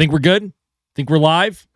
think we're good. I think we're live.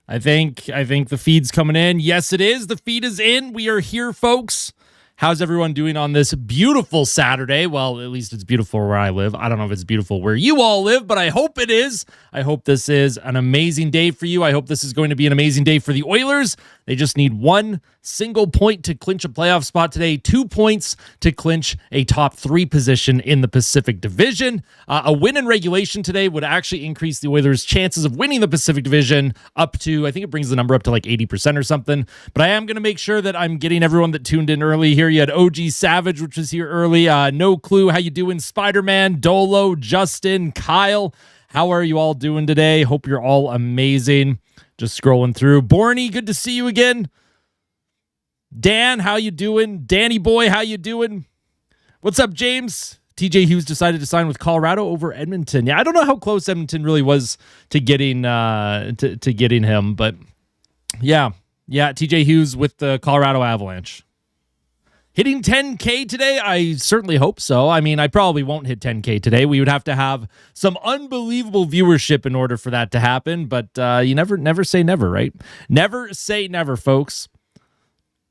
I think the feed's coming in. Yes, it is. The feed is in. We are here, folks. How's everyone doing on this beautiful Saturday? Well, at least it's beautiful where I live. I don't know if it's beautiful where you all live, but I hope it is. I hope this is an amazing day for you. I hope this is going to be an amazing day for the Oilers. They just need one single point to clinch a playoff spot today, 2 points to clinch a top 3 position in the Pacific Division. A win in regulation today would actually increase the Oilers' chances of winning the Pacific Division up to, I think it brings the number up to like 80% or something. But I am going to make sure that I'm getting everyone that tuned in early here. You had OG Savage, which was here early. No Clue, how you doing? Spider-Man, Dolo, Justin, Kyle. How are you all doing today? Hope you're all amazing. Just scrolling through. Borny, good to see you again. Dan, how you doing? Danny boy, how you doing? What's up, James? TJ Hughes decided to sign with Colorado over Edmonton. Yeah, I don't know how close Edmonton really was to getting to getting him, but yeah, TJ Hughes with the Colorado Avalanche. Hitting 10K today? I certainly hope so. I mean, I probably won't hit 10K today. We would have to have some unbelievable viewership in order for that to happen, but you never say never, right? Never say never, folks.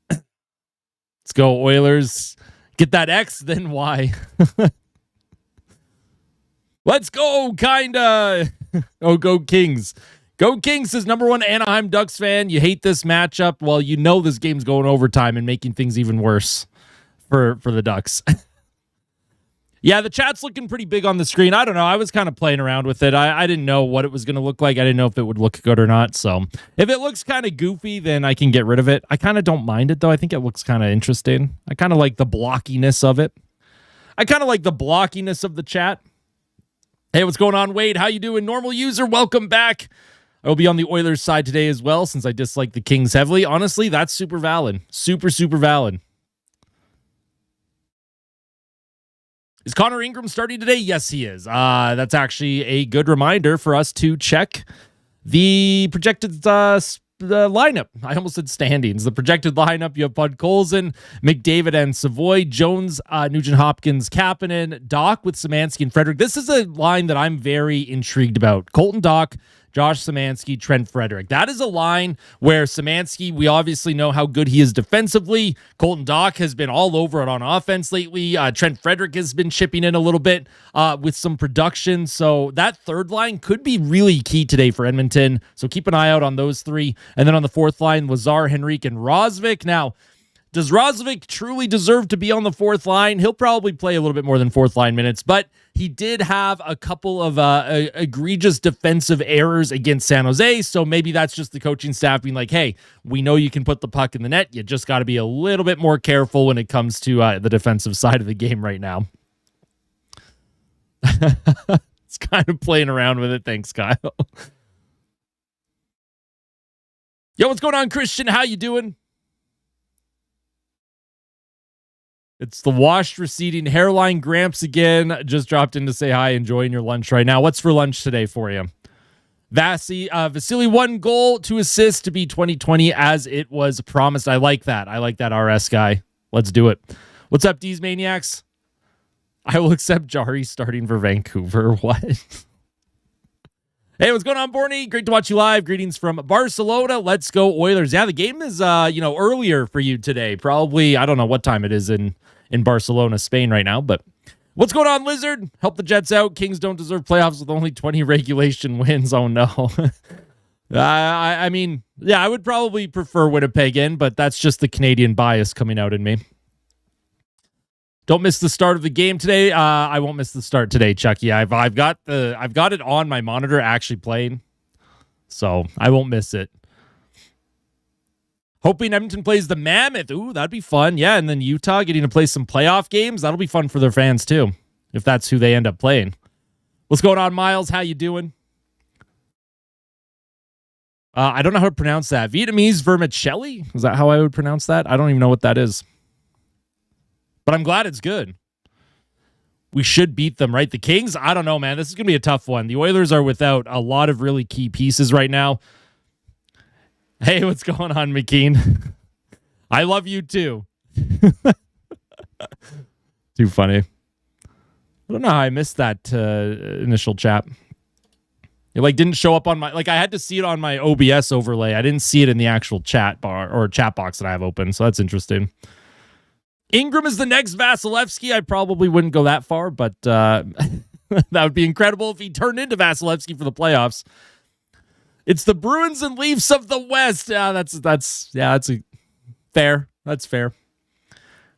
Let's go, Oilers. Get that X, then Y. Let's go, kinda. Oh, go Kings. Go Kings is number one Anaheim Ducks fan. You hate this matchup. Well, you know this game's going overtime and making things even worse for the Ducks. Yeah, the chat's looking pretty big on the screen. I don't know. I was kind of playing around with it. I didn't know what it was going to look like. I didn't know if it would look good or not. So if it looks kind of goofy, then I can get rid of it. I kind of don't mind it, though. I think it looks kind of interesting. I kind of like the blockiness of it. I kind of like the blockiness of the chat. Hey, what's going on, Wade? How you doing? Normal user, welcome back. I will be on the Oilers side today as well, since I dislike the Kings heavily. Honestly, that's super valid. Super valid. Is Connor Ingram starting today? Yes, he is. That's actually a good reminder for us to check the projected lineup. I almost said standings. The projected lineup, you have Bud Colson, McDavid and Savoy, Jones, Nugent-Hopkins, Kapanen, Doc with Szymanski and Frederick. This is a line that I'm very intrigued about. Colton Doc, Josh Szymanski, Trent Frederick. That is a line where Szymanski, we obviously know how good he is defensively. Colton Doc has been all over it on offense lately. Trent Frederick has been chipping in a little bit with some production. So that third line could be really key today for Edmonton. So keep an eye out on those three. And then on the fourth line, Lazar, Henrique, and Rosvik. Now, does Rosvik truly deserve to be on the fourth line? He'll probably play a little bit more than fourth line minutes, but he did have a couple of egregious defensive errors against San Jose, so maybe that's just the coaching staff being like, hey, we know you can put the puck in the net. You just got to be a little bit more careful when it comes to the defensive side of the game right now. It's kind of playing around with it. Thanks, Kyle. Yo, what's going on, Christian? How you doing? It's the washed, receding hairline Gramps again. Just dropped in to say hi, enjoying your lunch right now. What's for lunch today for you? Vasily, 1 goal, 2 assists to be 2020 as it was promised. I like that. I like that RS guy. Let's do it. What's up, D's Maniacs? I will accept Jari starting for Vancouver. What? Hey, what's going on, Borny? Great to watch you live. Greetings from Barcelona. Let's go, Oilers. Yeah, the game is, earlier for you today. Probably, I don't know what time it is in Barcelona, Spain right now, but what's going on, Lizard? Help the Jets out. Kings don't deserve playoffs with only 20 regulation wins. Oh, no. I mean, yeah, I would probably prefer Winnipeg in, but that's just the Canadian bias coming out in me. Don't miss the start of the game today. I won't miss the start today, Chucky. I've got it on my monitor actually playing, so I won't miss it. Hoping Edmonton plays the Mammoth. Ooh, that'd be fun. Yeah, and then Utah getting to play some playoff games. That'll be fun for their fans too, if that's who they end up playing. What's going on, Miles? How you doing? I don't know how to pronounce that. Vietnamese vermicelli? Is that how I would pronounce that? I don't even know what that is. But I'm glad it's good. We should beat them, right? The Kings? I don't know, man. This is going to be a tough one. The Oilers are without a lot of really key pieces right now. Hey, what's going on, McKean? I love you too. Too funny. I don't know how I missed that initial chat. It like didn't show up on my, like I had to see it on my OBS overlay. I didn't see it in the actual chat bar or chat box that I have open. So that's interesting. Ingram is the next Vasilevsky. I probably wouldn't go that far, but that would be incredible if he turned into Vasilevsky for the playoffs. It's the Bruins and Leafs of the West. Yeah, that's fair. That's fair.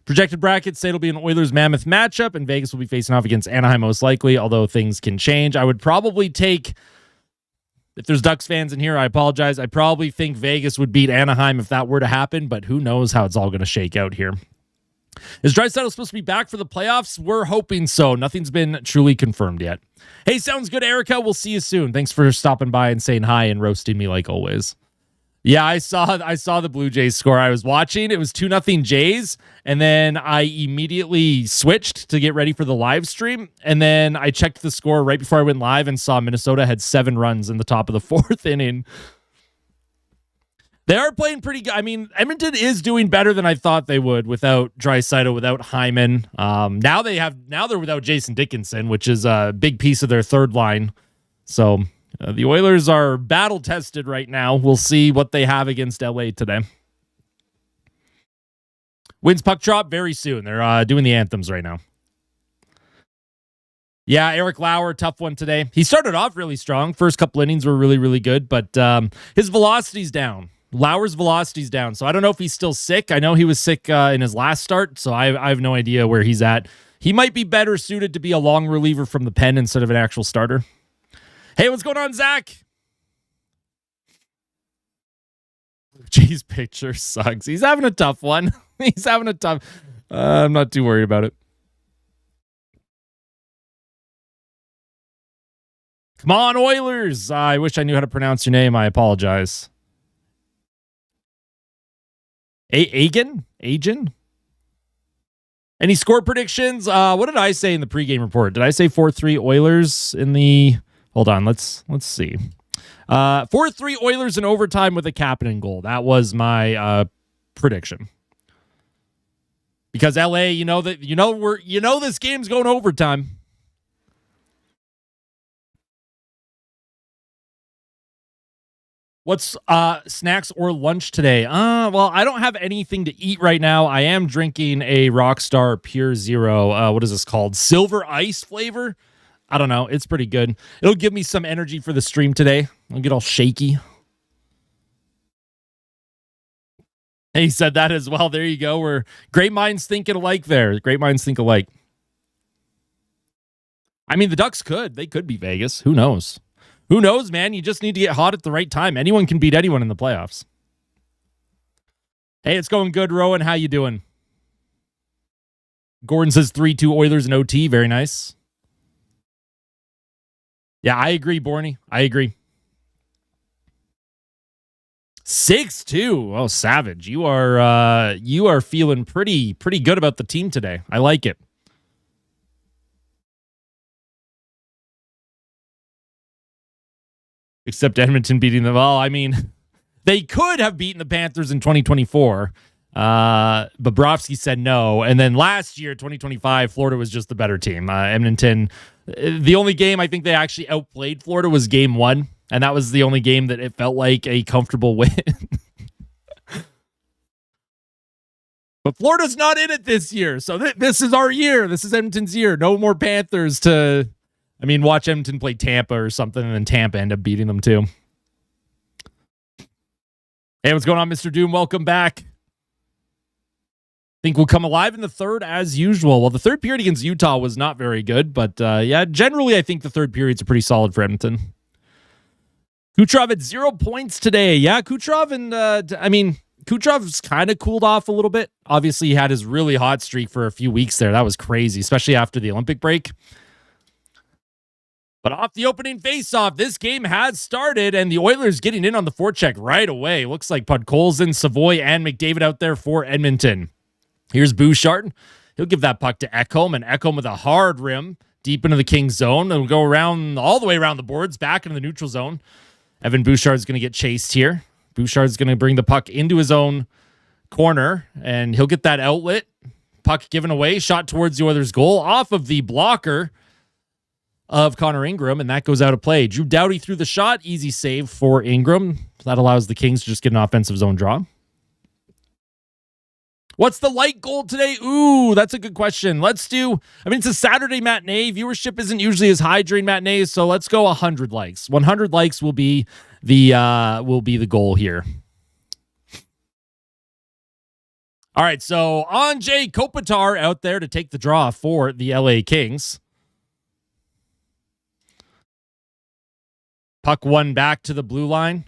Projected brackets say it'll be an Oilers-Mammoth matchup, and Vegas will be facing off against Anaheim most likely, although things can change. I would probably take, if there's Ducks fans in here, I apologize. I probably think Vegas would beat Anaheim if that were to happen, but who knows how it's all going to shake out here. Is Draisaitl supposed to be back for the playoffs? We're hoping so. Nothing's been truly confirmed yet. Hey, sounds good, Erica. We'll see you soon. Thanks for stopping by and saying hi and roasting me like always. Yeah, I saw the Blue Jays score. I was watching. It was 2-0 Jays, and then I immediately switched to get ready for the live stream, and then I checked the score right before I went live and saw Minnesota had 7 runs in the top of the 4th inning. They are playing pretty good. I mean, Edmonton is doing better than I thought they would without Draisaitl, without Hyman. Now they're without Jason Dickinson, which is a big piece of their third line. So the Oilers are battle tested right now. We'll see what they have against LA today. Wins puck drop very soon. They're doing the anthems right now. Yeah, Eric Lauer, tough one today. He started off really strong. First couple innings were really, really good, but his velocity's down. Lauer's velocity's down, so I don't know if he's still sick. I know he was sick in his last start, so I have no idea where he's at. He might be better suited to be a long reliever from the pen instead of an actual starter. Hey, what's going on, Zach? Jay's picture sucks. He's having a tough one. He's having a tough... I'm not too worried about it. Come on, Oilers! I wish I knew how to pronounce your name. I apologize. Agen? Any score predictions? What did I say in the pregame report? Did I say 4-3 Oilers in the... Hold on, let's see. 4-3 Oilers in overtime with a Kapanen goal. That was my prediction. Because LA, you know this game's going overtime. What's snacks or lunch today? Well, I don't have anything to eat right now. I am drinking a Rockstar Pure Zero. What is this called? Silver Ice flavor? I don't know. It's pretty good. It'll give me some energy for the stream today. I'll get all shaky. Hey, he said that as well. There you go. We're great minds think alike there. Great minds think alike. I mean, the Ducks could. They could beat Vegas. Who knows? Who knows, man? You just need to get hot at the right time. Anyone can beat anyone in the playoffs. Hey, it's going good, Rowan. How you doing? Gordon says 3-2 Oilers and OT. Very nice. Yeah, I agree, Borny. I agree. 6-2. Oh, Savage. You are feeling pretty good about the team today. I like it. Except Edmonton beating them. Well, I mean, they could have beaten the Panthers in 2024. Bobrovsky said no. And then last year, 2025, Florida was just the better team. Edmonton, the only game I think they actually outplayed Florida was game 1. And that was the only game that it felt like a comfortable win. But Florida's not in it this year. So this is our year. This is Edmonton's year. No more Panthers to... I mean, watch Edmonton play Tampa or something, and then Tampa end up beating them too. Hey, what's going on, Mr. Doom? Welcome back. Think we'll come alive in the third as usual. Well, the third period against Utah was not very good, but yeah, generally I think the third periods are pretty solid for Edmonton. Kucherov at 0 points today. Yeah, Kucherov and, Kucherov's kind of cooled off a little bit. Obviously, he had his really hot streak for a few weeks there. That was crazy, especially after the Olympic break. But off the opening faceoff, this game has started, and the Oilers getting in on the forecheck right away. Looks like Podkolzin, Savoy, and McDavid out there for Edmonton. Here's Bouchard. He'll give that puck to Ekholm, and Ekholm with a hard rim deep into the Kings zone. It'll go around all the way around the boards, back into the neutral zone. Evan Bouchard's going to get chased here. Bouchard's going to bring the puck into his own corner, and he'll get that outlet. Puck given away, shot towards the Oilers' goal off of the blocker. of Connor Ingram, and that goes out of play. Drew Doughty threw the shot. Easy save for Ingram. That allows the Kings to just get an offensive zone draw. What's the light goal today? Ooh, that's a good question. It's a Saturday matinee. Viewership isn't usually as high during matinees, so let's go 100 likes. 100 likes will be the goal here. All right, so Anze Kopitar out there to take the draw for the LA Kings. Puck one back to the blue line.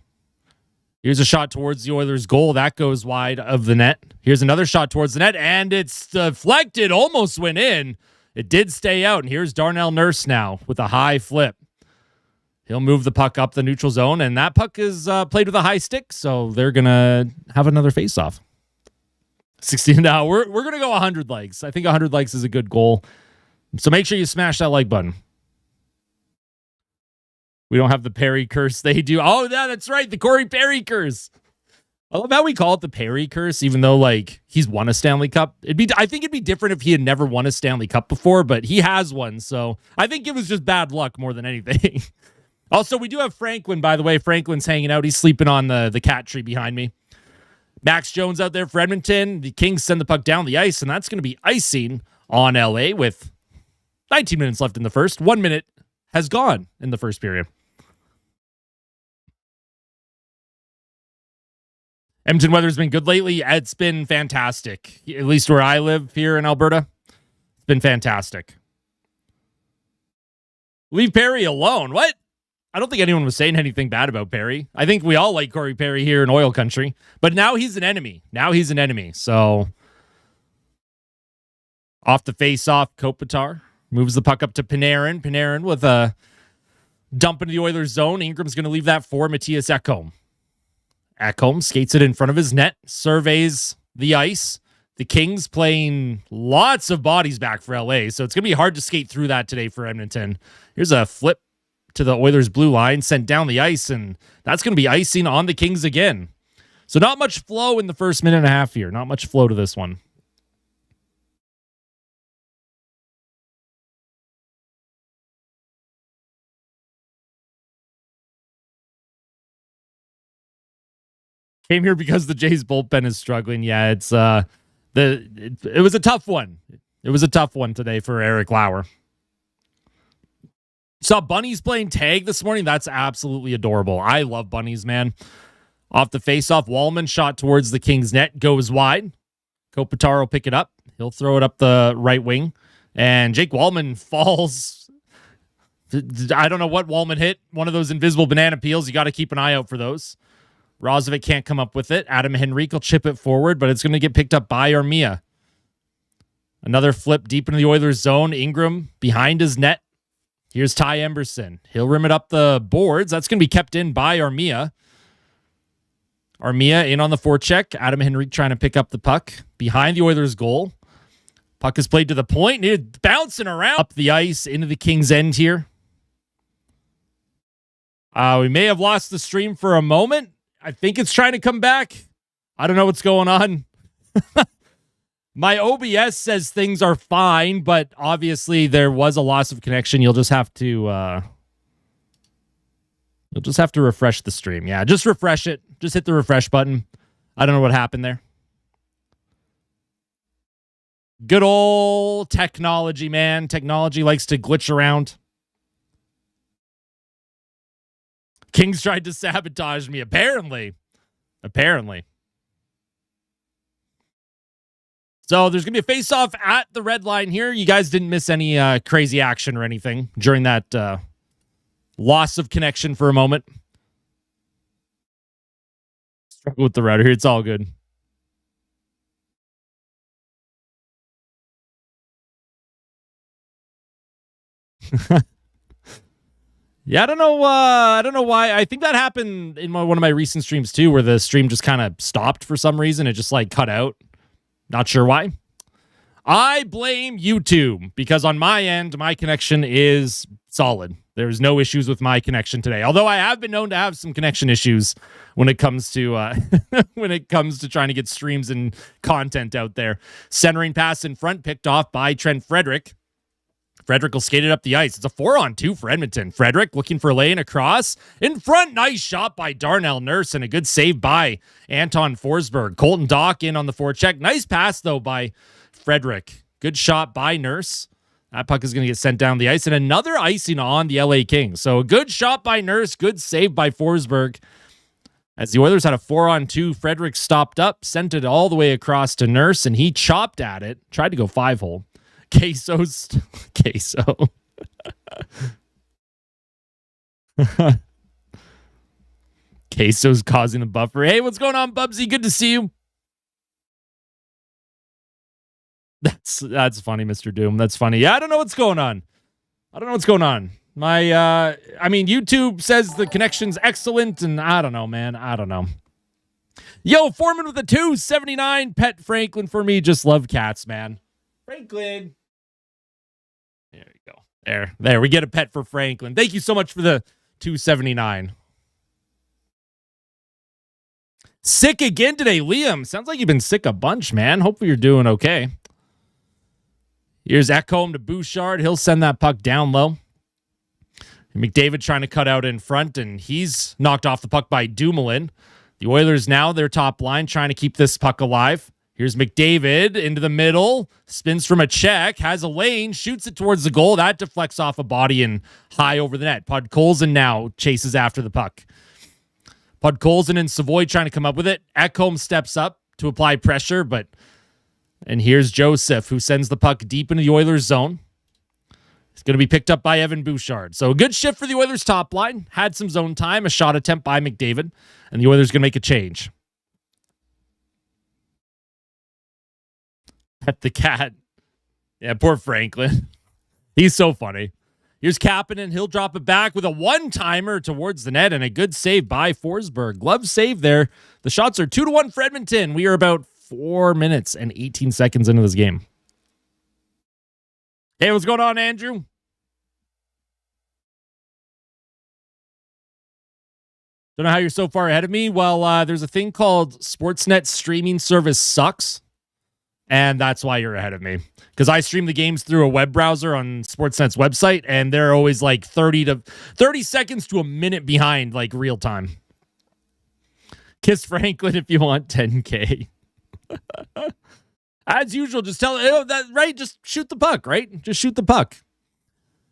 Here's a shot towards the Oilers' goal. That goes wide of the net. Here's another shot towards the net, and it's deflected. Almost went in. It did stay out, and here's Darnell Nurse now with a high flip. He'll move the puck up the neutral zone, and that puck is played with a high stick, so they're going to have another face-off. 16 now. We're going to go 100 likes. I think 100 likes is a good goal. So make sure you smash that like button. We don't have the Perry curse. They do. Oh, yeah, that's right. The Corey Perry curse. I love how we call it the Perry curse, even though he's won a Stanley Cup. I think it'd be different if he had never won a Stanley Cup before, but he has one. So I think it was just bad luck more than anything. Also, we do have Franklin, by the way. Franklin's hanging out. He's sleeping on the cat tree behind me. Max Jones out there for Edmonton. The Kings send the puck down the ice, and that's going to be icing on LA with 19 minutes left in the first. 1 minute has gone in the first period. Edmonton weather's been good lately. It's been fantastic. At least where I live here in Alberta. It's been fantastic. Leave Perry alone. What? I don't think anyone was saying anything bad about Perry. I think we all like Corey Perry here in oil country. But now he's an enemy. So off the face-off, Kopitar moves the puck up to Panarin. Panarin with a dump into the Oilers zone. Ingram's going to leave that for Matthias Ekholm. Ekholm skates it in front of his net, surveys the ice. The Kings playing lots of bodies back for LA, so it's going to be hard to skate through that today for Edmonton. Here's a flip to the Oilers' blue line, sent down the ice, and that's going to be icing on the Kings again. So not much flow in the first minute and a half here. Not much flow to this one. Came here because the Jays bullpen is struggling. Yeah, it was a tough one. It was a tough one today for Eric Lauer. Saw Bunnies playing tag this morning. That's absolutely adorable. I love Bunnies, man. Off the faceoff, Wallman shot towards the Kings net, goes wide. Kopitar will pick it up. He'll throw it up the right wing, and Jake Wallman falls. I don't know what Wallman hit. One of those invisible banana peels. You got to keep an eye out for those. Rozovic can't come up with it. Adam Henrique will chip it forward, but it's going to get picked up by Armia. Another flip deep into the Oilers zone. Ingram behind his net. Here's Ty Emberson. He'll rim it up the boards. That's going to be kept in by Armia. Armia in on the forecheck. Adam Henrique trying to pick up the puck behind the Oilers goal. Puck is played to the point. It's bouncing around up the ice into the Kings end here. We may have lost the stream for a moment. I think it's trying to come back. I don't know what's going on. My OBS says things are fine, but obviously there was a loss of connection. You'll just have to refresh the stream. Yeah, just refresh it. Just hit the refresh button. I don't know what happened there. Good old technology, man. Technology likes to glitch around. Kings tried to sabotage me, apparently. So there's going to be a face-off at the red line here. You guys didn't miss any crazy action or anything during that loss of connection for a moment. Struggle with the router here. It's all good. Yeah, I don't know why. I think that happened in one of my recent streams too, where the stream just kind of stopped for some reason. It just cut out. Not sure why. I blame YouTube because on my end, my connection is solid. There's no issues with my connection today. Although I have been known to have some connection issues when it comes to trying to get streams and content out there. Centering pass in front, picked off by Trent Frederick. Frederick will skate it up the ice. It's a 4-on-2 for Edmonton. Frederick looking for a lane across. In front, nice shot by Darnell Nurse and a good save by Anton Forsberg. Colton Dock in on the forecheck. Nice pass, though, by Frederick. Good shot by Nurse. That puck is going to get sent down the ice. And another icing on the LA Kings. So a good shot by Nurse. Good save by Forsberg. As the Oilers had a 4-on-2, Frederick stopped up, sent it all the way across to Nurse, and he chopped at it. Tried to go 5-hole. Queso. Queso's causing the buffer. Hey, what's going on, Bubsy? Good to see you. That's funny, Mr. Doom. That's funny. Yeah, I don't know what's going on. YouTube says the connection's excellent, and I don't know, man. I don't know. Yo, Foreman with a 279. Pet Franklin for me. Just love cats, man. Franklin. There you go. There. We get a pet for Franklin. Thank you so much for the 279. Sick again today, Liam. Sounds like you've been sick a bunch, man. Hopefully you're doing okay. Here's Ekholm to Bouchard. He'll send that puck down low. McDavid trying to cut out in front, and he's knocked off the puck by Dumoulin. The Oilers now, their top line, trying to keep this puck alive. Here's McDavid into the middle, spins from a check, has a lane, shoots it towards the goal. That deflects off a body and high over the net. Podkolzin now chases after the puck. Podkolzin and Savoy trying to come up with it. Ekholm steps up to apply pressure, and here's Joseph, who sends the puck deep into the Oilers zone. It's going to be picked up by Evan Bouchard. So a good shift for the Oilers top line. Had some zone time, a shot attempt by McDavid, and the Oilers going to make a change. Pet the cat. Yeah, poor Franklin. He's so funny. Here's Kapanen. He'll drop it back with a one-timer towards the net and a good save by Forsberg. Glove save there. The shots are 2-1 for Edmonton. We are about 4 minutes and 18 seconds into this game. Hey, what's going on, Andrew? Don't know how you're so far ahead of me. Well, there's a thing called Sportsnet streaming service sucks. And that's why you're ahead of me. Because I stream the games through a web browser on Sportsnet's website, and they're always like 30 seconds to a minute behind, like real time. Kiss Franklin if you want 10K. As usual, just tell that right. Just shoot the puck, right? Just shoot the puck.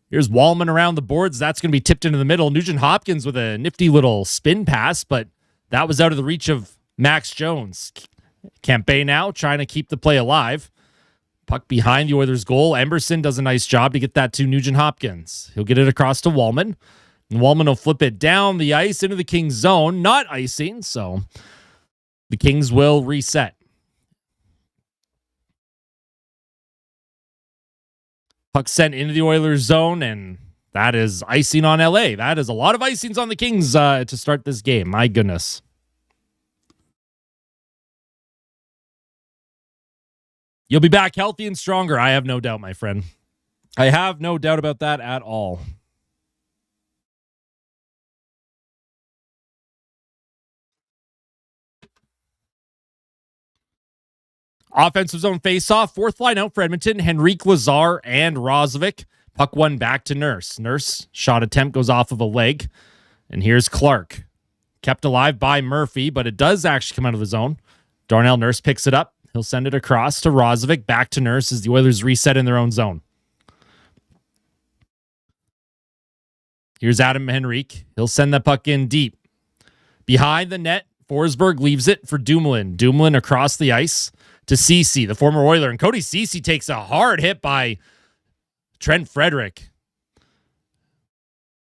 Here's Wallman around the boards. That's going to be tipped into the middle. Nugent Hopkins with a nifty little spin pass, but that was out of the reach of Max Jones. Kempe now trying to keep the play alive. Puck behind the Oilers' goal. Emberson does a nice job to get that to Nugent Hopkins. He'll get it across to Wallman. And Wallman will flip it down the ice into the Kings zone. Not icing, so the Kings will reset. Puck sent into the Oilers zone, and that is icing on LA. That is a lot of icings on the Kings to start this game. My goodness. You'll be back healthy and stronger. I have no doubt, my friend. I have no doubt about that at all. Offensive zone face-off. Fourth line out for Edmonton. Henrique Lazar and Rozovic. Puck one back to Nurse. Nurse shot attempt goes off of a leg. And here's Clark. Kept alive by Murphy, but it does actually come out of the zone. Darnell Nurse picks it up. He'll send it across to Rozovic. Back to Nurse as the Oilers reset in their own zone. Here's Adam Henrique. He'll send the puck in deep. Behind the net, Forsberg leaves it for Dumoulin. Dumoulin across the ice to Ceci, the former Oiler. And Cody Ceci takes a hard hit by Trent Frederick.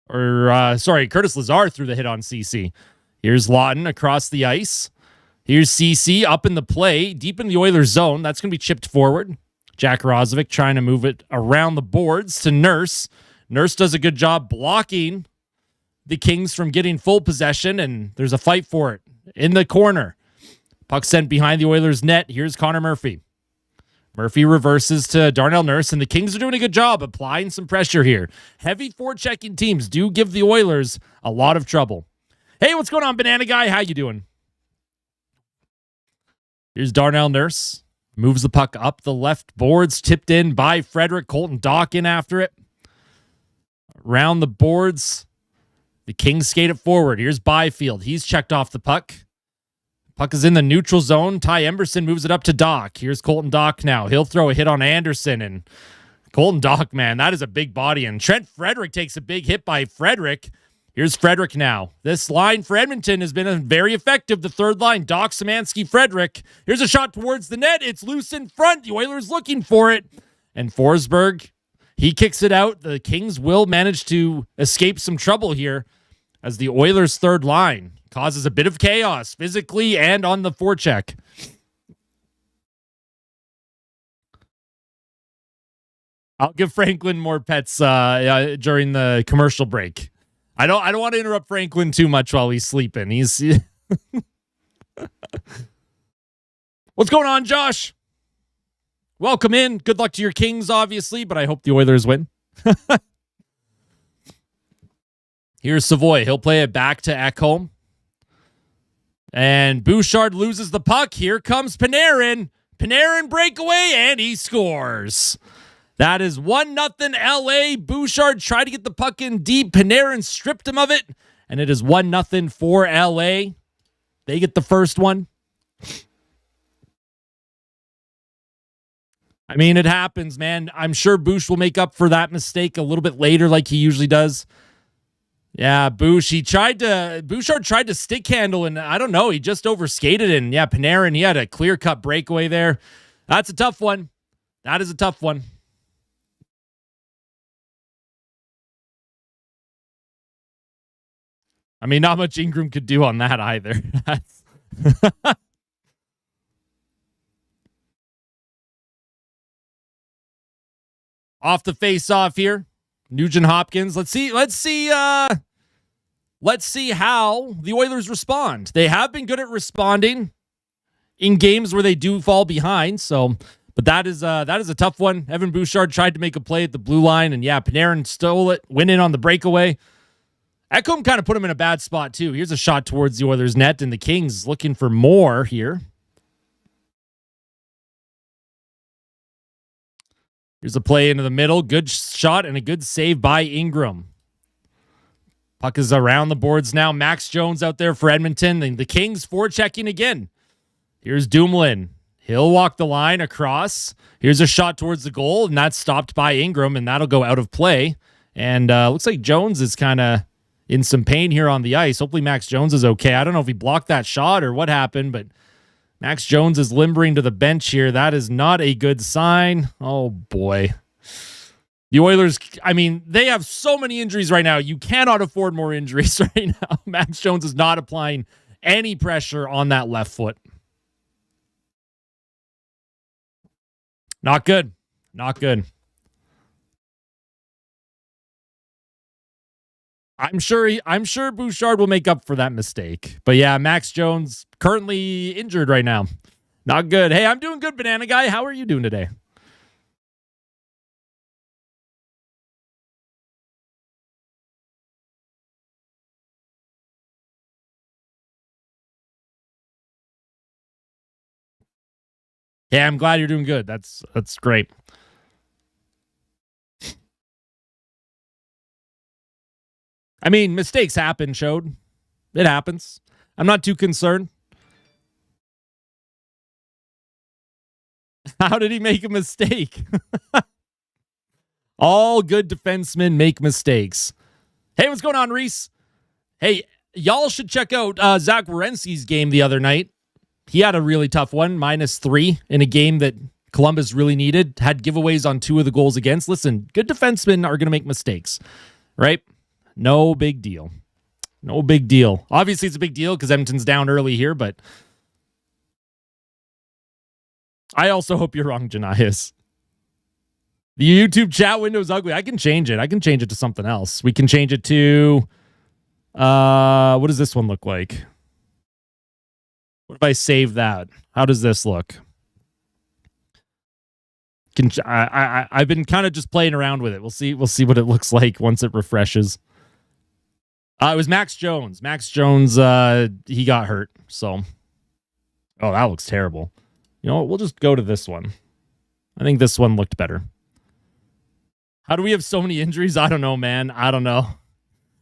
Curtis Lazar threw the hit on Ceci. Here's Lawton across the ice. Here's Ceci up in the play, deep in the Oilers zone. That's going to be chipped forward. Jack Rozovic trying to move it around the boards to Nurse. Nurse does a good job blocking the Kings from getting full possession, and there's a fight for it in the corner. Puck sent behind the Oilers' net. Here's Connor Murphy. Murphy reverses to Darnell Nurse, and the Kings are doing a good job applying some pressure here. Heavy forechecking teams do give the Oilers a lot of trouble. Hey, what's going on, Banana Guy? How you doing? Here's Darnell Nurse. Moves the puck up the left boards, tipped in by Frederick. Colton Dock in after it. Around the boards, the Kings skate it forward. Here's Byfield. He's checked off the puck. Puck is in the neutral zone. Ty Emberson moves it up to Dock. Here's Colton Dock now. He'll throw a hit on Anderson. And Colton Dock, man, that is a big body. And Trent Frederick takes a big hit by Frederick. Here's Frederick now. This line for Edmonton has been very effective. The third line, Doc, Szymanski, Frederick. Here's a shot towards the net. It's loose in front. The Oilers looking for it. And Forsberg, he kicks it out. The Kings will manage to escape some trouble here as the Oilers' third line causes a bit of chaos physically and on the forecheck. I'll give Franklin more pets during the commercial break. I don't want to interrupt Franklin too much while he's sleeping. He's What's going on, Josh? Welcome in. Good luck to your Kings, obviously, but I hope the Oilers win. Here's Savoy. He'll play it back to Ekholm. And Bouchard loses the puck. Here comes Panarin. Panarin breakaway, and he scores. That is 1-0 LA. Bouchard tried to get the puck in deep. Panarin stripped him of it, and it is 1-0 for LA. They get the first one. I mean, it happens, man. I'm sure Bouch will make up for that mistake a little bit later like he usually does. Yeah, Bouchard tried to stick handle, and I don't know, he just overskated, and yeah, Panarin, he had a clear-cut breakaway there. That's a tough one. That is a tough one. I mean, not much Ingram could do on that either. Off the face-off here. Nugent Hopkins. Let's see how the Oilers respond. They have been good at responding in games where they do fall behind. But that is a tough one. Evan Bouchard tried to make a play at the blue line, and yeah, Panarin stole it, went in on the breakaway. Ekholm kind of put him in a bad spot too. Here's a shot towards the Oilers net, and the Kings looking for more here. Here's a play into the middle. Good shot and a good save by Ingram. Puck is around the boards now. Max Jones out there for Edmonton. And the Kings forechecking again. Here's Dumoulin. He'll walk the line across. Here's a shot towards the goal, and that's stopped by Ingram, and that'll go out of play. And looks like Jones is kind of in some pain here on the ice. Hopefully Max Jones is okay. I don't know if he blocked that shot or what happened, but Max Jones is limbering to the bench here. That is not a good sign. Oh, boy. The Oilers, I mean, they have so many injuries right now. You cannot afford more injuries right now. Max Jones is not applying any pressure on that left foot. Not good. Not good. I'm sure Bouchard will make up for that mistake. But yeah, Max Jones currently injured right now. Not good. Hey, I'm doing good, Banana Guy. How are you doing today? Yeah, I'm glad you're doing good. That's great. I mean, mistakes happen, Showed. It happens. I'm not too concerned. How did he make a mistake? All good defensemen make mistakes. Hey, what's going on, Reese? Hey, y'all should check out Zach Werenski's game the other night. He had a really tough one, -3 in a game that Columbus really needed. Had giveaways on 2 of the goals against. Listen, good defensemen are going to make mistakes, right? No big deal. No big deal. Obviously, it's a big deal because Edmonton's down early here, but I also hope you're wrong, Janias. The YouTube chat window is ugly. I can change it. I can change it to something else. We can change it to, what does this one look like? What if I save that? How does this look? I've been kind of just playing around with it. We'll see what it looks like once it refreshes. It was Max Jones. Max Jones, he got hurt. So, oh, that looks terrible. You know what? We'll just go to this one. I think this one looked better. How do we have so many injuries? I don't know, man. I don't know.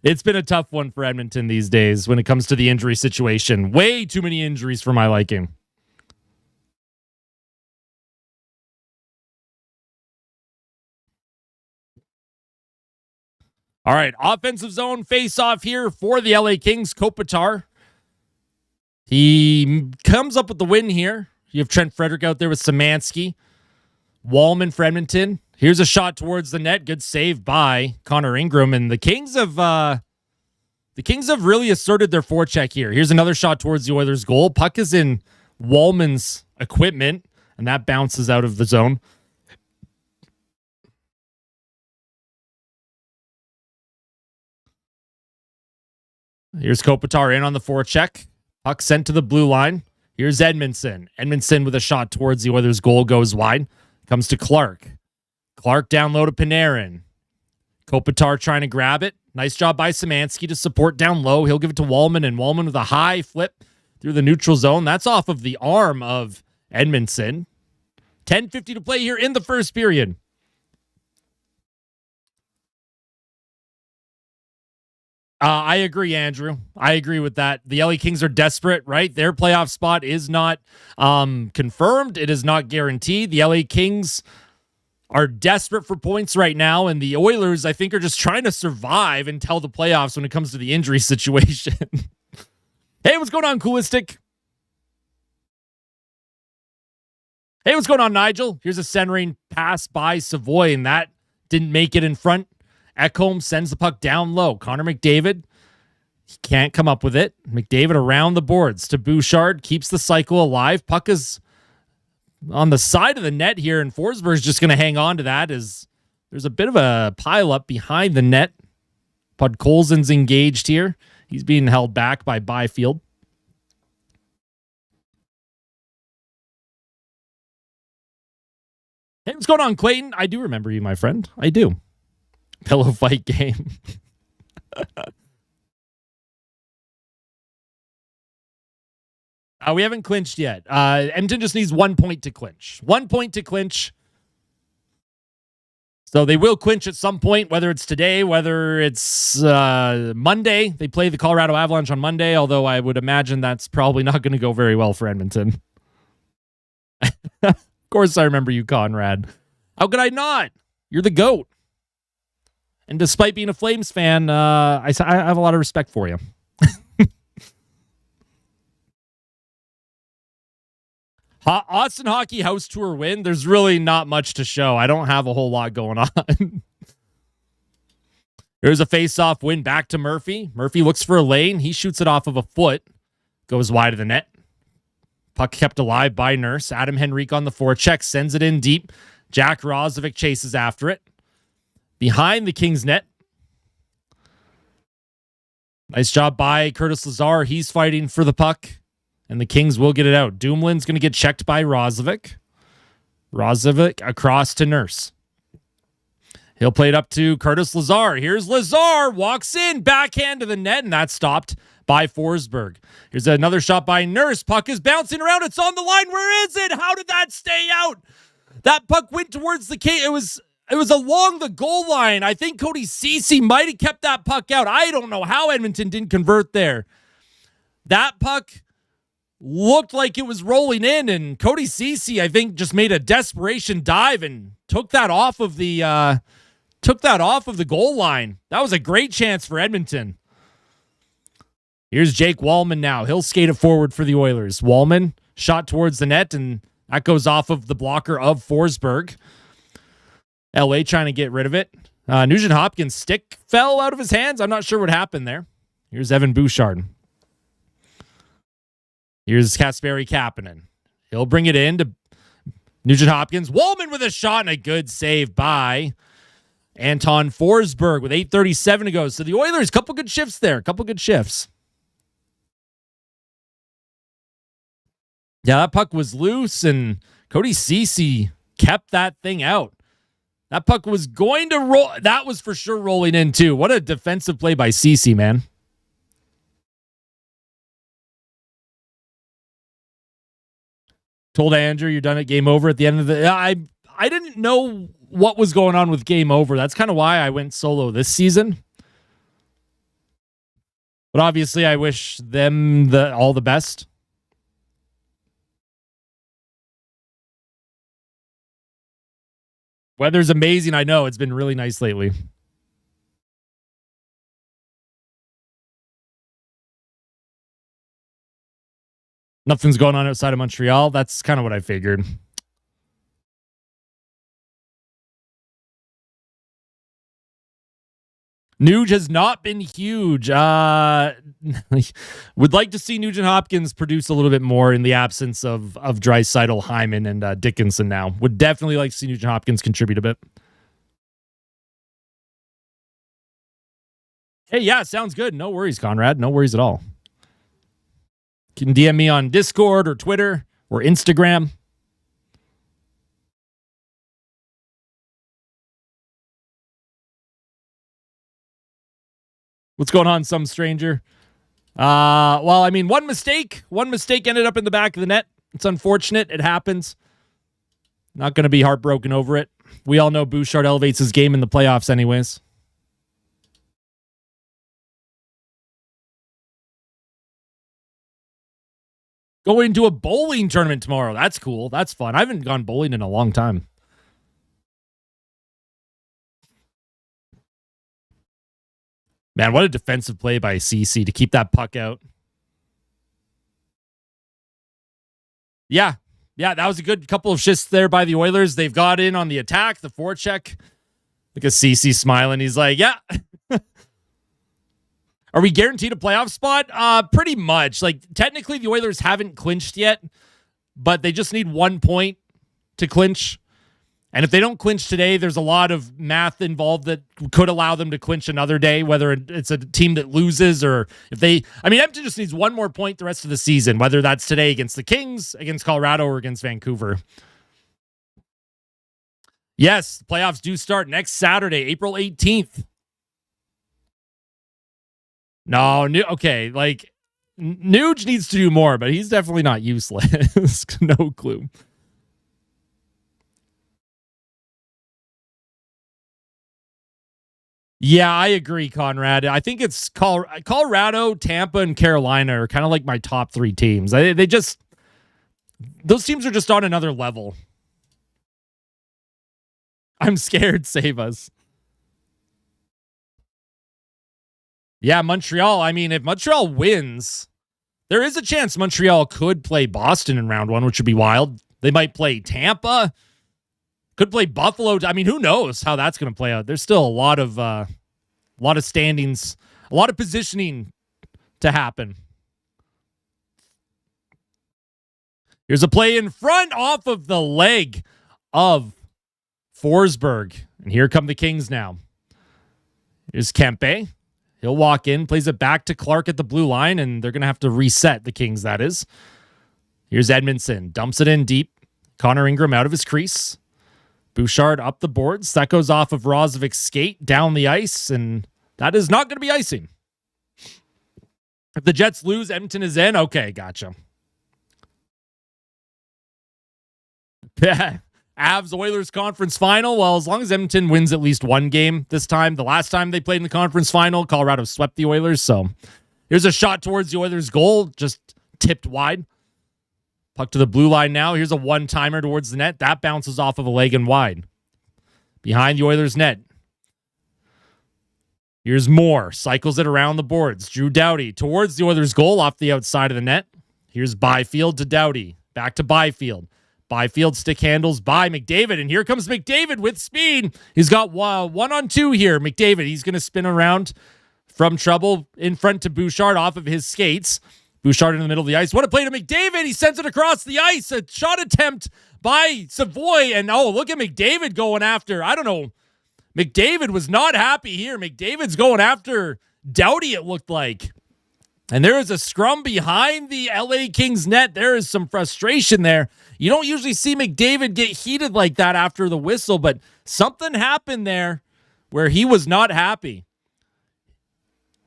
It's been a tough one for Edmonton these days when it comes to the injury situation. Way too many injuries for my liking. All right, offensive zone face-off here for the LA Kings. Kopitar. He comes up with the win here. You have Trent Frederick out there with Szymanski. Wallman for Edmonton. Here's a shot towards the net. Good save by Connor Ingram. And the Kings have really asserted their forecheck here. Here's another shot towards the Oilers' goal. Puck is in Wallman's equipment, and that bounces out of the zone. Here's Kopitar in on the forecheck. Puck sent to the blue line. Here's Edmondson. Edmondson with a shot towards the Oilers' goal goes wide. Comes to Clark. Clark down low to Panarin. Kopitar trying to grab it. Nice job by Szymanski to support down low. He'll give it to Wallman, and Wallman with a high flip through the neutral zone. That's off of the arm of Edmondson. 10:50 to play here in the first period. I agree, Andrew. I agree with that. The LA Kings are desperate, right? Their playoff spot is not confirmed. It is not guaranteed. The LA Kings are desperate for points right now, and the Oilers, I think, are just trying to survive until the playoffs when it comes to the injury situation. Hey, what's going on, Coolistic? Hey, what's going on, Nigel? Here's a centering pass by Savoy, and that didn't make it in front. Ekholm sends the puck down low. Connor McDavid, he can't come up with it. McDavid around the boards to Bouchard, keeps the cycle alive. Puck is on the side of the net here, and Forsberg's just going to hang on to that as there's a bit of a pile up behind the net. Podkolzin's engaged here. He's being held back by Byfield. Hey, what's going on, Clayton? I do remember you, my friend. I do. Pillow fight game. We haven't clinched yet. Edmonton just needs 1 point to clinch. 1 point to clinch. So they will clinch at some point, whether it's today, whether it's Monday. They play the Colorado Avalanche on Monday, although I would imagine that's probably not going to go very well for Edmonton. Of course I remember you, Conrad. How could I not? You're the GOAT. And despite being a Flames fan, I have a lot of respect for you. Austin Hockey House Tour win. There's really not much to show. I don't have a whole lot going on. There's a face-off win back to Murphy. Murphy looks for a lane. He shoots it off of a foot. Goes wide of the net. Puck kept alive by Nurse. Adam Henrique on the forecheck. Sends it in deep. Jack Roslovic chases after it. Behind the Kings net. Nice job by Curtis Lazar. He's fighting for the puck. And the Kings will get it out. Dumoulin's going to get checked by Roslovic. Roslovic across to Nurse. He'll play it up to Curtis Lazar. Here's Lazar. Walks in. Backhand to the net. And that's stopped by Forsberg. Here's another shot by Nurse. Puck is bouncing around. It's on the line. Where is it? How did that stay out? That puck went towards the Kings. It was along the goal line. I think Cody Ceci might have kept that puck out. I don't know how Edmonton didn't convert there. That puck looked like it was rolling in, and Cody Ceci, I think, just made a desperation dive and took that off of the goal line. That was a great chance for Edmonton. Here's Jake Wallman now. He'll skate it forward for the Oilers. Wallman shot towards the net, and that goes off of the blocker of Forsberg. LA trying to get rid of it. Nugent Hopkins' stick fell out of his hands. I'm not sure what happened there. Here's Evan Bouchard. Here's Kasperi Kapanen. He'll bring it in to Nugent Hopkins. Wallman with a shot and a good save by Anton Forsberg with 8:37 to go. So the Oilers, couple good shifts there. Couple good shifts. Yeah, that puck was loose, and Cody Ceci kept that thing out. That puck was going to roll. That was for sure rolling in, too. What a defensive play by Ceci, man. Told Andrew you're done at game over at the end of the. I didn't know what was going on with game over. That's kind of why I went solo this season. But obviously, I wish them all the best. Weather's amazing. I know it's been really nice lately. Nothing's going on outside of Montreal. That's kind of what I figured. Nuge has not been huge. Would like to see Nugent Hopkins produce a little bit more in the absence of Draisaitl, Hyman, and Dickinson now. Would definitely like to see Nugent Hopkins contribute a bit. Hey, yeah, sounds good. No worries, Conrad. No worries at all. You can DM me on Discord or Twitter or Instagram. What's going on, some stranger? Well, I mean, one mistake ended up in the back of the net. It's unfortunate. It happens. Not going to be heartbroken over it. We all know Bouchard elevates his game in the playoffs anyways. Going to a bowling tournament tomorrow. That's cool. That's fun. I haven't gone bowling in a long time. Man, what a defensive play by CC to keep that puck out. Yeah, that was a good couple of shifts there by the Oilers. They've got in on the attack, the forecheck. Look at CC smiling. He's like, yeah. Are we guaranteed a playoff spot? Pretty much. Like, technically, the Oilers haven't clinched yet, but they just need 1 point to clinch. And if they don't clinch today, there's a lot of math involved that could allow them to clinch another day, whether it's a team that loses or if they... I mean, Edmonton just needs 1 more point the rest of the season, whether that's today against the Kings, against Colorado, or against Vancouver. Yes, playoffs do start next Saturday, April 18th. No, okay, like, Nuge needs to do more, but he's definitely not useless. No clue. Yeah, I agree, Conrad. I think it's Colorado, Tampa, and Carolina are kind of like my top 3 teams. They just... Those teams are just on another level. I'm scared. Save us. Yeah, Montreal. I mean, if Montreal wins, there is a chance Montreal could play Boston in round 1, which would be wild. They might play Tampa. Could play Buffalo. I mean, who knows how that's going to play out? There's still a lot of standings, a lot of positioning to happen. Here's a play in front off of the leg of Forsberg. And here come the Kings now. Here's Kempe. He'll walk in, plays it back to Clark at the blue line, and they're going to have to reset the Kings, that is. Here's Edmondson. Dumps it in deep. Connor Ingram out of his crease. Bouchard up the boards. That goes off of Rozovic's skate down the ice, and that is not going to be icing. If the Jets lose, Edmonton is in. Okay, gotcha. Avs Oilers conference final. Well, as long as Edmonton wins at least 1 game this time. The last time they played in the conference final, Colorado swept the Oilers. So here's a shot towards the Oilers' goal, just tipped wide. Puck to the blue line now. Here's a one-timer towards the net. That bounces off of a leg and wide. Behind the Oilers' net. Here's Moore. Cycles it around the boards. Drew Doughty towards the Oilers' goal off the outside of the net. Here's Byfield to Doughty. Back to Byfield. Byfield stick handles by McDavid. And here comes McDavid with speed. He's got 1-on-2 here. McDavid, he's going to spin around from trouble in front to Bouchard off of his skates. Bouchard in the middle of the ice. What a play to McDavid. He sends it across the ice. A shot attempt by Savoy. And look at McDavid going after. I don't know. McDavid was not happy here. McDavid's going after Doughty, it looked like. And there is a scrum behind the LA Kings net. There is some frustration there. You don't usually see McDavid get heated like that after the whistle, but something happened there where he was not happy.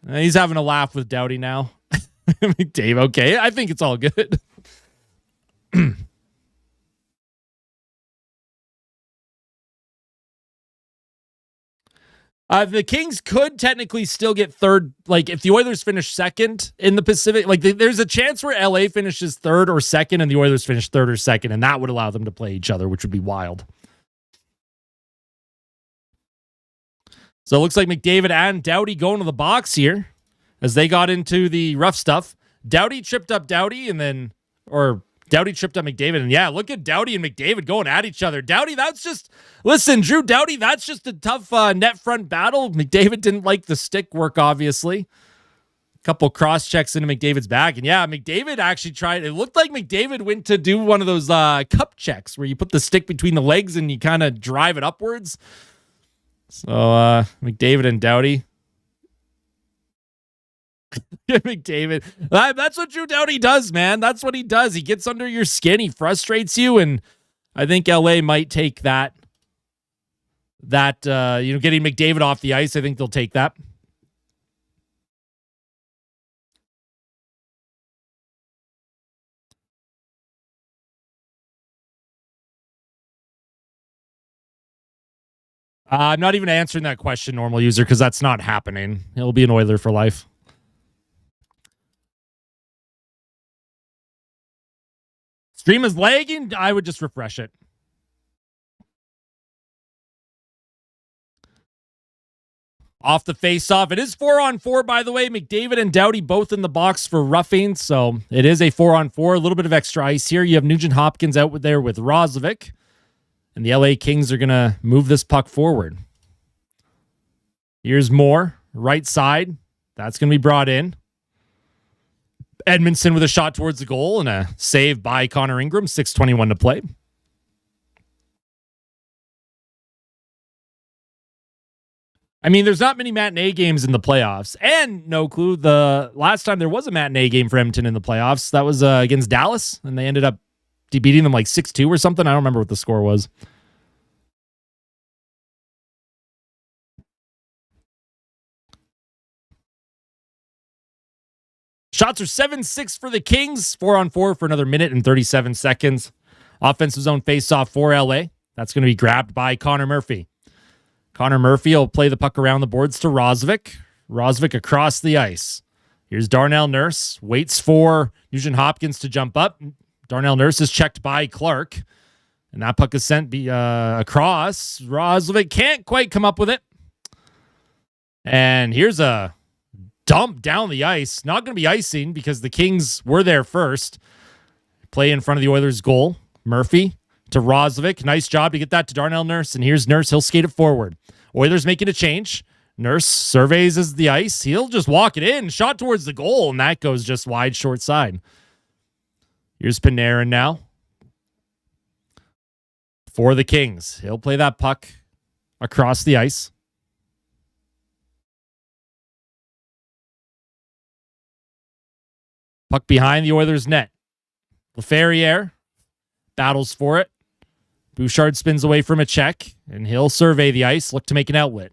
He's having a laugh with Doughty now. McDavid, okay. I think it's all good. The Kings could technically still get third. Like, if the Oilers finish second in the Pacific, like, there's a chance where LA finishes third or second and the Oilers finish third or second, and that would allow them to play each other, which would be wild. So it looks like McDavid and Doughty going to the box here as they got into the rough stuff. Doughty tripped up Doughty Doughty tripped up McDavid. And yeah, look at Doughty and McDavid going at each other. Doughty, Drew Doughty, that's just a tough net front battle. McDavid didn't like the stick work, obviously. A couple cross checks into McDavid's back. And yeah, McDavid actually tried. It looked like McDavid went to do one of those cup checks where you put the stick between the legs and you kind of drive it upwards. So McDavid and Doughty. McDavid. That's what Drew Doughty does, man. That's what he does. He gets under your skin. He frustrates you. And I think LA might take that, getting McDavid off the ice. I think they'll take that. I'm not even answering that question, normal user, because that's not happening. He'll be an Oiler for life. Stream is lagging. I would just refresh it. Off the face-off. It is 4-on-4, by the way. McDavid and Doughty both in the box for roughing, so it is a 4-on-4. A little bit of extra ice here. You have Nugent Hopkins out there with Roslovic. And the LA Kings are going to move this puck forward. Here's more. Right side. That's going to be brought in. Edmonton with a shot towards the goal and a save by Connor Ingram. 6:21 to play. I mean, there's not many matinee games in the playoffs. And no clue, the last time there was a matinee game for Edmonton in the playoffs, that was against Dallas, and they ended up beating them like 6-2 or something. I don't remember what the score was. Shots are 7-6 for the Kings. 4-on-4 for another minute and 37 seconds. Offensive zone faceoff for LA. That's going to be grabbed by Connor Murphy. Connor Murphy will play the puck around the boards to Roslovic. Roslovic across the ice. Here's Darnell Nurse. Waits for Nugent Hopkins to jump up. Darnell Nurse is checked by Clark. And that puck is sent across. Roslovic can't quite come up with it. And here's a dump down the ice. Not going to be icing because the Kings were there first. Play in front of the Oilers' goal. Murphy to Roslovic. Nice job to get that to Darnell Nurse. And here's Nurse. He'll skate it forward. Oilers making a change. Nurse surveys as the ice. He'll just walk it in. Shot towards the goal. And that goes just wide, short side. Here's Panarin now. For the Kings. He'll play that puck across the ice. Puck behind the Oilers' net. Laferriere battles for it. Bouchard spins away from a check, and he'll survey the ice, look to make an outlet.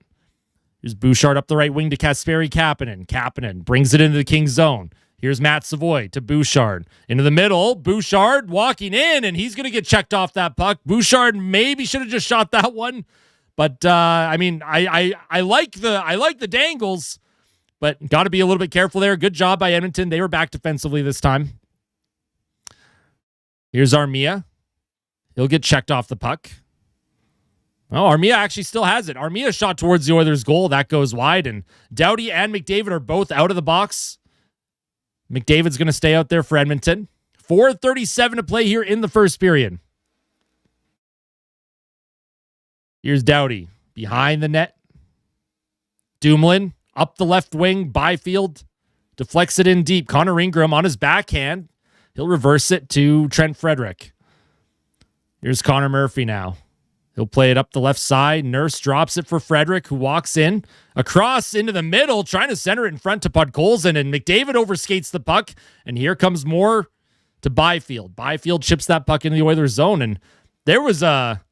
Here's Bouchard up the right wing to Kasperi Kapanen. Kapanen brings it into the Kings' zone. Here's Matt Savoy to Bouchard. Into the middle, Bouchard walking in, and he's going to get checked off that puck. Bouchard maybe should have just shot that one. But, I like the dangles, but got to be a little bit careful there. Good job by Edmonton. They were back defensively this time. Here's Armia. He'll get checked off the puck. Oh, Armia actually still has it. Armia shot towards the Oilers' goal. That goes wide, and Doughty and McDavid are both out of the box. McDavid's going to stay out there for Edmonton. 4:37 to play here in the first period. Here's Doughty behind the net. Dumoulin up the left wing. Byfield deflects it in deep. Connor Ingram on his backhand. He'll reverse it to Trent Frederick. Here's Connor Murphy now. He'll play it up the left side. Nurse drops it for Frederick, who walks in. Across into the middle, trying to center it in front to Podkolzin, and McDavid overskates the puck. And here comes more to Byfield. Byfield chips that puck into the Oilers' zone, and there was a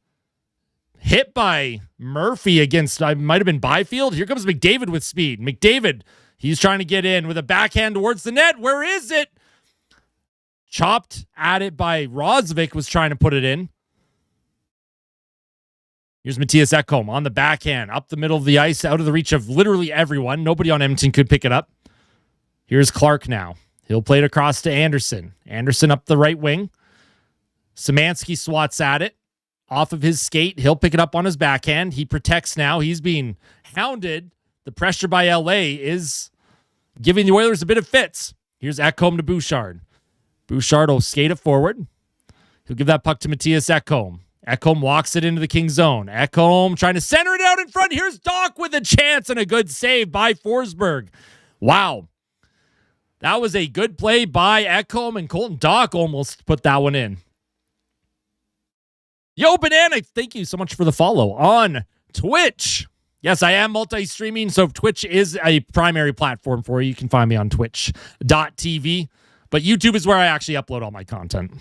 hit by Murphy against, might have been Byfield. Here comes McDavid with speed. McDavid, he's trying to get in with a backhand towards the net. Where is it? Chopped at it by Roslovic, was trying to put it in. Here's Matthias Ekholm on the backhand, up the middle of the ice, out of the reach of literally everyone. Nobody on Edmonton could pick it up. Here's Clark now. He'll play it across to Anderson. Anderson up the right wing. Szymanski swats at it. Off of his skate, he'll pick it up on his backhand. He protects now. He's being hounded. The pressure by LA is giving the Oilers a bit of fits. Here's Ekholm to Bouchard. Bouchard will skate it forward. He'll give that puck to Matthias Ekholm. Ekholm walks it into the King zone. Ekholm trying to center it out in front. Here's Doc with a chance and a good save by Forsberg. Wow. That was a good play by Ekholm, and Colton Doc almost put that one in. Yo, Banana, thank you so much for the follow on Twitch. Yes, I am multi-streaming, so if Twitch is a primary platform for you, you can find me on twitch.tv. But YouTube is where I actually upload all my content.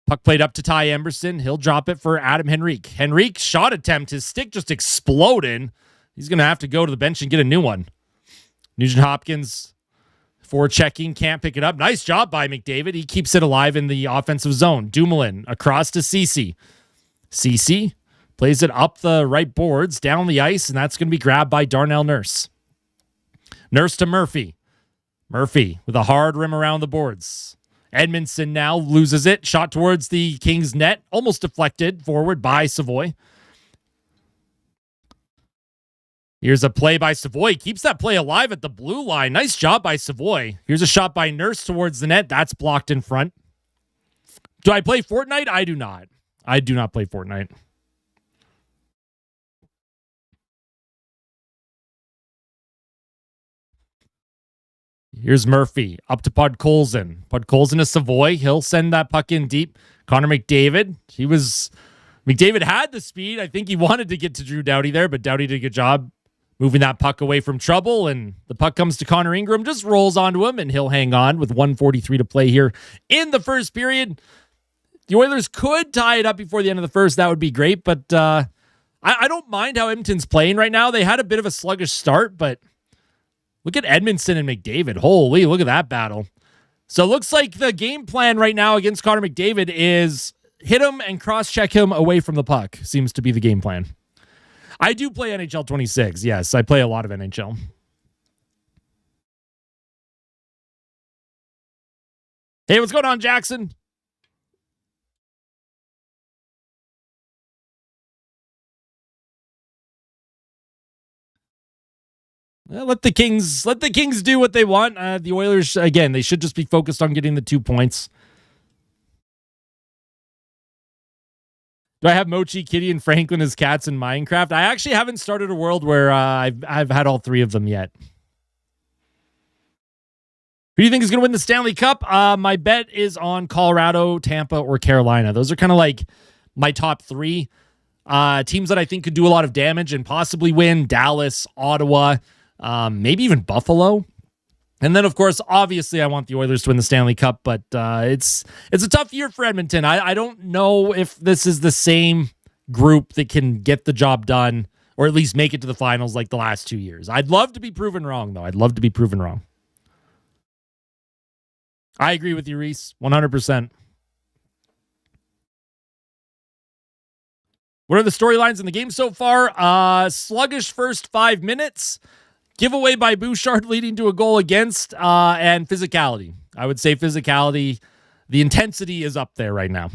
Puck played up to Ty Emberson. He'll drop it for Adam Henrique. Henrique's shot attempt, his stick just exploded. He's going to have to go to the bench and get a new one. Nugent Hopkins for checking, can't pick it up. Nice job by McDavid. He keeps it alive in the offensive zone. Dumoulin across to Ceci. Ceci plays it up the right boards, down the ice, and that's going to be grabbed by Darnell Nurse. Nurse to Murphy. Murphy with a hard rim around the boards. Edmondson now loses it. Shot towards the Kings net. Almost deflected forward by Savoy. Here's a play by Savoy. Keeps that play alive at the blue line. Nice job by Savoy. Here's a shot by Nurse towards the net. That's blocked in front. Do I play Fortnite? I do not. I do not play Fortnite. Here's Murphy up to Podkolzin. Podkolzin to Savoy. He'll send that puck in deep. Connor McDavid. McDavid had the speed. I think he wanted to get to Drew Doughty there, but Doughty did a good job moving that puck away from trouble, and the puck comes to Connor Ingram, just rolls onto him, and he'll hang on with 1:43 to play here in the first period. The Oilers could tie it up before the end of the first. That would be great, but I don't mind how Edmonton's playing right now. They had a bit of a sluggish start, but look at Edmondson and McDavid. Holy, look at that battle. So it looks like the game plan right now against Connor McDavid is hit him and cross-check him away from the puck. Seems to be the game plan. I do play NHL 26. Yes, I play a lot of NHL. Hey, what's going on, Jackson? Well, let the Kings do what they want. The Oilers, again, they should just be focused on getting the 2 points. Do I have Mochi, Kitty, and Franklin as cats in Minecraft? I actually haven't started a world where I've had all three of them yet. Who do you think is going to win the Stanley Cup? My bet is on Colorado, Tampa, or Carolina. Those are kind of like my top three teams that I think could do a lot of damage and possibly win. Dallas, Ottawa, maybe even Buffalo. And then, of course, obviously, I want the Oilers to win the Stanley Cup, but it's a tough year for Edmonton. I don't know if this is the same group that can get the job done or at least make it to the finals like the last 2 years. I'd love to be proven wrong, though. I'd love to be proven wrong. I agree with you, Reese, 100%. What are the storylines in the game so far? Sluggish first 5 minutes. Giveaway by Bouchard leading to a goal against, and physicality. I would say physicality. The intensity is up there right now.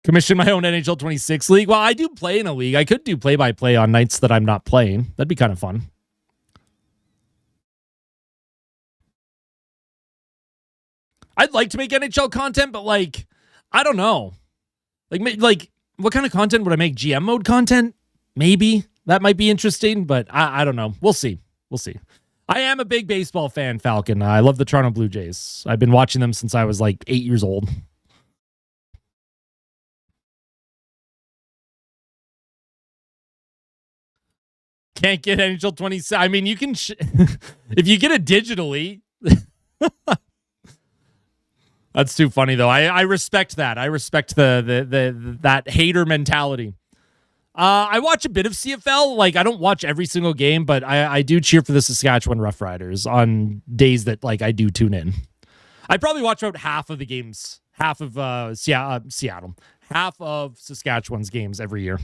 Commission my own NHL 26 league. Well, I do play in a league. I could do play-by-play on nights that I'm not playing. That'd be kind of fun. I'd like to make NHL content, but I don't know. Like what kind of content would I make? GM mode content? Maybe. That might be interesting, but I don't know. We'll see. We'll see. I am a big baseball fan, Falcon. I love the Toronto Blue Jays. I've been watching them since I was 8 years old. Can't get NHL 27. I mean, you can... if you get it digitally... That's too funny, though. I respect that. I respect that hater mentality. I watch a bit of CFL. I don't watch every single game, but I do cheer for the Saskatchewan Roughriders on days that I do tune in. I probably watch about half of the games, half of Seattle, half of Saskatchewan's games every year.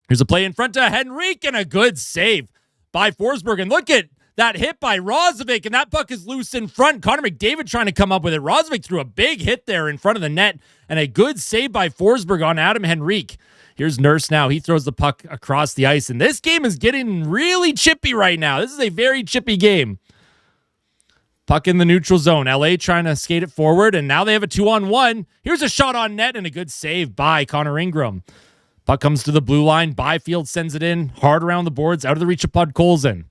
Here's a play in front of Henrique and a good save by Forsberg. And look at that hit by Roslovic, and that puck is loose in front. Connor McDavid trying to come up with it. Roslovic threw a big hit there in front of the net, and a good save by Forsberg on Adam Henrique. Here's Nurse now. He throws the puck across the ice, and this game is getting really chippy right now. This is a very chippy game. Puck in the neutral zone. LA trying to skate it forward, and now they have a 2-on-1. Here's a shot on net and a good save by Connor Ingram. Puck comes to the blue line. Byfield sends it in hard around the boards, out of the reach of Podkolzin.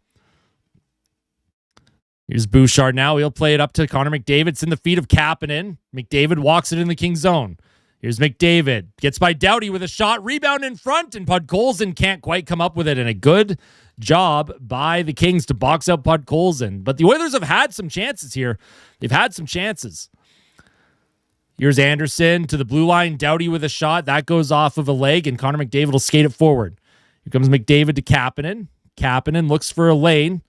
Here's Bouchard now. He'll play it up to Connor McDavid. It's in the feet of Kapanen. McDavid walks it in the King zone. Here's McDavid. Gets by Doughty with a shot. Rebound in front, and Podkolzin can't quite come up with it. And a good job by the Kings to box out Podkolzin. But the Oilers have had some chances here. They've had some chances. Here's Anderson to the blue line. Doughty with a shot. That goes off of a leg, and Connor McDavid will skate it forward. Here comes McDavid to Kapanen. Kapanen looks for a lane.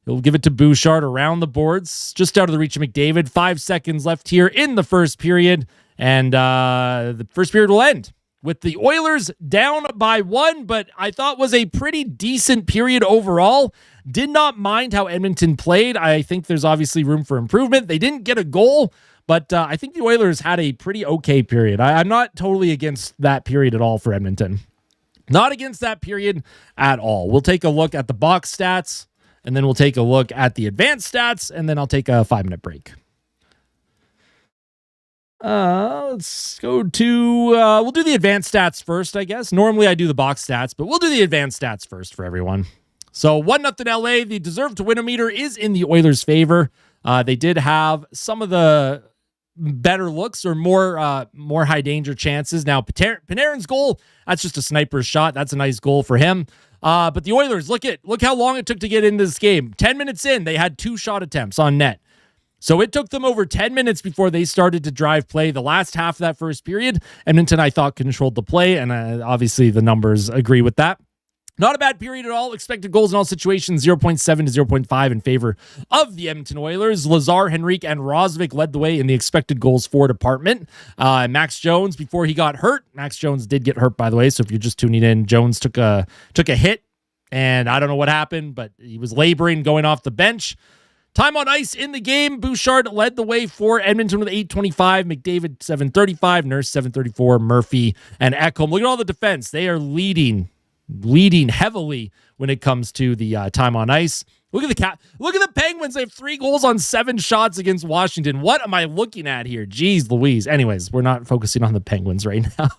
He'll give it to Bouchard around the boards, just out of the reach of McDavid. 5 seconds left here in the first period, and the first period will end with the Oilers down by 1, but I thought was a pretty decent period overall. Did not mind how Edmonton played. I think there's obviously room for improvement. They didn't get a goal, but I think the Oilers had a pretty okay period. I'm not totally against that period at all for Edmonton. Not against that period at all. We'll take a look at the box stats, and then we'll take a look at the advanced stats, and then I'll take a 5-minute break. Let's go to, we'll do the advanced stats first, I guess. Normally I do the box stats, but we'll do the advanced stats first for everyone. So 1-0 LA. The deserved to win meter is in the Oilers' favor. They did have some of the better looks or more high danger chances. Now Panarin's goal, that's just a sniper's shot. That's a nice goal for him. But the Oilers, look how long it took to get into this game. 10 minutes in, they had 2 shot attempts on net. So it took them over 10 minutes before they started to drive play. The last half of that first period, Edmonton, I thought, controlled the play, and obviously the numbers agree with that. Not a bad period at all. Expected goals in all situations, 0.7 to 0.5 in favor of the Edmonton Oilers. Lazar, Henrique, and Roslovic led the way in the expected goals for department. Max Jones, before he got hurt, Max Jones did get hurt, by the way, so if you're just tuning in, Jones took a hit, and I don't know what happened, but he was laboring going off the bench. Time on ice in the game, Bouchard led the way for Edmonton with 8:25, McDavid 7:35, Nurse 7:34, Murphy, and Ekholm. Look at all the defense. They are leading heavily when it comes to the time on ice. Look at the Penguins. They have 3 goals on 7 shots against Washington. What am I looking at here? Jeez Louise. Anyways, we're not focusing on the Penguins right now.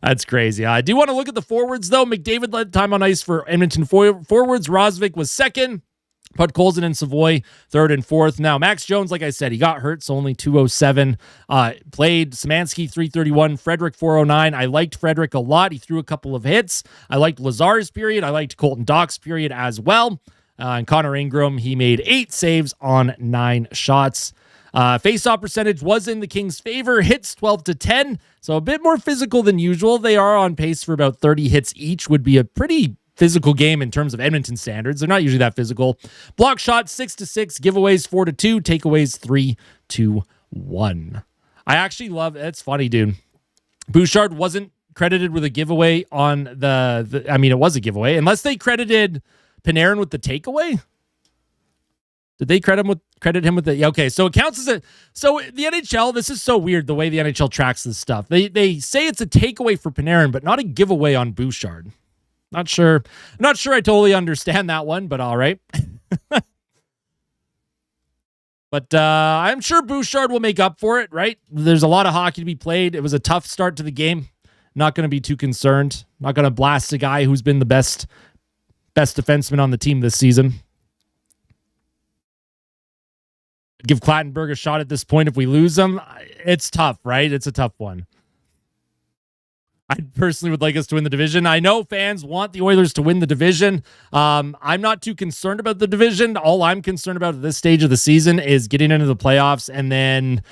That's crazy. I do want to look at the forwards, though. McDavid led time on ice for Edmonton forwards. Roslovic was second. Podkolzin and Savoy, third and fourth. Now, Max Jones, like I said, he got hurt, so only 207. Played Szymanski 331, Frederick 409. I liked Frederick a lot. He threw a couple of hits. I liked Lazar's period. I liked Colton Dach's period as well. And Connor Ingram, he made 8 saves on 9 shots. Face-off percentage was in the Kings' favor. Hits 12 to 10, so a bit more physical than usual. They are on pace for about 30 hits each. Would be a pretty physical game in terms of Edmonton standards. They're not usually that physical. Block shots 6 to 6, giveaways 4 to 2, takeaways 3 to 1. I actually love it's funny, dude. Bouchard wasn't credited with a giveaway on the I mean, it was a giveaway, unless they credited Panarin with the takeaway. Did they credit him with the okay? So it counts as so the NHL. This is so weird the way the NHL tracks this stuff. They say it's a takeaway for Panarin, but not a giveaway on Bouchard. Not sure I totally understand that one, but all right. But I'm sure Bouchard will make up for it, right? There's a lot of hockey to be played. It was a tough start to the game. Not going to be too concerned. Not going to blast a guy who's been the best defenseman on the team this season. Give Clattenburg a shot at this point if we lose him. It's tough, right? It's a tough one. I personally would like us to win the division. I know fans want the Oilers to win the division. I'm not too concerned about the division. All I'm concerned about at this stage of the season is getting into the playoffs and then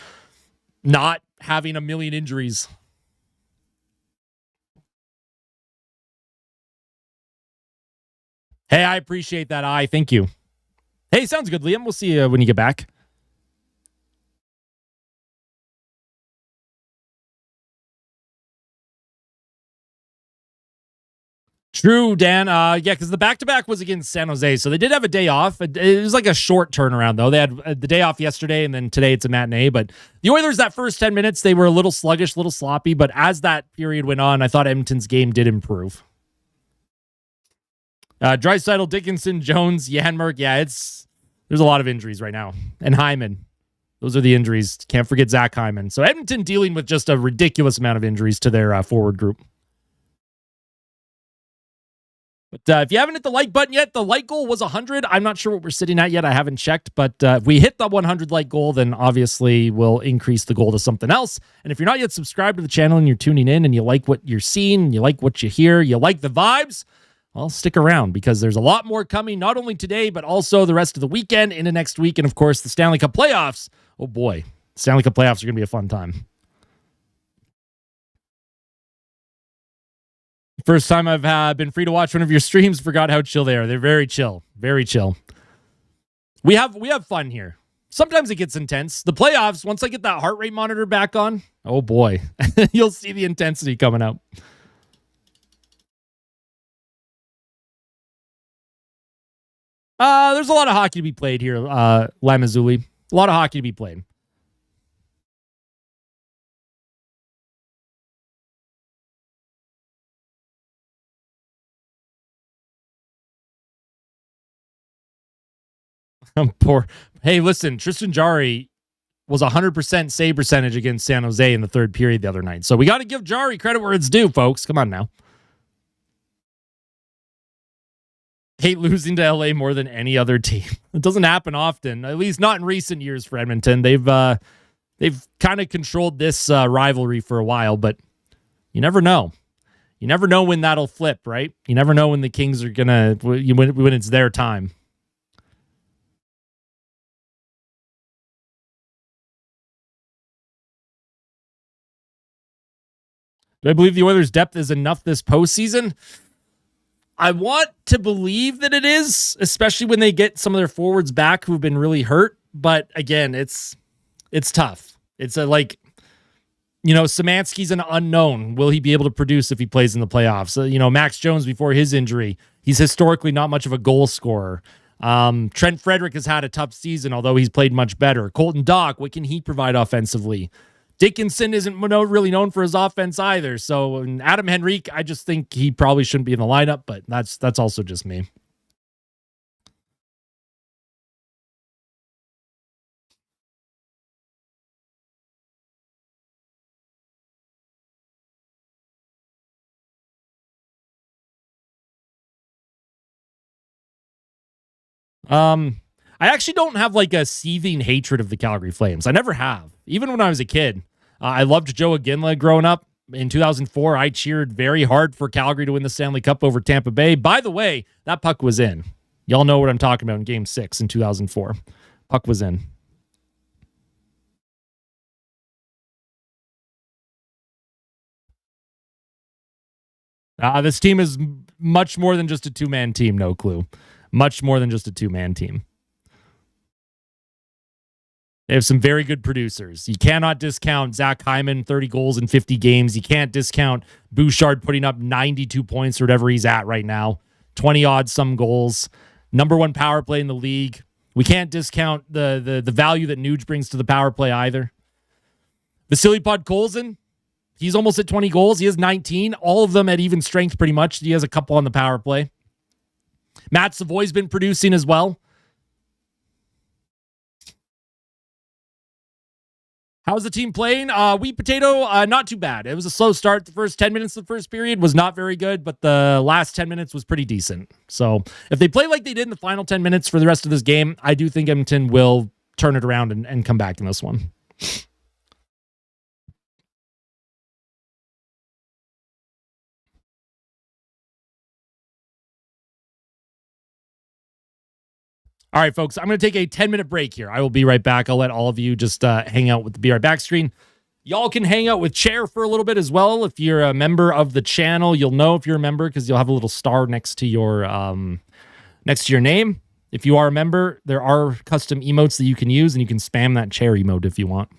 not having a million injuries. Hey, I appreciate that. Thank you. Hey, sounds good, Liam. We'll see you when you get back. True, Dan. Yeah, because the back-to-back was against San Jose, so they did have a day off. It was like a short turnaround, though. They had the day off yesterday, and then today it's a matinee. But the Oilers, that first 10 minutes, they were a little sluggish, a little sloppy. But as that period went on, I thought Edmonton's game did improve. Draisaitl, Dickinson, Jones, Janmark. Yeah, there's a lot of injuries right now. And Hyman. Those are the injuries. Can't forget Zach Hyman. So Edmonton dealing with just a ridiculous amount of injuries to their forward group. But if you haven't hit the like button yet, the like goal was 100. I'm not sure what we're sitting at yet. I haven't checked. But if we hit the 100 like goal, then obviously we'll increase the goal to something else. And if you're not yet subscribed to the channel and you're tuning in and you like what you're seeing, you like what you hear, you like the vibes, well, stick around because there's a lot more coming, not only today, but also the rest of the weekend into next week. And of course, the Stanley Cup playoffs. Oh boy, Stanley Cup playoffs are going to be a fun time. First time I've been free to watch one of your streams. Forgot how chill they are. They're very chill. Very chill. We have fun here. Sometimes it gets intense. The playoffs, once I get that heart rate monitor back on, oh boy, you'll see the intensity coming out. There's a lot of hockey to be played here, Lamazuli. A lot of hockey to be played. Poor. Hey, listen, Tristan Jarry was 100% save percentage against San Jose in the third period the other night. So we got to give Jarry credit where it's due, folks. Come on now. Hate losing to LA more than any other team. It doesn't happen often, at least not in recent years for Edmonton. They've kind of controlled this rivalry for a while, but you never know. You never know when that'll flip, right? You never know when the Kings are gonna when it's their time. Do I believe the Oilers' depth is enough this postseason? I want to believe that it is, especially when they get some of their forwards back who've been really hurt. But again, it's tough. It's Szymanski's an unknown. Will he be able to produce if he plays in the playoffs? Max Jones before his injury, he's historically not much of a goal scorer. Trent Frederick has had a tough season, although he's played much better. Colton Dach, what can he provide offensively? Dickinson isn't really known for his offense either. So Adam Henrique, I just think he probably shouldn't be in the lineup, but that's also just me. I actually don't have like a seething hatred of the Calgary Flames. I never have. Even when I was a kid, I loved Joe Iginla growing up. In 2004, I cheered very hard for Calgary to win the Stanley Cup over Tampa Bay. By the way, that puck was in. Y'all know what I'm talking about in Game 6 in 2004. Puck was in. This team is much more than just a two-man team, no clue. Much more than just a two-man team. They have some very good producers. You cannot discount Zach Hyman, 30 goals in 50 games. You can't discount Bouchard putting up 92 points or whatever he's at right now. 20-odd some goals. Number one power play in the league. We can't discount the value that Nuge brings to the power play either. Vasily Podkolzin, he's almost at 20 goals. He has 19. All of them at even strength pretty much. He has a couple on the power play. Matt Savoy's been producing as well. How's the team playing? Wheat Potato, not too bad. It was a slow start. The first 10 minutes of the first period was not very good, but the last 10 minutes was pretty decent. So if they play like they did in the final 10 minutes for the rest of this game, I do think Edmonton will turn it around and come back in this one. All right, folks, I'm going to take a 10-minute break here. I will be right back. I'll let all of you just hang out with the Be Right Back screen. Y'all can hang out with Chair for a little bit as well. If you're a member of the channel, you'll know if you're a member because you'll have a little star next to your name. If you are a member, there are custom emotes that you can use, and you can spam that Chair emote if you want.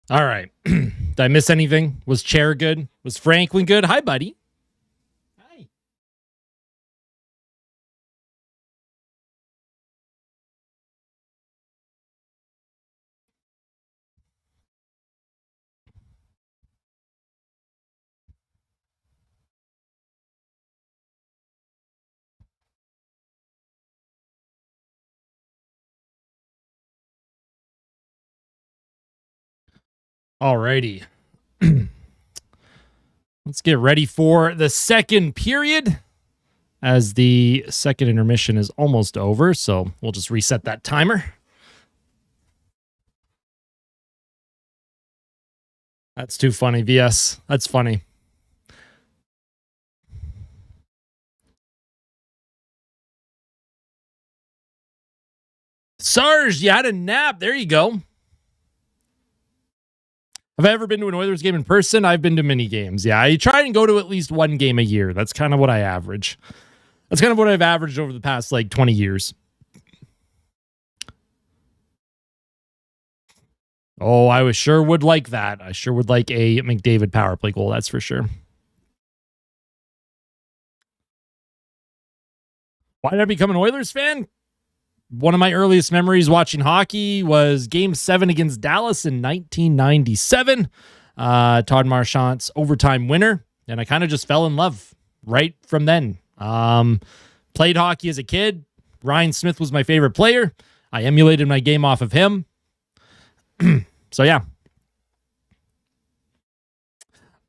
All right. Did I miss anything? Was Chair good? Was Franklin good? Hi, buddy. Hi. All righty. Let's get ready for the second period as the second intermission is almost over. So we'll just reset that timer. That's too funny, VS. That's funny. Sarge, you had a nap. There you go. Have I ever been to an Oilers game in person? I've been to mini games. Yeah, I try and go to at least one game a year. That's kind of what I average. That's kind of what I've averaged over the past 20 years. Oh, I sure would like that. I sure would like a McDavid power play goal. That's for sure. Why did I become an Oilers fan? One of my earliest memories watching hockey was Game 7 against Dallas in 1997. Todd Marchand's overtime winner. And I kind of just fell in love right from then. Played hockey as a kid. Ryan Smith was my favorite player. I emulated my game off of him. So, yeah.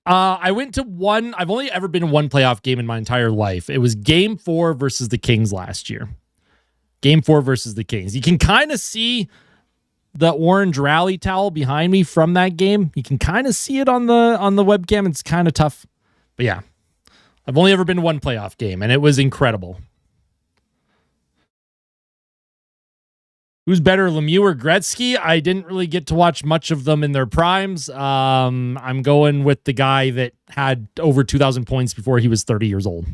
I went to one. I've only ever been to one playoff game in my entire life. It was Game 4 versus the Kings last year. Game 4 versus the Kings. You can kind of see the orange rally towel behind me from that game. You can kind of see it on the webcam. It's kind of tough. But yeah, I've only ever been to one playoff game, and it was incredible. Who's better, Lemieux or Gretzky? I didn't really get to watch much of them in their primes. I'm going with the guy that had over 2,000 points before he was 30 years old.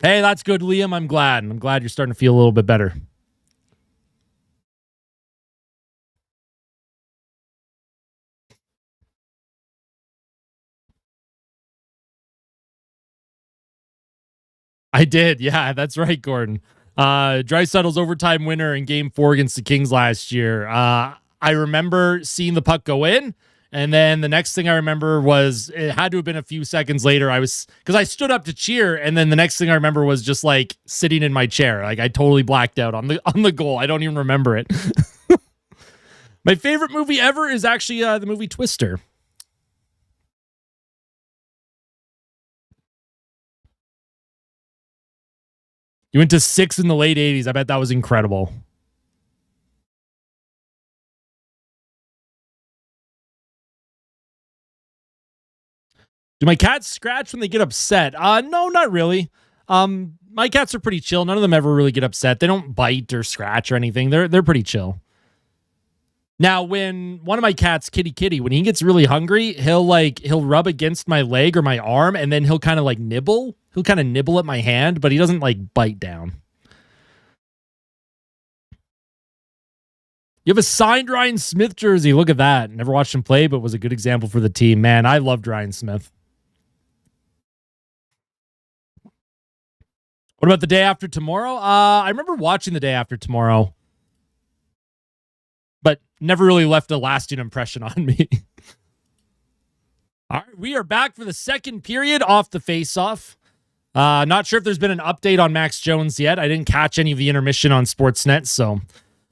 Hey, that's good, Liam. I'm glad. I'm glad you're starting to feel a little bit better. I did. Yeah, that's right, Gordon. Draisaitl's overtime winner in Game 4 against the Kings last year. I remember seeing the puck go in, and then the next thing I remember was it had to have been a few seconds later. Because I stood up to cheer, and then the next thing I remember was just sitting in my chair. I totally blacked out on the goal. I don't even remember it. My favorite movie ever is actually the movie Twister. You went to 6 in the late 80s. I bet that was incredible. Do my cats scratch when they get upset? No, not really. My cats are pretty chill. None of them ever really get upset. They don't bite or scratch or anything. They're pretty chill. Now, when one of my cats, Kitty, when he gets really hungry, he'll rub against my leg or my arm, and then he'll kind of nibble. He'll kind of nibble at my hand, but he doesn't bite down. You have a signed Ryan Smith jersey. Look at that. Never watched him play, but was a good example for the team. Man, I loved Ryan Smith. What about the day after tomorrow? I remember watching the day after tomorrow, but never really left a lasting impression on me. All right, we are back for the second period off the face-off. Not sure if there's been an update on Max Jones yet. I didn't catch any of the intermission on Sportsnet, so...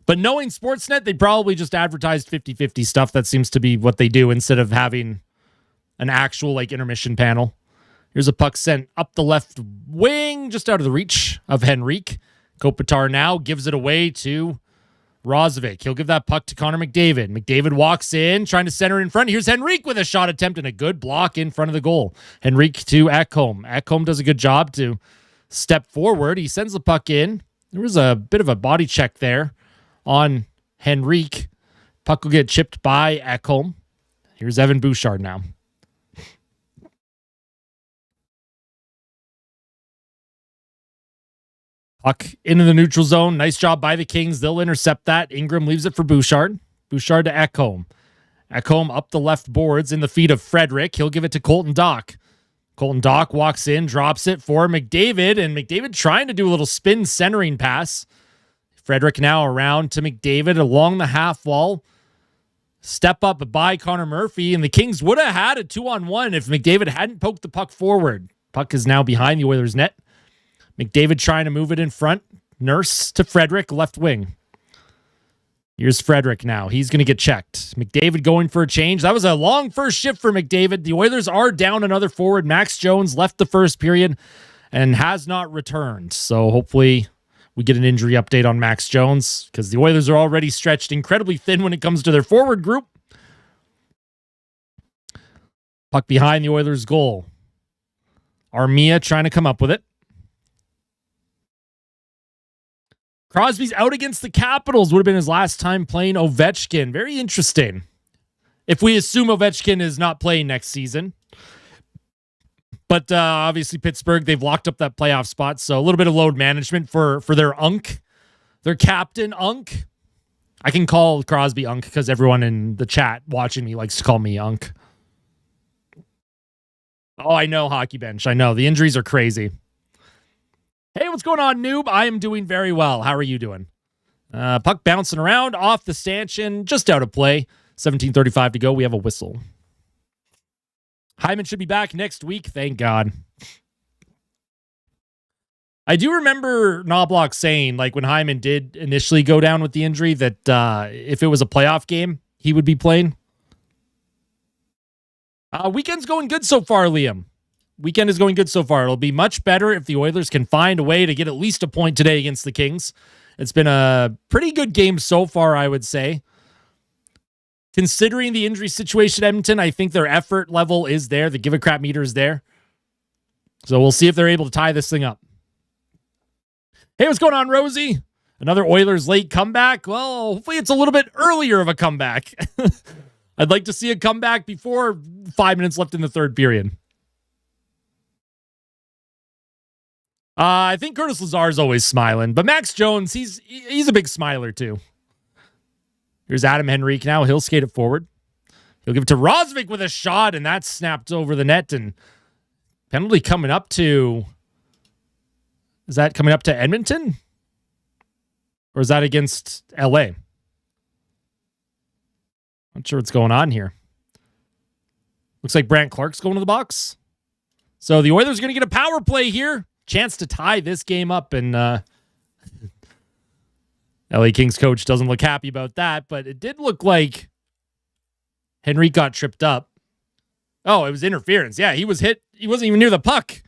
But knowing Sportsnet, they probably just advertised 50-50 stuff. That seems to be what they do instead of having an actual intermission panel. Here's a puck sent up the left wing, just out of the reach of Henrique. Kopitar now gives it away to Roslovic. He'll give that puck to Connor McDavid. McDavid walks in, trying to center in front. Here's Henrique with a shot attempt and a good block in front of the goal. Henrique to Ekholm. Ekholm does a good job to step forward. He sends the puck in. There was a bit of a body check there on Henrique. Puck will get chipped by Ekholm. Here's Evan Bouchard now. Puck into the neutral zone. Nice job by the Kings. They'll intercept that. Ingram leaves it for Bouchard. Bouchard to Ekholm. Ekholm up the left boards in the feet of Frederick. He'll give it to Colton Dock. Colton Dock walks in, drops it for McDavid, and McDavid trying to do a little spin centering pass. Frederick now around to McDavid along the half wall. Step up by Connor Murphy, and the Kings would have had a 2-on-1 if McDavid hadn't poked the puck forward. Puck is now behind the Oilers' net. McDavid trying to move it in front. Nurse to Frederick, left wing. Here's Frederick now. He's going to get checked. McDavid going for a change. That was a long first shift for McDavid. The Oilers are down another forward. Max Jones left the first period and has not returned. So hopefully we get an injury update on Max Jones because the Oilers are already stretched incredibly thin when it comes to their forward group. Puck behind the Oilers' goal. Armia trying to come up with it. Crosby's out against the Capitals. Would have been his last time playing Ovechkin. Very interesting. If we assume Ovechkin is not playing next season. But obviously Pittsburgh, they've locked up that playoff spot. So a little bit of load management for their Unk. Their captain, Unk. I can call Crosby Unk because everyone in the chat watching me likes to call me Unk. Oh, I know, Hockey Bench. I know. The injuries are crazy. Hey, what's going on, noob? I am doing very well. How are you doing? Puck bouncing around off the stanchion, just out of play. 17:35 to go. We have a whistle. Hyman should be back next week. Thank God. I do remember Knobloch saying, like when Hyman did initially go down with the injury, that if it was a playoff game, he would be playing. Weekend's going good so far, Liam. Weekend is going good so far. It'll be much better if the Oilers can find a way to get at least a point today against the Kings. It's been a pretty good game so far, I would say. Considering the injury situation at Edmonton, I think their effort level is there. The give a crap meter is there. So we'll see if they're able to tie this thing up. Hey, what's going on, Rosie? Another Oilers late comeback? Well, hopefully it's a little bit earlier of a comeback. I'd like to see a comeback before 5 minutes left in the third period. I think Curtis Lazar's always smiling, but Max Jones, he's a big smiler too. Here's Adam Henrique now. He'll skate it forward. He'll give it to Rosvik with a shot, and that's snapped over the net. And penalty coming up to... Is that coming up to Edmonton? Or is that against LA? Not sure what's going on here. Looks like Brant Clark's going to the box. So the Oilers are going to get a power play here. Chance to tie this game up, and LA Kings coach doesn't look happy about that, but it did look like Henrique got tripped up. Oh, it was interference. Yeah, he was hit. He wasn't even near the puck.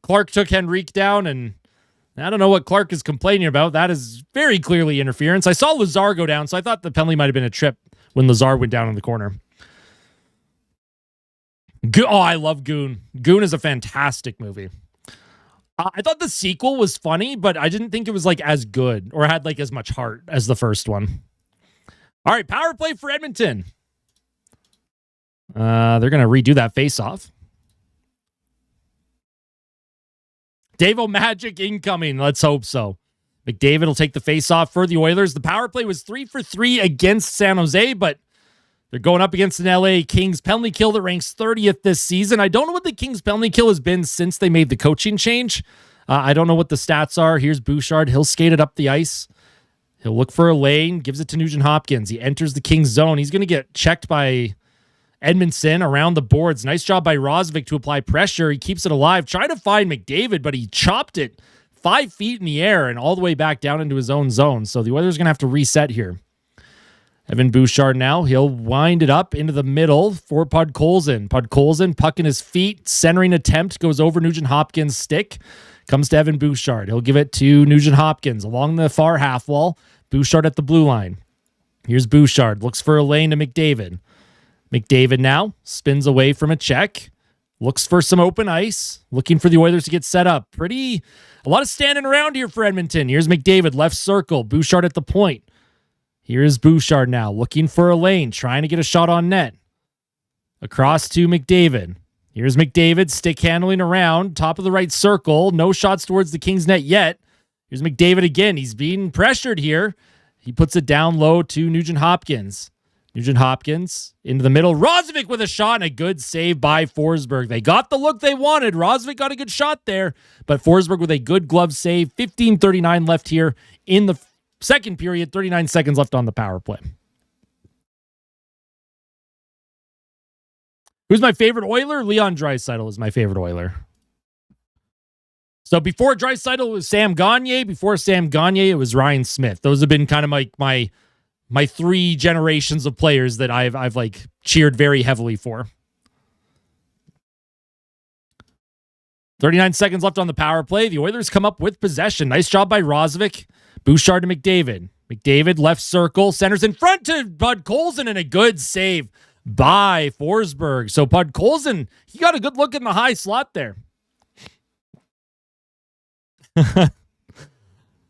Clark took Henrique down, and I don't know what Clark is complaining about. That is very clearly interference. I saw Lazar go down, so I thought the penalty might have been a trip when Lazar went down in the corner. Oh, I love Goon. Goon is a fantastic movie. I thought the sequel was funny, but I didn't think it was like as good or had like as much heart as the first one. All right, power play for Edmonton. They're going to redo that face-off. Davo Magic incoming. Let's hope so. McDavid will take the face-off for the Oilers. The power play was 3 for 3 against San Jose, but they're going up against an LA Kings penalty kill that ranks 30th this season. I don't know what the Kings penalty kill has been since they made the coaching change. I don't know what the stats are. Here's Bouchard. He'll skate it up the ice. He'll look for a lane, gives it to Nugent Hopkins. He enters the Kings zone. He's going to get checked by Edmondson around the boards. Nice job by Rosvik to apply pressure. He keeps it alive. Trying to find McDavid, but he chopped it 5 feet in the air and all the way back down into his own zone. So the Oilers are going to have to reset here. Evan Bouchard now. He'll wind it up into the middle for Podkolzin. Podkolzin, puck in his feet. Centering attempt goes over Nugent Hopkins' stick. Comes to Evan Bouchard. He'll give it to Nugent Hopkins along the far half wall. Bouchard at the blue line. Here's Bouchard. Looks for a lane to McDavid. McDavid now spins away from a check. Looks for some open ice. Looking for the Oilers to get set up. A lot of standing around here for Edmonton. Here's McDavid, left circle. Bouchard at the point. Here's Bouchard now, looking for a lane, trying to get a shot on net. Across to McDavid. Here's McDavid, stick handling around, top of the right circle. No shots towards the Kings net yet. Here's McDavid again. He's being pressured here. He puts it down low to Nugent Hopkins. Nugent Hopkins into the middle. Roslovic with a shot and a good save by Forsberg. They got the look they wanted. Roslovic got a good shot there, but Forsberg with a good glove save. 15:39 left here in the second period. 39 seconds left on the power play. Who's my favorite Oiler? Leon Draisaitl is my favorite Oiler. So before Draisaitl, it was Sam Gagner. Before Sam Gagner, it was Ryan Smith. Those have been kind of my three generations of players that I've like cheered very heavily for. 39 seconds left on the power play. The Oilers come up with possession. Nice job by Roslovic. Bouchard to McDavid. McDavid left circle. Centers in front to Bud Colson and a good save by Forsberg. So Bud Colson, he got a good look in the high slot there.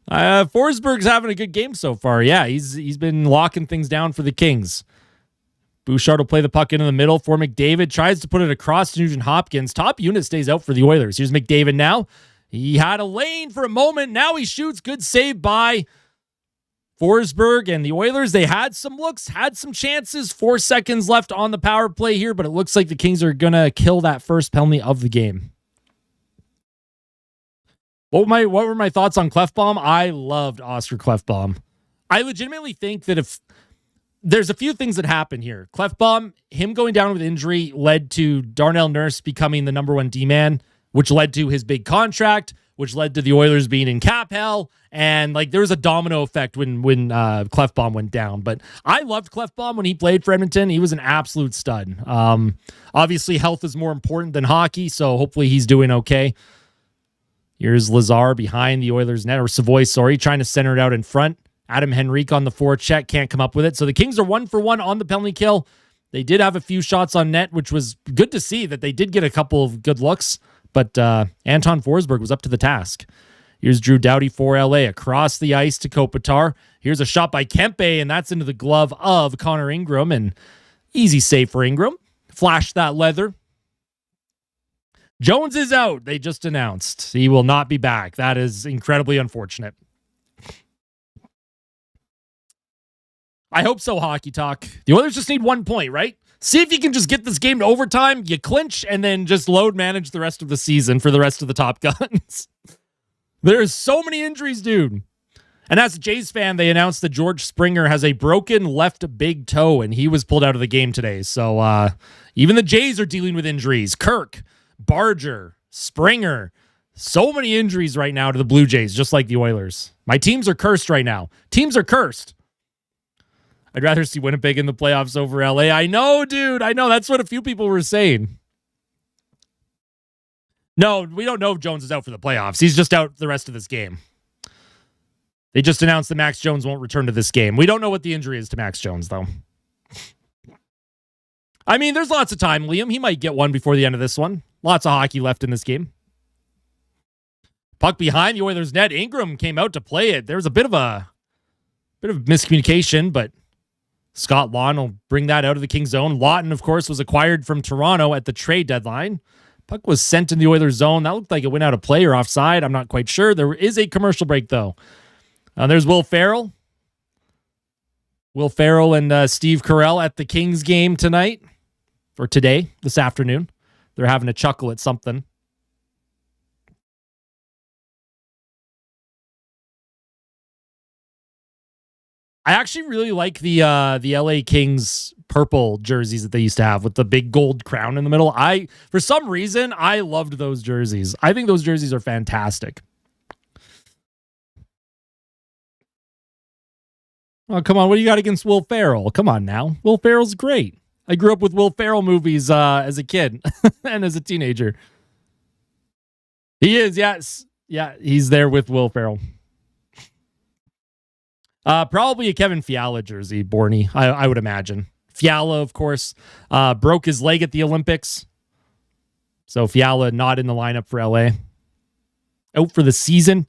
Forsberg's having a good game so far. Yeah, he's been locking things down for the Kings. Bouchard will play the puck into the middle for McDavid. Tries to put it across to Nugent Hopkins. Top unit stays out for the Oilers. Here's McDavid now. He had a lane for a moment. Now he shoots. Good save by Forsberg. And the Oilers, they had some looks, had some chances. 4 seconds left on the power play here, but it looks like the Kings are going to kill that first penalty of the game. What were my thoughts on Klefbom? I loved Oscar Klefbom. I legitimately think that if there's a few things that happen here. Klefbom, him going down with injury led to Darnell Nurse becoming the number one D-man, which led to his big contract, which led to the Oilers being in cap hell. And like there was a domino effect when Klefbom went down. But I loved Klefbom when he played for Edmonton. He was an absolute stud. Obviously, health is more important than hockey, so hopefully he's doing okay. Here's Lazar behind the Oilers net, or Savoy, sorry, trying to center it out in front. Adam Henrique on the forecheck, can't come up with it. So the Kings are 1 for 1 on the penalty kill. They did have a few shots on net, which was good to see that they did get a couple of good looks, but Anton Forsberg was up to the task. Here's Drew Doughty for LA across the ice to Kopitar. Here's a shot by Kempe, and that's into the glove of Connor Ingram, and easy save for Ingram. Flash that leather. Jones is out. They just announced he will not be back. That is incredibly unfortunate. I hope so, Hockey Talk. The Oilers just need 1 point, right? See if you can just get this game to overtime, you clinch, and then just load manage the rest of the season for the rest of the top guns. There's so many injuries, dude. And as a Jays fan, they announced that George Springer has a broken left big toe, and he was pulled out of the game today. So even the Jays are dealing with injuries. Kirk, Barger, Springer, so many injuries right now to the Blue Jays, just like the Oilers. My teams are cursed right now. Teams are cursed. I'd rather see Winnipeg in the playoffs over LA. I know, dude. I know. That's what a few people were saying. No, we don't know if Jones is out for the playoffs. He's just out the rest of this game. They just announced that Max Jones won't return to this game. We don't know what the injury is to Max Jones, though. I mean, there's lots of time, Liam. He might get one before the end of this one. Lots of hockey left in this game. Puck behind the Oilers' net. Ingram came out to play it. There was a bit of miscommunication, but Scott Lawton will bring that out of the Kings zone. Lawton, of course, was acquired from Toronto at the trade deadline. Puck was sent in the Oilers zone. That looked like it went out of play or offside. I'm not quite sure. There is a commercial break, though. There's Will Ferrell. Will Ferrell and Steve Carell at the Kings game tonight, or today, this afternoon. They're having a chuckle at something. I actually really like the LA Kings purple jerseys that they used to have with the big gold crown in the middle. For some reason, I loved those jerseys. I think those jerseys are fantastic. Oh, come on. What do you got against Will Ferrell? Come on now. Will Ferrell's great. I grew up with Will Ferrell movies as a kid and as a teenager. He is, yes. Yeah, he's there with Will Ferrell. Probably a Kevin Fiala jersey, Borny, I would imagine. Fiala, of course, broke his leg at the Olympics. So Fiala not in the lineup for LA. Out for the season.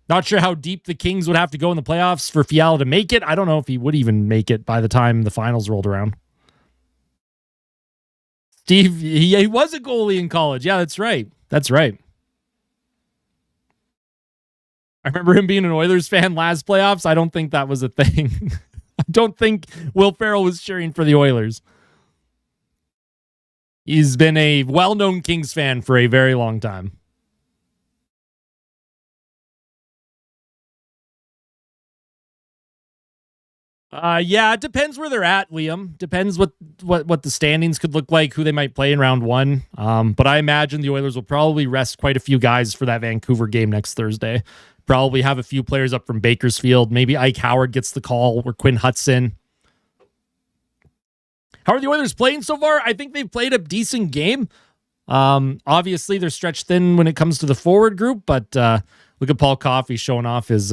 Not sure how deep the Kings would have to go in the playoffs for Fiala to make it. I don't know if he would even make it by the time the finals rolled around. Steve, he was a goalie in college. Yeah, that's right. That's right. I remember him being an Oilers fan last playoffs. I don't think that was a thing. I don't think Will Ferrell was cheering for the Oilers. He's been a well-known Kings fan for a very long time. Yeah, it depends where they're at, Liam. Depends what the standings could look like, who they might play in round one. But I imagine the Oilers will probably rest quite a few guys for that Vancouver game next Thursday. Probably have a few players up from Bakersfield. Maybe Ike Howard gets the call or Quinn Hudson. How are the Oilers playing so far? I think they've played a decent game. Obviously, they're stretched thin when it comes to the forward group, but look at Paul Coffey showing off his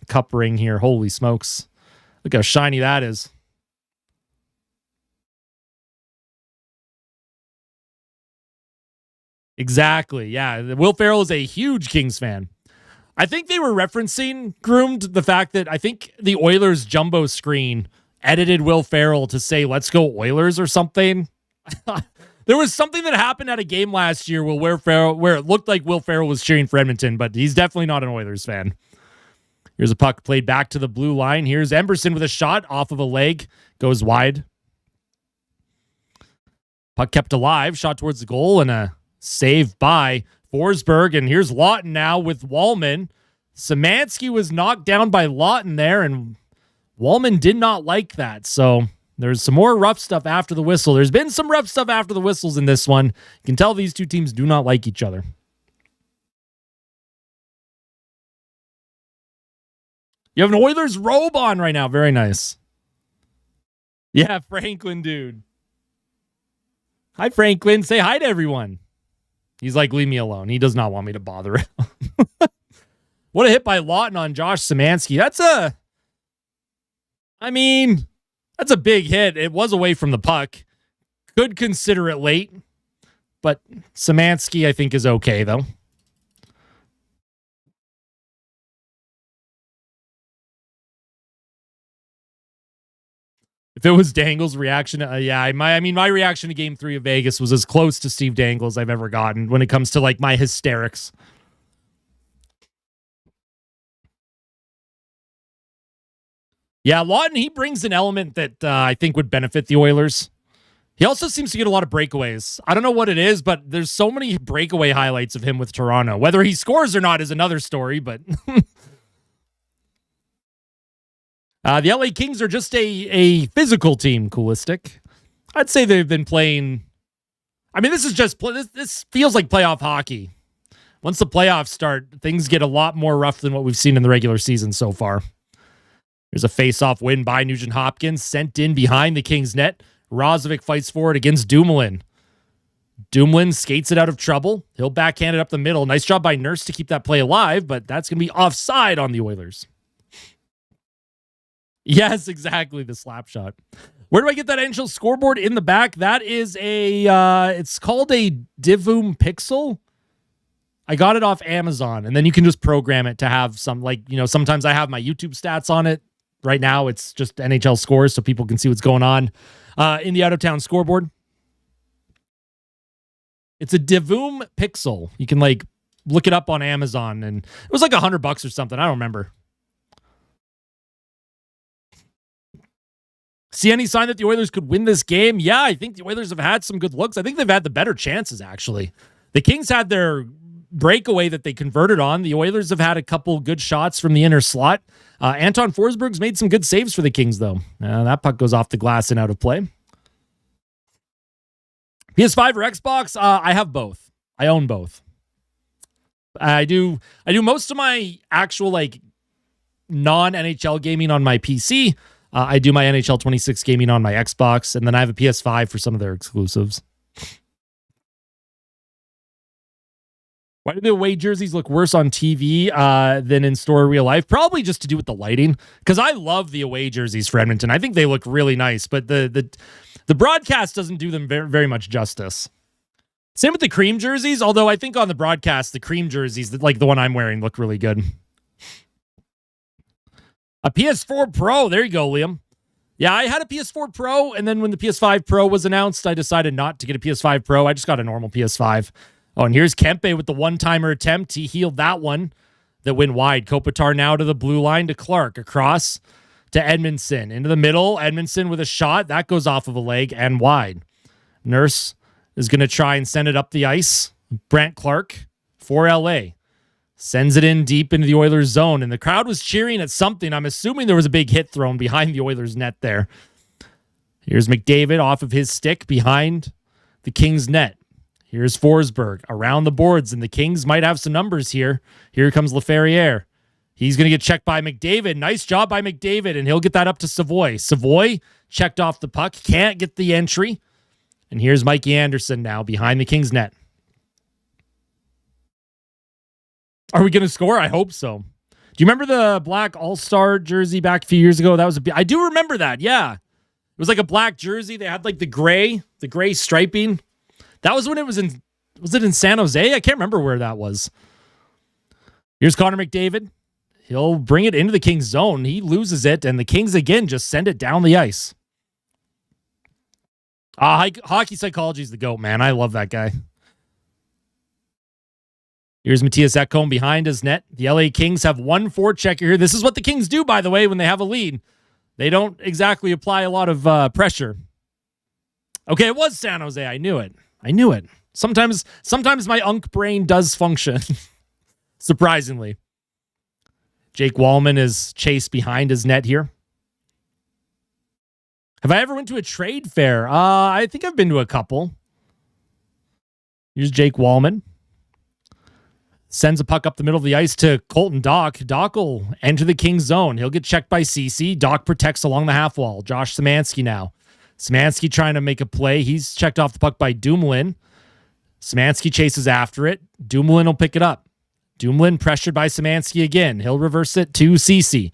cup ring here. Holy smokes. Look how shiny that is. Exactly. Yeah. Will Ferrell is a huge Kings fan. I think they were referencing, groomed, the fact that I think the Oilers jumbo screen edited Will Ferrell to say, let's go Oilers or something. There was something that happened at a game last year where it looked like Will Ferrell was cheering for Edmonton, but he's definitely not an Oilers fan. Here's a puck played back to the blue line. Here's Emberson with a shot off of a leg. Goes wide. Puck kept alive. Shot towards the goal and a save by Forsberg. And here's Lawton now with Wallman. Szymanski was knocked down by Lawton there, and Wallman did not like that. So there's some more rough stuff after the whistle. There's been some rough stuff after the whistles in this one. You can tell these two teams do not like each other. You have an Oilers robe on right now. Very nice. Yeah, Franklin, dude. Hi, Franklin. Say hi to everyone. He's like, leave me alone. He does not want me to bother him. What a hit by Lawton on Josh Szymanski. That's a big hit. It was away from the puck. Could consider it late. But Szymanski, I think, is okay, though. If it was Dangle's reaction, my reaction to Game 3 of Vegas was as close to Steve Dangle as I've ever gotten when it comes to like my hysterics. Yeah, Lawton, he brings an element that I think would benefit the Oilers. He also seems to get a lot of breakaways. I don't know what it is, but there's so many breakaway highlights of him with Toronto. Whether he scores or not is another story, but... the LA Kings are just a physical team, Coolistic. I'd say they've been playing... this feels like playoff hockey. Once the playoffs start, things get a lot more rough than what we've seen in the regular season so far. There's a face-off win by Nugent Hopkins, sent in behind the Kings net. Rozovic fights for it against Dumoulin. Dumoulin skates it out of trouble. He'll backhand it up the middle. Nice job by Nurse to keep that play alive, but that's going to be offside on the Oilers. Yes, exactly, the slap shot. Where do I get that NHL scoreboard in the back? That is it's called a Divum Pixel. I got it off Amazon, and then you can just program it to have some, sometimes I have my YouTube stats on it. Right now, it's just NHL scores so people can see what's going on in the out-of-town scoreboard. It's a Divum Pixel. You can, look it up on Amazon, and it was like $100 or something. I don't remember. See any sign that the Oilers could win this game? Yeah, I think the Oilers have had some good looks. I think they've had the better chances, actually. The Kings had their breakaway that they converted on. The Oilers have had a couple good shots from the inner slot. Anton Forsberg's made some good saves for the Kings, though. That puck goes off the glass and out of play. PS5 or Xbox? I have both. I own both. I do most of my actual, non-NHL gaming on my PC. I do my NHL 26 gaming on my Xbox, and then I have a PS5 for some of their exclusives. Why do the away jerseys look worse on TV than in store in real life? Probably just to do with the lighting, because I love the away jerseys for Edmonton. I think they look really nice, but the broadcast doesn't do them very, very much justice. Same with the cream jerseys, although I think on the broadcast, the cream jerseys, like the one I'm wearing, look really good. A PS4 Pro. There you go, Liam. Yeah, I had a PS4 Pro, and then when the PS5 Pro was announced, I decided not to get a PS5 Pro. I just got a normal PS5. Oh, and here's Kempe with the one-timer attempt. He healed that one. that went wide. Kopitar now to the blue line to Clark, across to Edmondson. Into the middle, Edmondson with a shot. That goes off of a leg and wide. Nurse is going to try and send it up the ice. Brent Clark for LA. Sends it in deep into the Oilers zone, and the crowd was cheering at something. I'm assuming there was a big hit thrown behind the Oilers net there. Here's McDavid off of his stick behind the Kings net. Here's Forsberg around the boards, and the Kings might have some numbers here. Here comes Laferriere. He's going to get checked by McDavid. Nice job by McDavid, and he'll get that up to Savoy. Savoy checked off the puck, can't get the entry. And here's Mikey Anderson now behind the Kings net. Are we going to score? I hope so. Do you remember the black All-Star jersey back a few years ago? That was I do remember that, yeah. It was like a black jersey. They had like the gray striping. That was when it was it in San Jose? I can't remember where that was. Here's Connor McDavid. He'll bring it into the Kings zone. He loses it, and the Kings again just send it down the ice. Hockey psychology is the GOAT, man. I love that guy. Here's Matthias Ekholm behind his net. The LA Kings have one forechecker here. This is what the Kings do, by the way, when they have a lead. They don't exactly apply a lot of pressure. Okay, it was San Jose. I knew it. Sometimes my unk brain does function. Surprisingly. Jake Wallman is chased behind his net here. Have I ever went to a trade fair? I think I've been to a couple. Here's Jake Wallman. Sends a puck up the middle of the ice to Colton Dock. Dock will enter the Kings zone. He'll get checked by Ceci. Dock protects along the half wall. Josh Szymanski now. Szymanski trying to make a play. He's checked off the puck by Dumoulin. Szymanski chases after it. Dumoulin will pick it up. Dumoulin pressured by Szymanski again. He'll reverse it to Ceci.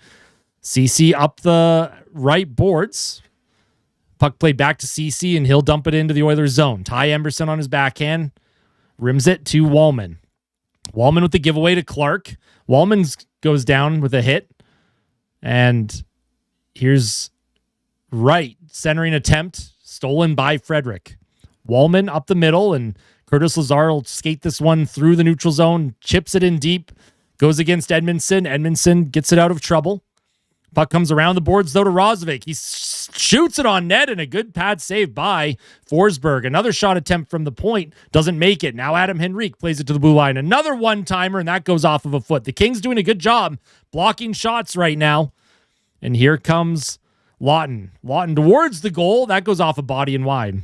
Ceci up the right boards. Puck played back to Ceci, and he'll dump it into the Oilers zone. Ty Emberson on his backhand. Rims it to Wallman. Wallman with the giveaway to Clark. Wallman goes down with a hit. And here's Wright. Centering attempt. Stolen by Frederick. Wallman up the middle, and Curtis Lazar will skate this one through the neutral zone. Chips it in deep. Goes against Edmondson. Edmondson gets it out of trouble. Puck comes around the boards, though, to Roslovic. He shoots it on net, and a good pad save by Forsberg. Another shot attempt from the point. Doesn't make it. Now Adam Henrique plays it to the blue line. Another one-timer, and that goes off of a foot. The Kings doing a good job blocking shots right now. And here comes Lawton. Lawton towards the goal. That goes off a body and wide.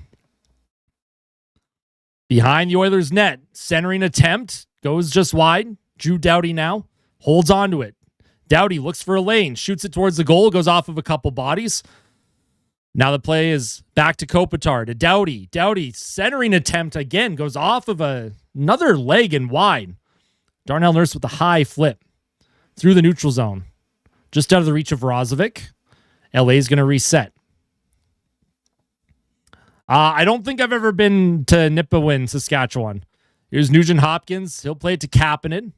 Behind the Oilers' net. Centering attempt. Goes just wide. Drew Doughty now. Holds on to it. Doughty looks for a lane, shoots it towards the goal, goes off of a couple bodies. Now the play is back to Kopitar, to Doughty. Doughty centering attempt again, goes off of another leg and wide. Darnell Nurse with the high flip through the neutral zone. Just out of the reach of Roslovic. LA is going to reset. I don't think I've ever been to Nipawin, Saskatchewan. Here's Nugent Hopkins. He'll play it to Kapanen.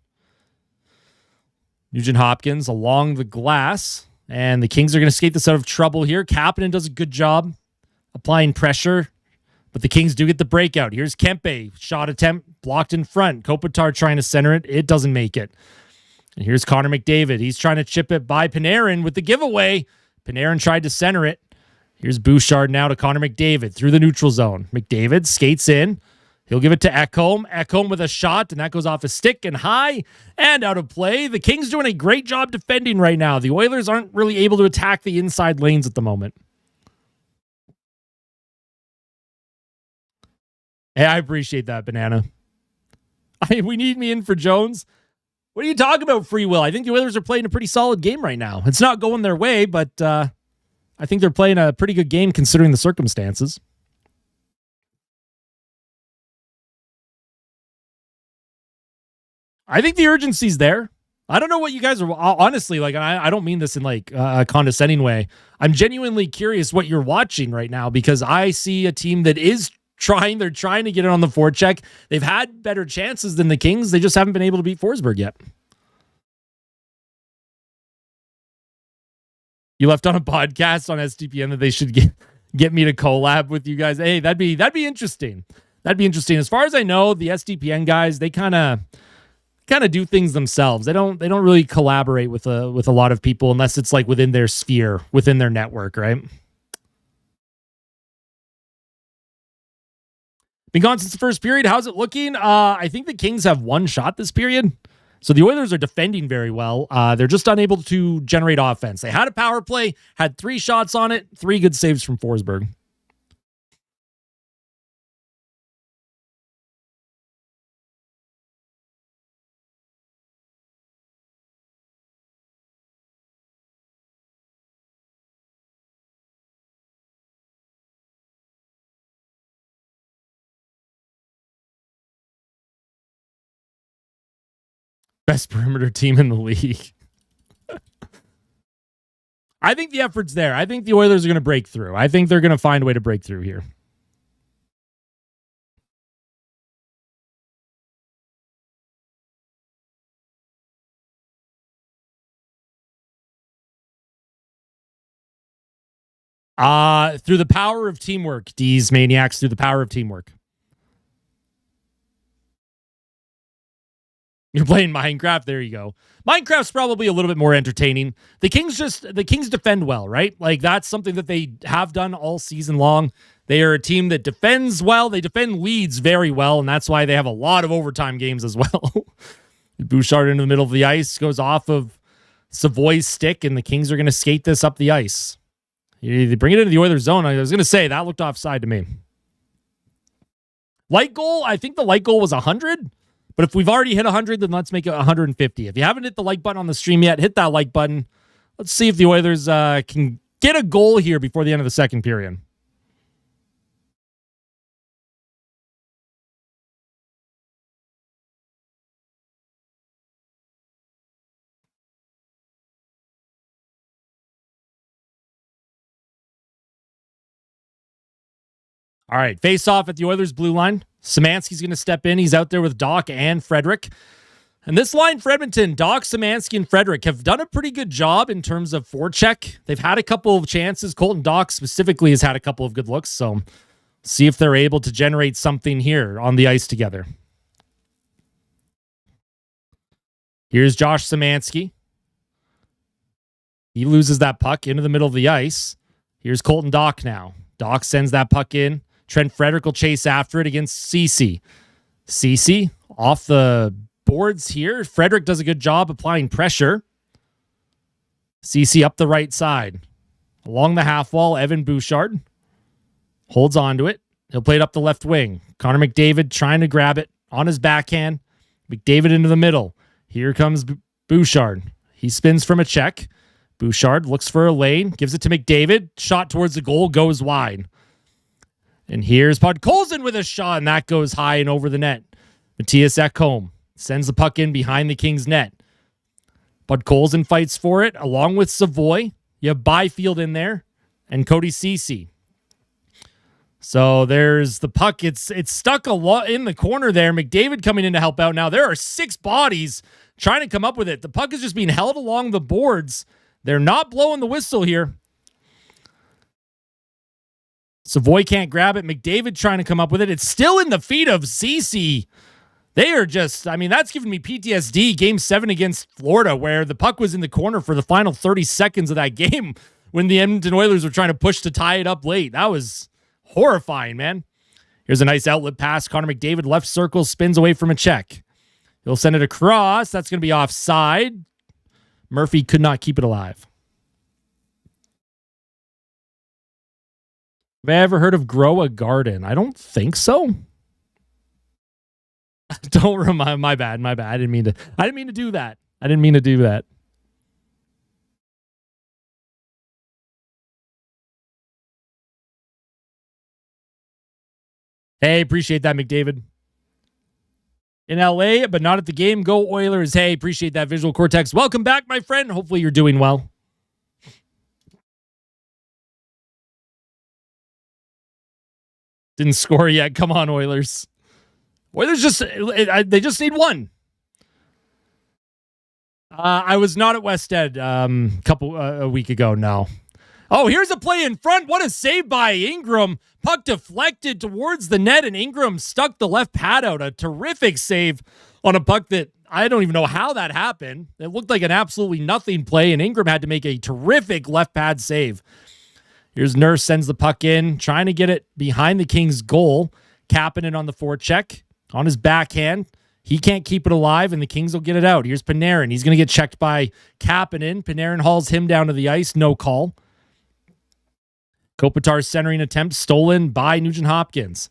Nugent Hopkins along the glass, and the Kings are going to skate this out of trouble here. Kapanen does a good job applying pressure, but the Kings do get the breakout. Here's Kempe, shot attempt blocked in front. Kopitar trying to center it. It doesn't make it. And here's Connor McDavid. He's trying to chip it by Panarin with the giveaway. Panarin tried to center it. Here's Bouchard now to Connor McDavid through the neutral zone. McDavid skates in. He'll give it to Ekholm. Ekholm with a shot, and that goes off a stick and high and out of play. The Kings doing a great job defending right now. The Oilers aren't really able to attack the inside lanes at the moment. Hey, I appreciate that, Banana. We need me in for Jones. What are you talking about, free will? I think the Oilers are playing a pretty solid game right now. It's not going their way, but I think they're playing a pretty good game considering the circumstances. I think the urgency's there. I don't know what you guys are, honestly, like, I don't mean this in like a condescending way. I'm genuinely curious what you're watching right now, because I see a team that is they're trying to get it on the forecheck. They've had better chances than the Kings. They just haven't been able to beat Forsberg yet. You left on a podcast on SDPN that they should get me to collab with you guys. Hey, that'd be interesting. That'd be interesting. As far as I know, the SDPN guys, they kind of kind of do things themselves. They don't really collaborate with a lot of people unless it's like within their sphere, within their network, right? Been gone since the first period. How's it looking? I think the Kings have one shot this period. So the Oilers are defending very well. They're just unable to generate offense. They had a power play, had 3 shots on it, 3 good saves from Forsberg. Best perimeter team in the league. I think the effort's there. I think the Oilers are going to break through. I think they're going to find a way to break through here. Through the power of teamwork, D's Maniacs, through the power of teamwork. You're playing Minecraft. There you go. Minecraft's probably a little bit more entertaining. The Kings defend well, right? Like that's something that they have done all season long. They are a team that defends well. They defend leads very well, and that's why they have a lot of overtime games as well. Bouchard into the middle of the ice goes off of Savoy's stick, and the Kings are going to skate this up the ice. They bring it into the Oilers zone. I was going to say that looked offside to me. Light goal. I think the light goal was 100. But if we've already hit 100, then let's make it 150. If you haven't hit the like button on the stream yet, hit that like button. Let's see if the Oilers can get a goal here before the end of the second period. All right, face off at the Oilers' blue line. Szymanski's going to step in. He's out there with Doc and Frederick. And this line for Edmonton, Doc, Szymanski, and Frederick have done a pretty good job in terms of forecheck. They've had a couple of chances. Colton Doc specifically has had a couple of good looks. So see if they're able to generate something here on the ice together. Here's Josh Szymanski. He loses that puck into the middle of the ice. Here's Colton Doc now. Doc sends that puck in. Trent Frederick will chase after it against Ceci. Ceci off the boards here. Frederick does a good job applying pressure. Ceci up the right side. Along the half wall, Evan Bouchard holds on to it. He'll play it up the left wing. Connor McDavid trying to grab it on his backhand. McDavid into the middle. Here comes Bouchard. He spins from a check. Bouchard looks for a lane, gives it to McDavid. Shot towards the goal, goes wide. And here's Podkolzin with a shot, and that goes high and over the net. Matthias Ekholm sends the puck in behind the Kings' net. Podkolzin fights for it, along with Savoy. You have Byfield in there, and Cody Ceci. So there's the puck. It's stuck a lot in the corner there. McDavid coming in to help out now. There are 6 bodies trying to come up with it. The puck is just being held along the boards. They're not blowing the whistle here. Savoy can't grab it. McDavid trying to come up with it. It's still in the feet of Ceci. They are just, that's giving me PTSD. Game 7 against Florida, where the puck was in the corner for the final 30 seconds of that game when the Edmonton Oilers were trying to push to tie it up late. That was horrifying, man. Here's a nice outlet pass. Connor McDavid left circle, spins away from a check. He'll send it across. That's going to be offside. Murphy could not keep it alive. Have I ever heard of Grow a Garden? I don't think so. Don't remind. My bad. I didn't mean to do that. Hey, appreciate that, McDavid. In LA, but not at the game. Go Oilers. Hey, appreciate that, Visual Cortex. Welcome back, my friend. Hopefully you're doing well. Didn't score yet. Come on, Oilers. Oilers they just need one. I was not at West Ed a week ago. No. Oh, here's a play in front. What a save by Ingram. Puck deflected towards the net, and Ingram stuck the left pad out. A terrific save on a puck that I don't even know how that happened. It looked like an absolutely nothing play, and Ingram had to make a terrific left pad save. Here's Nurse, sends the puck in, trying to get it behind the Kings' goal. Kapanen on the forecheck, on his backhand. He can't keep it alive, and the Kings will get it out. Here's Panarin. He's going to get checked by Kapanen. Panarin hauls him down to the ice. No call. Kopitar's centering attempt stolen by Nugent-Hopkins.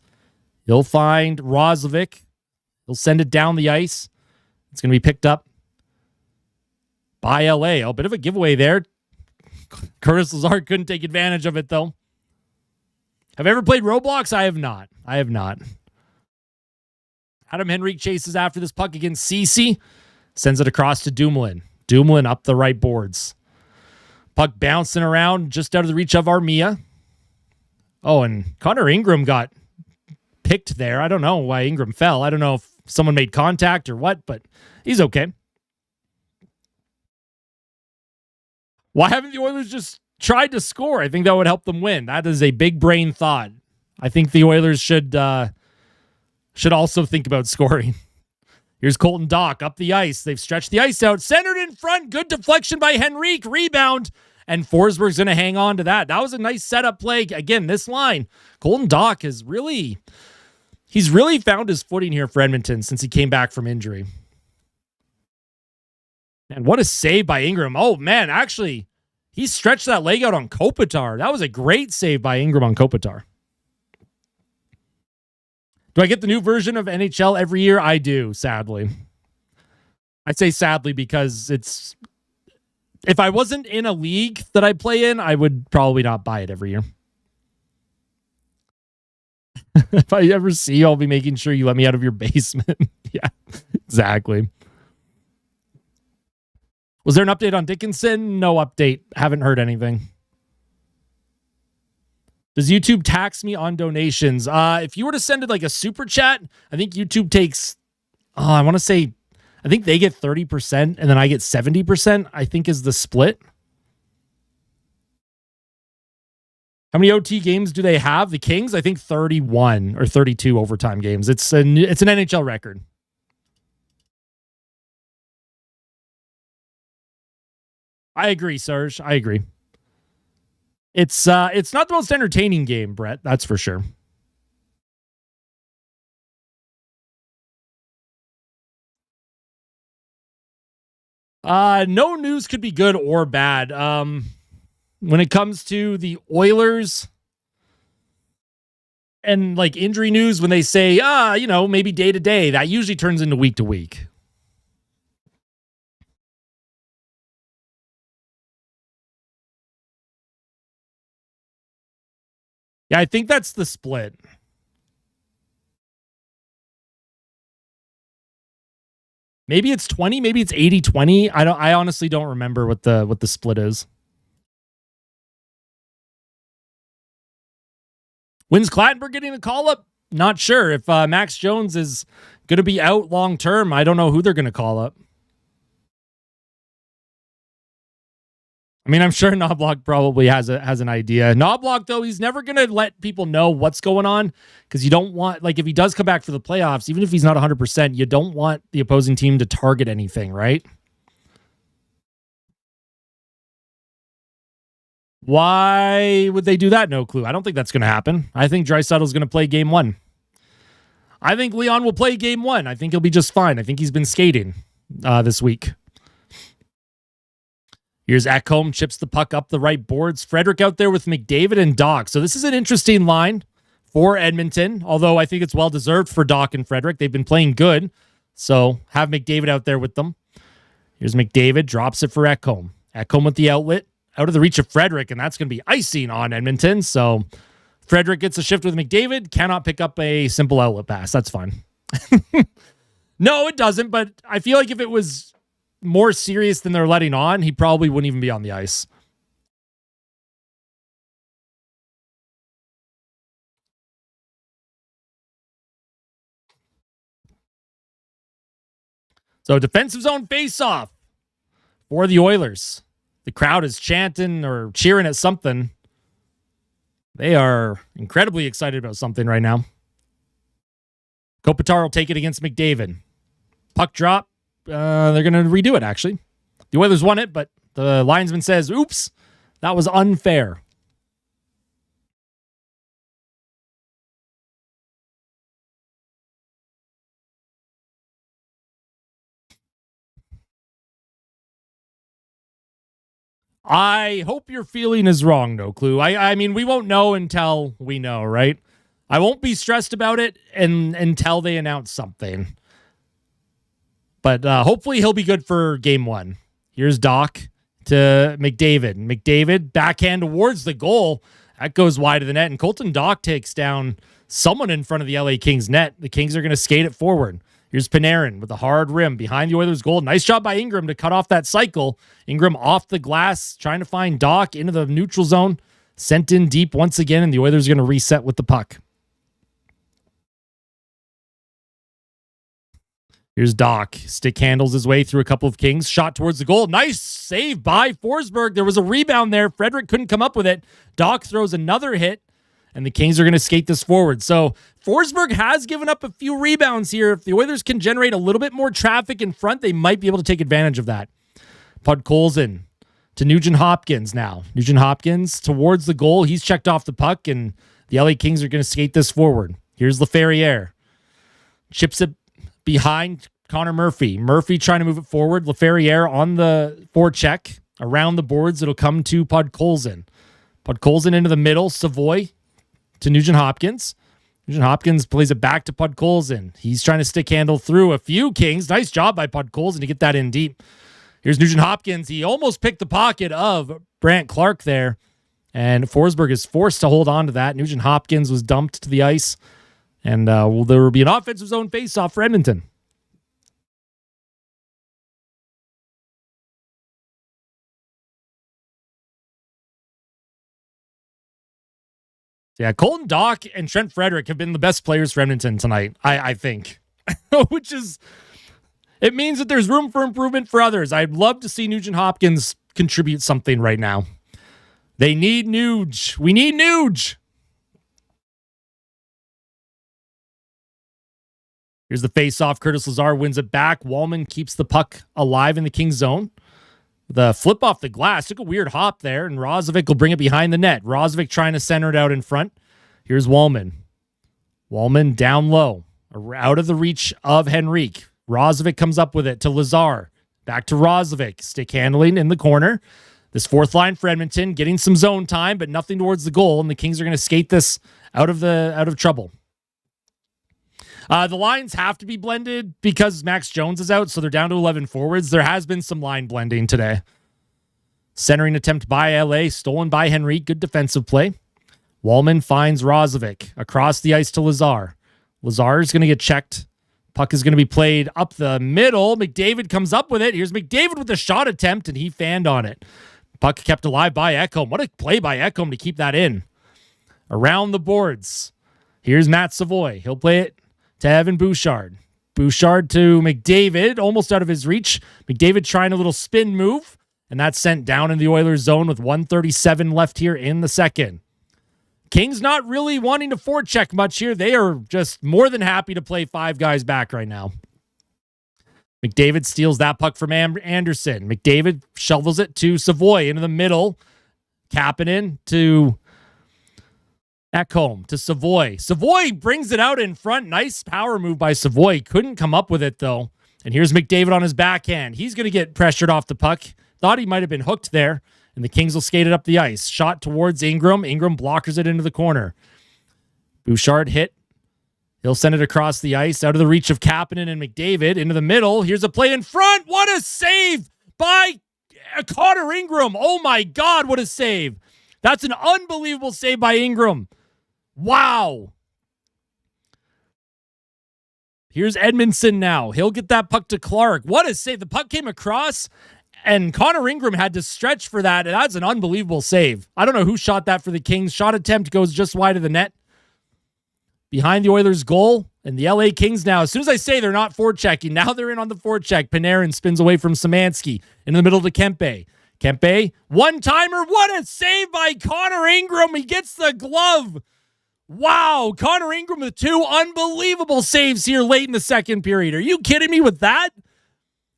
He'll find Roslovic. He'll send it down the ice. It's going to be picked up by LA. A bit of a giveaway there. Curtis Lazard couldn't take advantage of it, though. Have I ever played Roblox? I have not. Adam Henrique chases after this puck against Ceci. Sends it across to Dumoulin. Dumoulin up the right boards. Puck bouncing around just out of the reach of Armia. Oh, and Connor Ingram got picked there. I don't know why Ingram fell. I don't know if someone made contact or what, but he's okay. Why haven't the Oilers just tried to score? I think that would help them win. That is a big brain thought. I think the Oilers should also think about scoring. Here's Colton Dach up the ice. They've stretched the ice out. Centered in front. Good deflection by Henrique. Rebound. And Forsberg's going to hang on to that. That was a nice setup play. Again, this line, Colton Dach is he's really found his footing here for Edmonton since he came back from injury. And what a save by Ingram. Oh, man, actually, he stretched that leg out on Kopitar. That was a great save by Ingram on Kopitar. Do I get the new version of NHL every year? I do, sadly. I say sadly because if I wasn't in a league that I play in, I would probably not buy it every year. If I ever see you, I'll be making sure you let me out of your basement. Yeah, exactly. Was there an update on Dickinson? No update. Haven't heard anything. Does YouTube tax me on donations? If you were to send it like a super chat, I think YouTube takes, I think they get 30% and then I get 70%, I think is the split. How many OT games do they have? The Kings, I think 31 or 32 overtime games. It's an NHL record. I agree, Serge. I agree. It's not the most entertaining game, Brett. That's for sure. No news could be good or bad. When it comes to the Oilers and like injury news, when they say, maybe day to day, that usually turns into week to week. Yeah, I think that's the split. Maybe it's 20, maybe it's 80-20. I honestly don't remember what the split is. When's Clattenburg getting the call up? Not sure. If Max Jones is going to be out long term, I don't know who they're going to call up. I mean, I'm sure Knobloch probably has an idea. Knobloch, though, he's never going to let people know what's going on because you don't want, like, if he does come back for the playoffs, even if he's not 100%, you don't want the opposing team to target anything, right? Why would they do that? No clue. I don't think that's going to happen. I think Draisaitl is going to play game one. I think Leon will play game one. I think he'll be just fine. I think he's been skating this week. Here's Ekholm, chips the puck up the right boards. Frederic out there with McDavid and Dach. So this is an interesting line for Edmonton, although I think it's well-deserved for Dach and Frederic. They've been playing good, so have McDavid out there with them. Here's McDavid, drops it for Ekholm. Ekholm with the outlet, out of the reach of Frederic, and that's going to be icing on Edmonton. So Frederic gets a shift with McDavid, cannot pick up a simple outlet pass. That's fine. No, it doesn't, but I feel like if it was more serious than they're letting on, he probably wouldn't even be on the ice. So defensive zone face-off for the Oilers. The crowd is chanting or cheering at something. They are incredibly excited about something right now. Kopitar will take it against McDavid. Puck drop. they're going to redo it, actually. The Oilers won it, but the linesman says, oops, that was unfair. I hope your feeling is wrong, No Clue. I mean, we won't know until we know, right? I won't be stressed about it until they announce something. But hopefully he'll be good for game one. Here's Doc to McDavid. McDavid, backhand towards the goal. That goes wide of the net. And Colton Doc takes down someone in front of the LA Kings net. The Kings are going to skate it forward. Here's Panarin with a hard rim behind the Oilers' goal. Nice job by Ingram to cut off that cycle. Ingram off the glass, trying to find Doc into the neutral zone. Sent in deep once again, and the Oilers are going to reset with the puck. Here's Doc. Stick handles his way through a couple of Kings. Shot towards the goal. Nice save by Forsberg. There was a rebound there. Frederick couldn't come up with it. Doc throws another hit, and the Kings are going to skate this forward. So Forsberg has given up a few rebounds here. If the Oilers can generate a little bit more traffic in front, they might be able to take advantage of that. Podkolzin to Nugent Hopkins now. Nugent Hopkins towards the goal. He's checked off the puck, and the LA Kings are going to skate this forward. Here's Laferriere. Chips it behind Connor Murphy. Murphy trying to move it forward. Laferriere on the forecheck. Around the boards, it'll come to Podkolzin. Podkolzin into the middle. Savoy to Nugent Hopkins. Nugent Hopkins plays it back to Podkolzin. He's trying to stick handle through a few Kings. Nice job by Podkolzin to get that in deep. Here's Nugent Hopkins. He almost picked the pocket of Brant Clark there, and Forsberg is forced to hold on to that. Nugent Hopkins was dumped to the ice, and there will be an offensive zone faceoff for Edmonton. Yeah, Colton Doc and Trent Frederick have been the best players for Edmonton tonight, I think. Which is, it means that there's room for improvement for others. I'd love to see Nugent Hopkins contribute something right now. They need Nuge. We need Nuge. Here's the face-off. Curtis Lazar wins it back. Wallman keeps the puck alive in the Kings zone. The flip off the glass took a weird hop there, and Rozovic will bring it behind the net. Rozovic trying to center it out in front. Here's Wallman. Wallman down low, out of the reach of Henrique. Rozovic comes up with it to Lazar. Back to Rozovic. Stick handling in the corner. This fourth line for Edmonton getting some zone time, but nothing towards the goal, and the Kings are going to skate this out of trouble. The lines have to be blended because Max Jones is out, so they're down to 11 forwards. There has been some line blending today. Centering attempt by LA, stolen by Henrique. Good defensive play. Wallman finds Rozovic across the ice to Lazar. Lazar is going to get checked. Puck is going to be played up the middle. McDavid comes up with it. Here's McDavid with the shot attempt, and he fanned on it. Puck kept alive by Ekholm. What a play by Ekholm to keep that in. Around the boards. Here's Matt Savoy. He'll play it to Evan Bouchard. Bouchard to McDavid, almost out of his reach. McDavid trying a little spin move, and that's sent down in the Oilers zone with 1:37 left here in the second. Kings not really wanting to forecheck much here. They are just more than happy to play five guys back right now. McDavid steals that puck from Anderson. McDavid shovels it to Savoy into the middle. Kapanen to Ekholm to Savoy. Savoy brings it out in front. Nice power move by Savoy. Couldn't come up with it, though. And here's McDavid on his backhand. He's going to get pressured off the puck. Thought he might have been hooked there. And the Kings will skate it up the ice. Shot towards Ingram. Ingram blockers it into the corner. Bouchard hit. He'll send it across the ice out of the reach of Kapanen and McDavid into the middle. Here's a play in front. What a save by Connor Ingram. Oh, my God, what a save. That's an unbelievable save by Ingram. Wow. Here's Edmondson now. He'll get that puck to Clark. What a save. The puck came across, and Connor Ingram had to stretch for that, and that's an unbelievable save. I don't know who shot that for the Kings. Shot attempt goes just wide of the net. Behind the Oilers' goal, and the LA Kings now, as soon as I say they're not forechecking, now they're in on the forecheck. Panarin spins away from Szymanski in the middle to Kempe. Kempe, one-timer. What a save by Connor Ingram. He gets the glove. Wow, Connor Ingram with two unbelievable saves here late in the second period. Are you kidding me with that?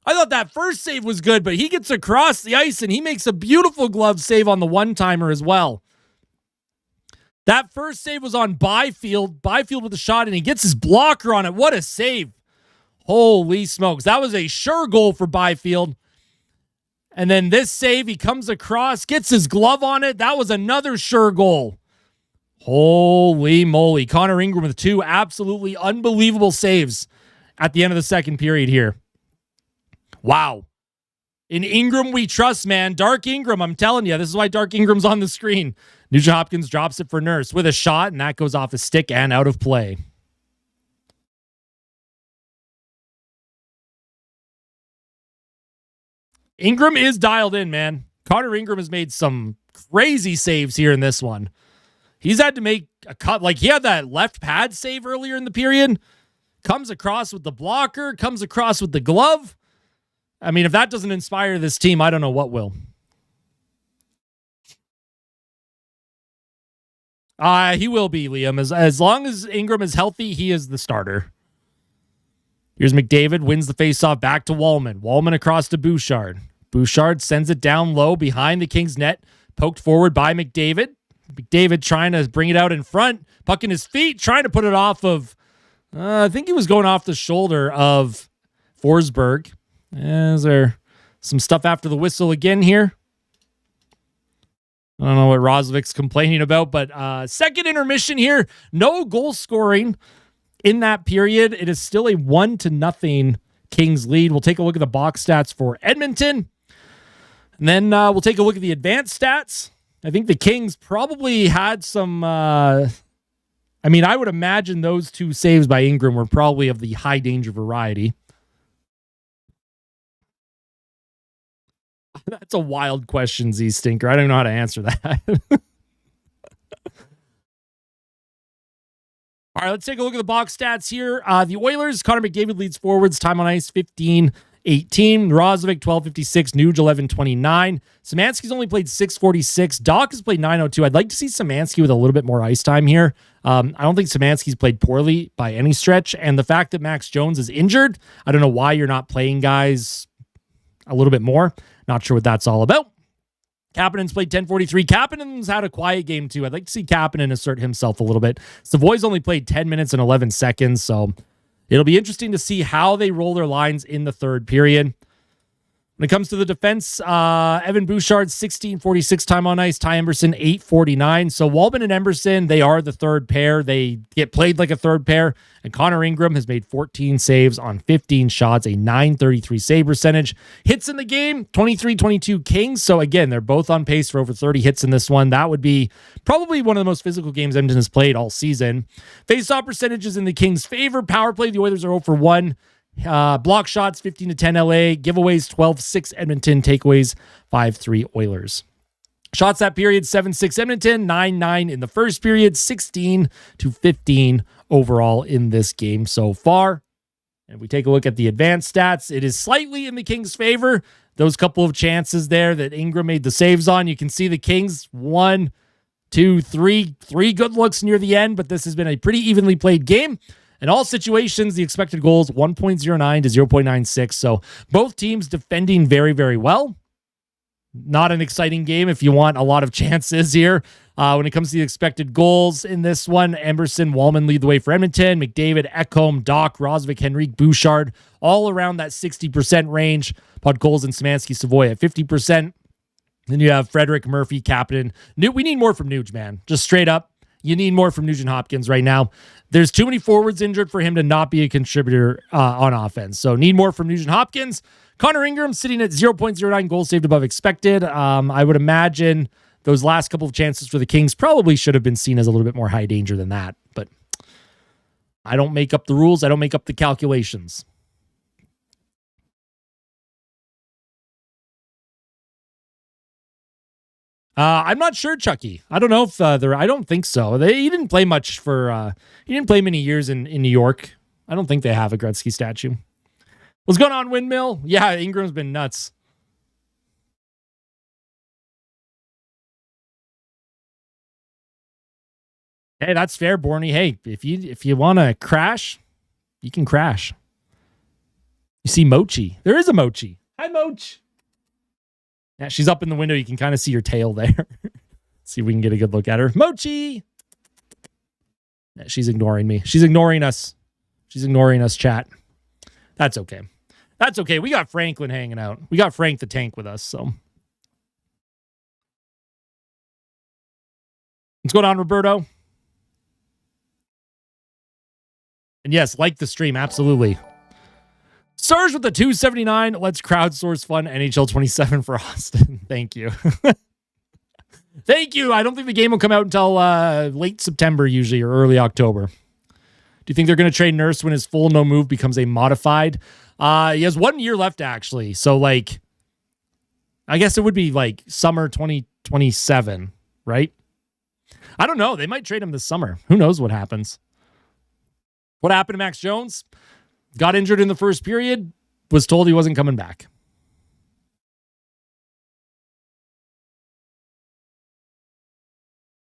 I thought that first save was good, but he gets across the ice and he makes a beautiful glove save on the one-timer as well. That first save was on Byfield. Byfield with a shot, and he gets his blocker on it. What a save. Holy smokes. That was a sure goal for Byfield. And then this save, he comes across, gets his glove on it. That was another sure goal. Holy moly. Connor Ingram with two absolutely unbelievable saves at the end of the second period here. Wow. In Ingram we trust, man. Dark Ingram, I'm telling you. This is why Dark Ingram's on the screen. Nugent Hopkins drops it for Nurse with a shot, and that goes off his stick and out of play. Ingram is dialed in, man. Connor Ingram has made some crazy saves here in this one. He's had to make a cut. Like, he had that left pad save earlier in the period. Comes across with the blocker. Comes across with the glove. I mean, if that doesn't inspire this team, I don't know what will. He will be, Liam. As long as Ingram is healthy, he is the starter. Here's McDavid, wins the faceoff back to Wallman. Wallman across to Bouchard. Bouchard sends it down low behind the Kings net. Poked forward by McDavid. McDavid trying to bring it out in front. Puck in his feet, trying to put it off of... I think he was going off the shoulder of Forsberg. Is there some stuff after the whistle again here? I don't know what Roslovic's complaining about, but second intermission here. No goal scoring in that period. It is still a 1-0 Kings lead. We'll take a look at the box stats for Edmonton. And then we'll take a look at the advanced stats. I think the Kings probably had some... I would imagine those two saves by Ingram were probably of the high danger variety. That's a wild question, Z Stinker. I don't know how to answer that. All right, let's take a look at the box stats here. The Oilers, Connor McDavid leads forwards, time on ice 15-18. Roslovic 12:56, Nuge 11:29. Szymanski's only played 6:46. Doc has played 9:02. I'd like to see Szymanski with a little bit more ice time here. I don't think Szymanski's played poorly by any stretch, and the fact that Max Jones is injured, I don't know why you're not playing guys a little bit more. Not sure what that's all about. Kapanen's played 10:43. Kapanen's had a quiet game too. I'd like to see Kapanen assert himself a little bit. Savoy's only played 10 minutes and 11 seconds, so it'll be interesting to see how they roll their lines in the third period. When it comes to the defense, Evan Bouchard, 16:46 time on ice. Ty Emberson, 8:49. So Wallman and Emberson, they are the third pair. They get played like a third pair. And Connor Ingram has made 14 saves on 15 shots, a .933 save percentage. Hits in the game, 23-22 Kings. So again, they're both on pace for over 30 hits in this one. That would be probably one of the most physical games Edmonton has played all season. Face-off percentages in the Kings' favor. Power play, the Oilers are 0 for 1. Block shots 15-10 LA, giveaways 12-6 Edmonton, takeaways 5-3 Oilers. Shots that period 7-6 Edmonton, 9-9 in the first period, 16-15 overall in this game so far. And if we take a look at the advanced stats, it is slightly in the Kings' favor. Those couple of chances there that Ingram made the saves on, you can see the Kings 1, 2, 3 good looks near the end, but this has been a pretty evenly played game. In all situations, the expected goals 1.09 to 0.96. So both teams defending very, very well. Not an exciting game if you want a lot of chances here. When it comes to the expected goals in this one, Emberson, Wallman lead the way for Edmonton. McDavid, Ekholm, Doc, Roslovic, Henrique, Bouchard, all around that 60% range. Podkolzin and Szymanski, Savoy at 50%. Then you have Frederick, Murphy, Kapanen. We need more from Nuge, man. Just straight up. You need more from Nugent Hopkins right now. There's too many forwards injured for him to not be a contributor on offense. So need more from Nugent Hopkins. Connor Ingram sitting at 0.09 goals saved above expected. I would imagine those last couple of chances for the Kings probably should have been seen as a little bit more high danger than that. But I don't make up the rules. I don't make up the calculations. I'm not sure, Chucky. I don't know if I don't think so. He didn't play much for. He didn't play many years in New York. I don't think they have a Gretzky statue. What's going on, Windmill? Yeah, Ingram's been nuts. Hey, that's fair, Borny. Hey, if you want to crash, you can crash. You see Mochi. There is a Mochi. Hi, Moch. Yeah, she's up in the window. You can kind of see her tail there. See if we can get a good look at her. Mochi. Yeah, she's ignoring me. She's ignoring us. She's ignoring us, chat. That's okay. That's okay. We got Franklin hanging out. We got Frank the Tank with us, so. What's going on, Roberto? And yes, like the stream, absolutely. Surge with the 279. Let's crowdsource fun NHL 27 for Austin. Thank you. Thank you. I don't think the game will come out until late September usually, or early October. Do you think they're going to trade Nurse when his full no move becomes a modified? He has 1 year left, actually. So, like, I guess it would be like summer 2027, right? I don't know. They might trade him this summer. Who knows what happens? What happened to Max Jones? Got injured in the first period, was told he wasn't coming back.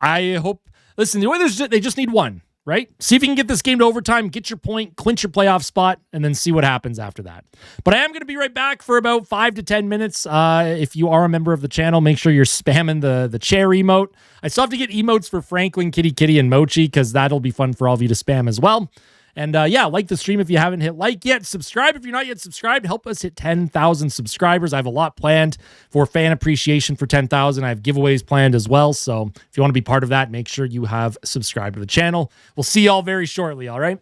I hope, listen, the Oilers, they just need one, right? See if you can get this game to overtime, get your point, clinch your playoff spot, and then see what happens after that. But I am going to be right back for about 5 to 10 minutes. If you are a member of the channel, make sure you're spamming the chair emote. I still have to get emotes for Franklin, Kitty Kitty, and Mochi, because that'll be fun for all of you to spam as well. And yeah, like the stream if you haven't hit like yet. Subscribe if you're not yet subscribed. Help us hit 10,000 subscribers. I have a lot planned for fan appreciation for 10,000. I have giveaways planned as well. So if you want to be part of that, make sure you have subscribed to the channel. We'll see y'all very shortly, all right?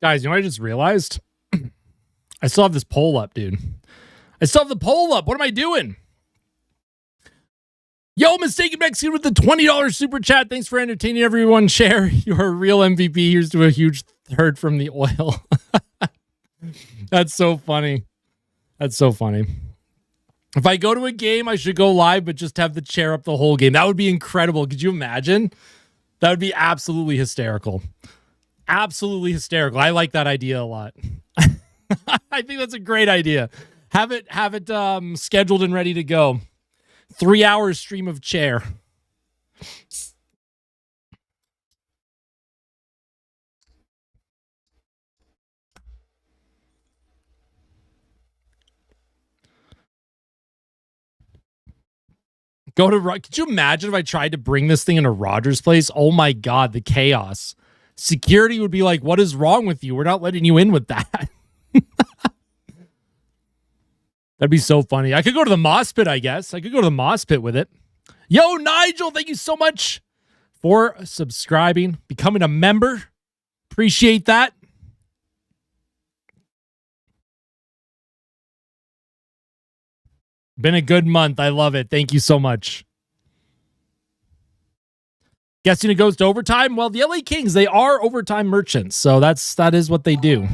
Guys, you know what I just realized? I still have this poll up, dude. I still have the poll up. What am I doing? Yo, Mistaken Mexican with the $20 super chat. Thanks for entertaining everyone. Share your real MVP. Here's to a huge third from the oil. That's so funny. That's so funny. If I go to a game, I should go live, but just have the chair up the whole game. That would be incredible. Could you imagine? That would be absolutely hysterical. Absolutely hysterical. I like that idea a lot. I think that's a great idea. Have it scheduled and ready to go. 3 hours stream of chair. Could you imagine if I tried to bring this thing into Rogers Place? Oh my God, the chaos. Security would be like, what is wrong with you? We're not letting you in with that. That'd be so funny. I could go to the Moss Pit, I guess. I could go to the Moss Pit with it. Yo, Nigel, thank you so much for subscribing, becoming a member. Appreciate that. Been a good month. I love it. Thank you so much. Guessing it goes to overtime? Well, the LA Kings, they are overtime merchants, so that is what they do.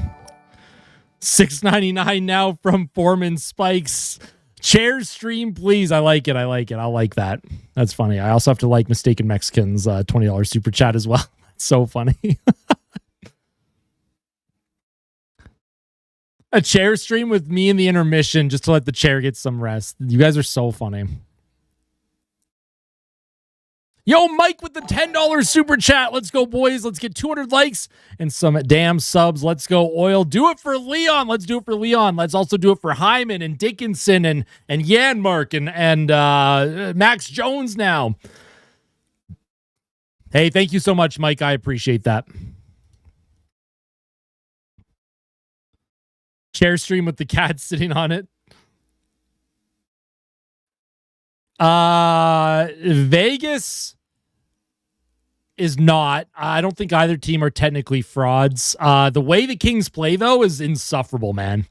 $6.99 now from Foreman Spikes. Chairs stream, please. I like it. I like it. I'll like that. That's funny. I also have to like Mistaken Mexicans $20 super chat as well. That's so funny. A chair stream with me in the intermission just to let the chair get some rest. You guys are so funny. Yo, Mike with the $10 super chat. Let's go, boys. Let's get 200 likes and some damn subs. Let's go, Oil. Do it for Leon. Let's do it for Leon. Let's also do it for Hyman and Dickinson and Yanmark and Max Jones now. Hey, thank you so much, Mike. I appreciate that. Chair stream with the cat sitting on it. Vegas is not. I don't think either team are technically frauds. The way the Kings play, though, is insufferable, man.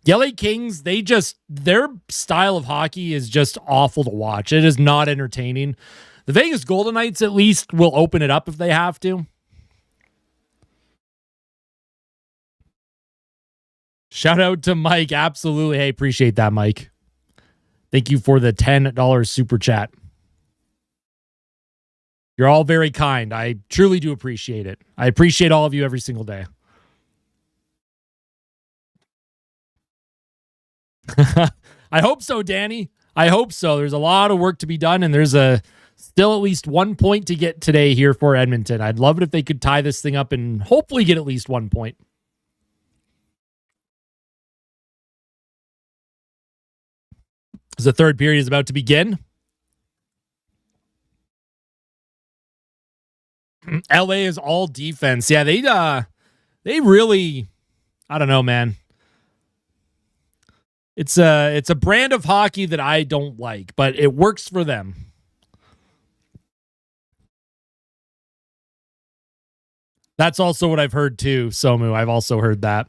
The LA Kings, their style of hockey is just awful to watch. It is not entertaining. The Vegas Golden Knights, at least, will open it up if they have to. Shout out to Mike. Absolutely. Hey, appreciate that, Mike. Thank you for the $10 super chat. You're all very kind. I truly do appreciate it. I appreciate all of you every single day. I hope so, Danny. I hope so. There's a lot of work to be done, and there's still at least 1 point to get today here for Edmonton. I'd love it if they could tie this thing up and hopefully get at least 1 point. As the third period is about to begin. LA is all defense. Yeah, they really, I don't know, man. It's a brand of hockey that I don't like, but it works for them. That's also what I've heard too, Somu. I've also heard that.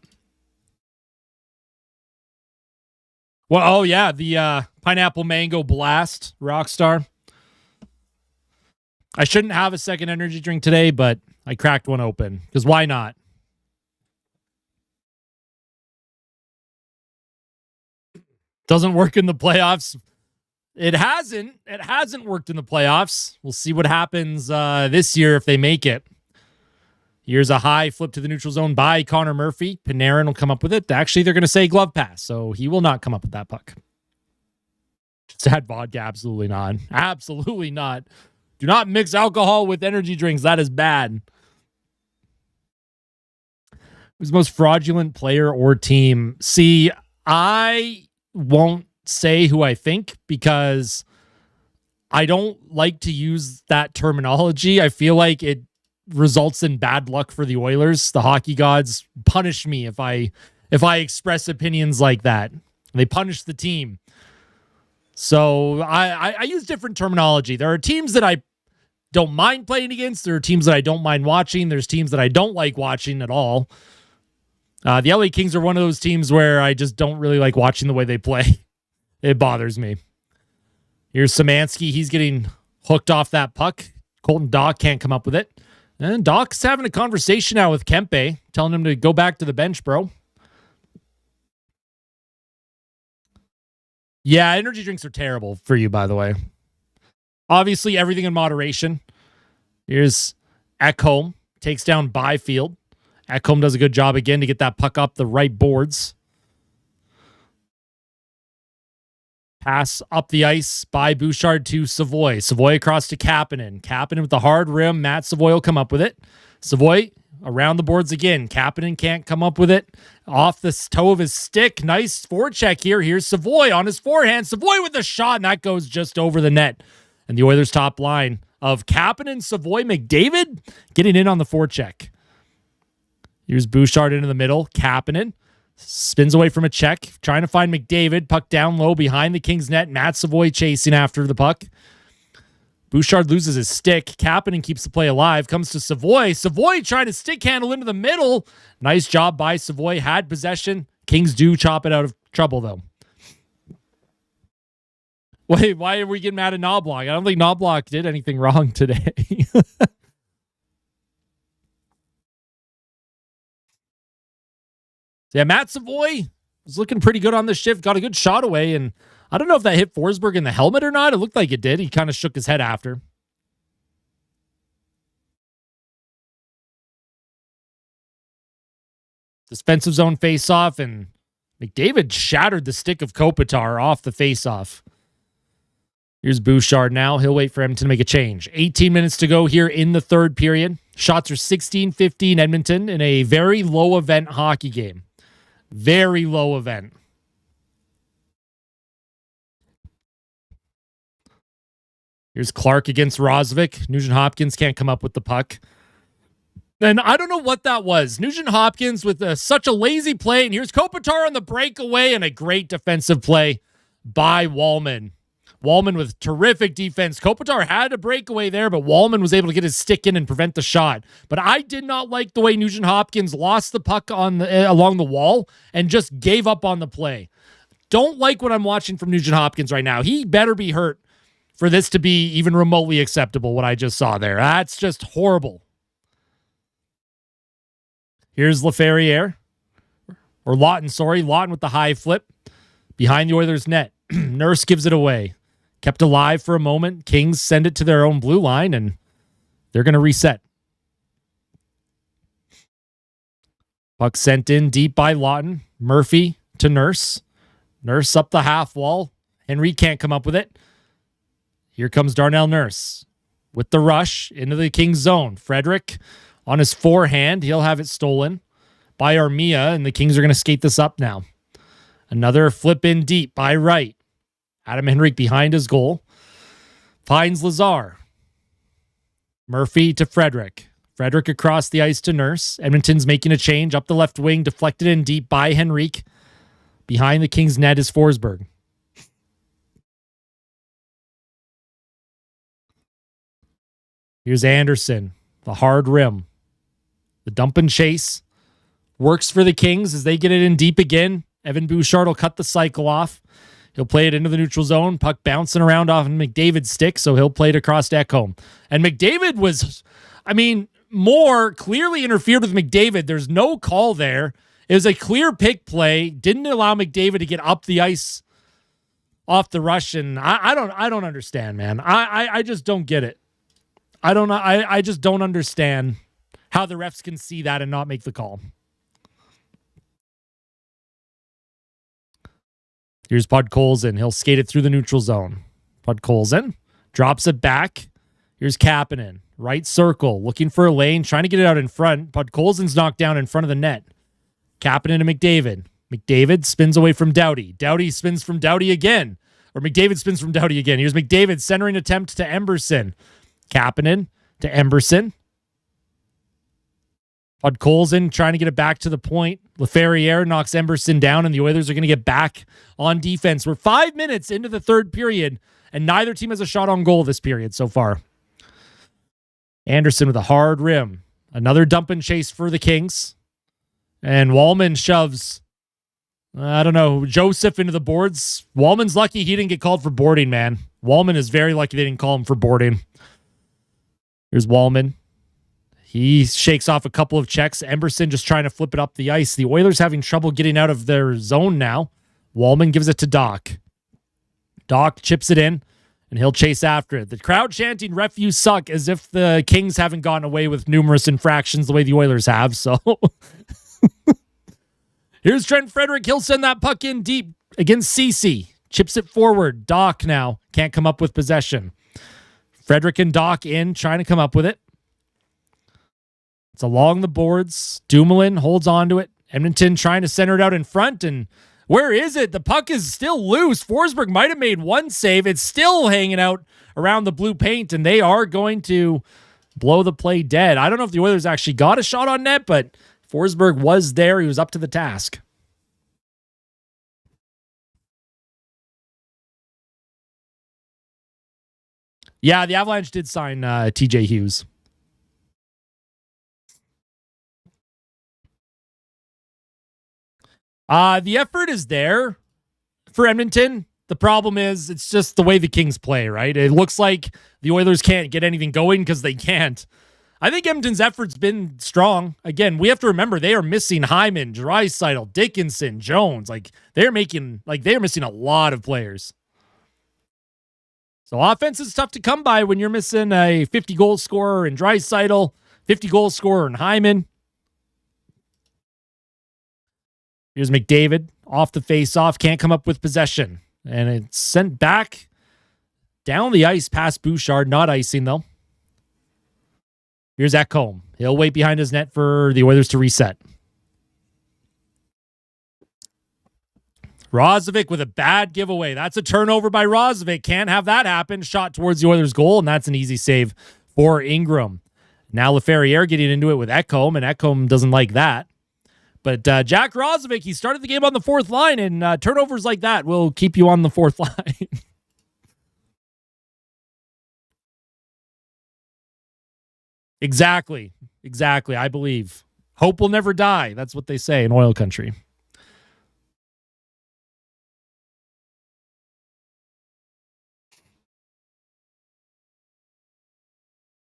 Well, oh yeah, the pineapple mango blast Rockstar. I shouldn't have a second energy drink today, but I cracked one open because why not? Doesn't work in the playoffs. It hasn't worked in the playoffs. We'll see what happens this year if they make it. Here's a high flip to the neutral zone by Connor Murphy. Panarin will come up with it. Actually, they're going to say glove pass, so he will not come up with that puck. Just add vodka. Absolutely not. Absolutely not. Do not mix alcohol with energy drinks. That is bad. Who's the most fraudulent player or team? See, I won't say who I think because I don't like to use that terminology. I feel like it results in bad luck for the Oilers. The hockey gods punish me if I express opinions like that. They punish the team. So I use different terminology. There are teams that I don't mind playing against. There are teams that I don't mind watching. There's teams that I don't like watching at all. The LA Kings are one of those teams where I just don't really like watching the way they play. It bothers me. Here's Szymanski. He's getting hooked off that puck. Colton Dach can't come up with it. And Doc's having a conversation now with Kempe, telling him to go back to the bench, bro. Yeah, energy drinks are terrible for you, by the way. Obviously, everything in moderation. Here's Ekholm. Takes down Byfield. Ekholm does a good job again to get that puck up the right boards. Pass up the ice by Bouchard to Savoy. Savoy across to Kapanen. Kapanen with the hard rim. Matt Savoy will come up with it. Savoy around the boards again. Kapanen can't come up with it. Off the toe of his stick. Nice forecheck here. Here's Savoy on his forehand. Savoy with the shot, and that goes just over the net. And the Oilers' top line of Kapanen, Savoy, McDavid getting in on the forecheck. Here's Bouchard into the middle. Kapanen spins away from a check, trying to find McDavid. Puck down low behind the Kings net. Matt Savoy chasing after the puck. Bouchard loses his stick. Kapanen keeps the play alive. Comes to Savoy. Savoy trying to stick handle into the middle. Nice job by Savoy. Had possession. Kings do chop it out of trouble, though. Wait, why are we getting mad at Knobloch? I don't think Knobloch did anything wrong today. Yeah, Matt Savoy was looking pretty good on the shift. Got a good shot away, and I don't know if that hit Forsberg in the helmet or not. It looked like it did. He kind of shook his head after. Defensive zone face-off, and McDavid shattered the stick of Kopitar off the face-off. Here's Bouchard now. He'll wait for Edmonton to make a change. 18 minutes to go here in the third period. Shots are 16-15 Edmonton in a very low-event hockey game. Very low event. Here's Clark against Rosvik. Nugent-Hopkins can't come up with the puck. And I don't know what that was. Nugent-Hopkins with such a lazy play. And here's Kopitar on the breakaway and a great defensive play by Wallman. Wallman with terrific defense. Kopitar had a breakaway there, but Wallman was able to get his stick in and prevent the shot. But I did not like the way Nugent-Hopkins lost the puck on along the wall and just gave up on the play. Don't like what I'm watching from Nugent-Hopkins right now. He better be hurt for this to be even remotely acceptable, what I just saw there. That's just horrible. Here's Laferriere. Or Lawton, sorry. Lawton with the high flip behind the Oilers' net. Nurse gives it away. Kept alive for a moment. Kings send it to their own blue line, and they're going to reset. Puck sent in deep by Lawton. Murphy to Nurse. Nurse up the half wall. Henry can't come up with it. Here comes Darnell Nurse with the rush into the Kings zone. Frederick on his forehand. He'll have it stolen by Armia, and the Kings are going to skate this up now. Another flip in deep by Wright. Adam Henrique behind his goal. Finds Lazar. Murphy to Frederick. Frederick across the ice to Nurse. Edmonton's making a change up the left wing. Deflected in deep by Henrique. Behind the Kings net is Forsberg. Here's Anderson. The hard rim. The dump and chase. Works for the Kings as they get it in deep again. Evan Bouchard will cut the cycle off. He'll play it into the neutral zone. Puck bouncing around off McDavid's stick, so he'll play it across to Ekholm. And McDavid was, more clearly interfered with McDavid. There's no call there. It was a clear pick play. Didn't allow McDavid to get up the ice off the rush, and I don't understand, man. I just don't get it. I just don't understand how the refs can see that and not make the call. Here's Podkolzin. He'll skate it through the neutral zone. Podkolzin drops it back. Here's Kapanen. Right circle. Looking for a lane. Trying to get it out in front. Podkolzin's knocked down in front of the net. Kapanen to McDavid. McDavid spins away from Doughty. Doughty spins from Doughty again. Or McDavid spins from Doughty again. Here's McDavid. Centering attempt to Emberson. Kapanen to Emberson. Podkolzin trying to get it back to the point. Laferriere knocks Emberson down, and the Oilers are going to get back on defense. We're 5 minutes into the third period, and neither team has a shot on goal this period so far. Anderson with a hard rim. Another dump and chase for the Kings. And Wallman shoves, I don't know, Joseph into the boards. Wallman's lucky he didn't get called for boarding, man. Wallman is very lucky they didn't call him for boarding. Here's Wallman. He shakes off a couple of checks. Emberson just trying to flip it up the ice. The Oilers having trouble getting out of their zone now. Wallman gives it to Doc. Doc chips it in, and he'll chase after it. The crowd chanting, "Ref, you suck," as if the Kings haven't gotten away with numerous infractions the way the Oilers have. So here's Trent Frederick. He'll send that puck in deep against Ceci. Chips it forward. Doc now can't come up with possession. Frederick and Doc in, trying to come up with it. It's along the boards. Dumoulin holds on to it. Edmonton trying to center it out in front. And where is it? The puck is still loose. Forsberg might have made one save. It's still hanging out around the blue paint, and they are going to blow the play dead. I don't know if the Oilers actually got a shot on net, but Forsberg was there. He was up to the task. Yeah, the Avalanche did sign TJ Hughes. The effort is there for Edmonton. The problem is it's just the way the Kings play, right? It looks like the Oilers can't get anything going because they can't. I think Edmonton's effort's been strong. Again, we have to remember they are missing Hyman, Draisaitl, Dickinson, Jones. They're missing a lot of players. So offense is tough to come by when you're missing a 50-goal scorer in Draisaitl, 50-goal scorer in Hyman. Here's McDavid off the face-off, can't come up with possession. And it's sent back down the ice past Bouchard, not icing though. Here's Ekholm. He'll wait behind his net for the Oilers to reset. Rozovic with a bad giveaway. That's a turnover by Rozovic. Can't have that happen. Shot towards the Oilers' goal, and that's an easy save for Ingram. Now Laferriere getting into it with Ekholm, and Ekholm doesn't like that. But Jack Rozovic, he started the game on the fourth line, and turnovers like that will keep you on the fourth line. Exactly. I believe. Hope will never die. That's what they say in oil country.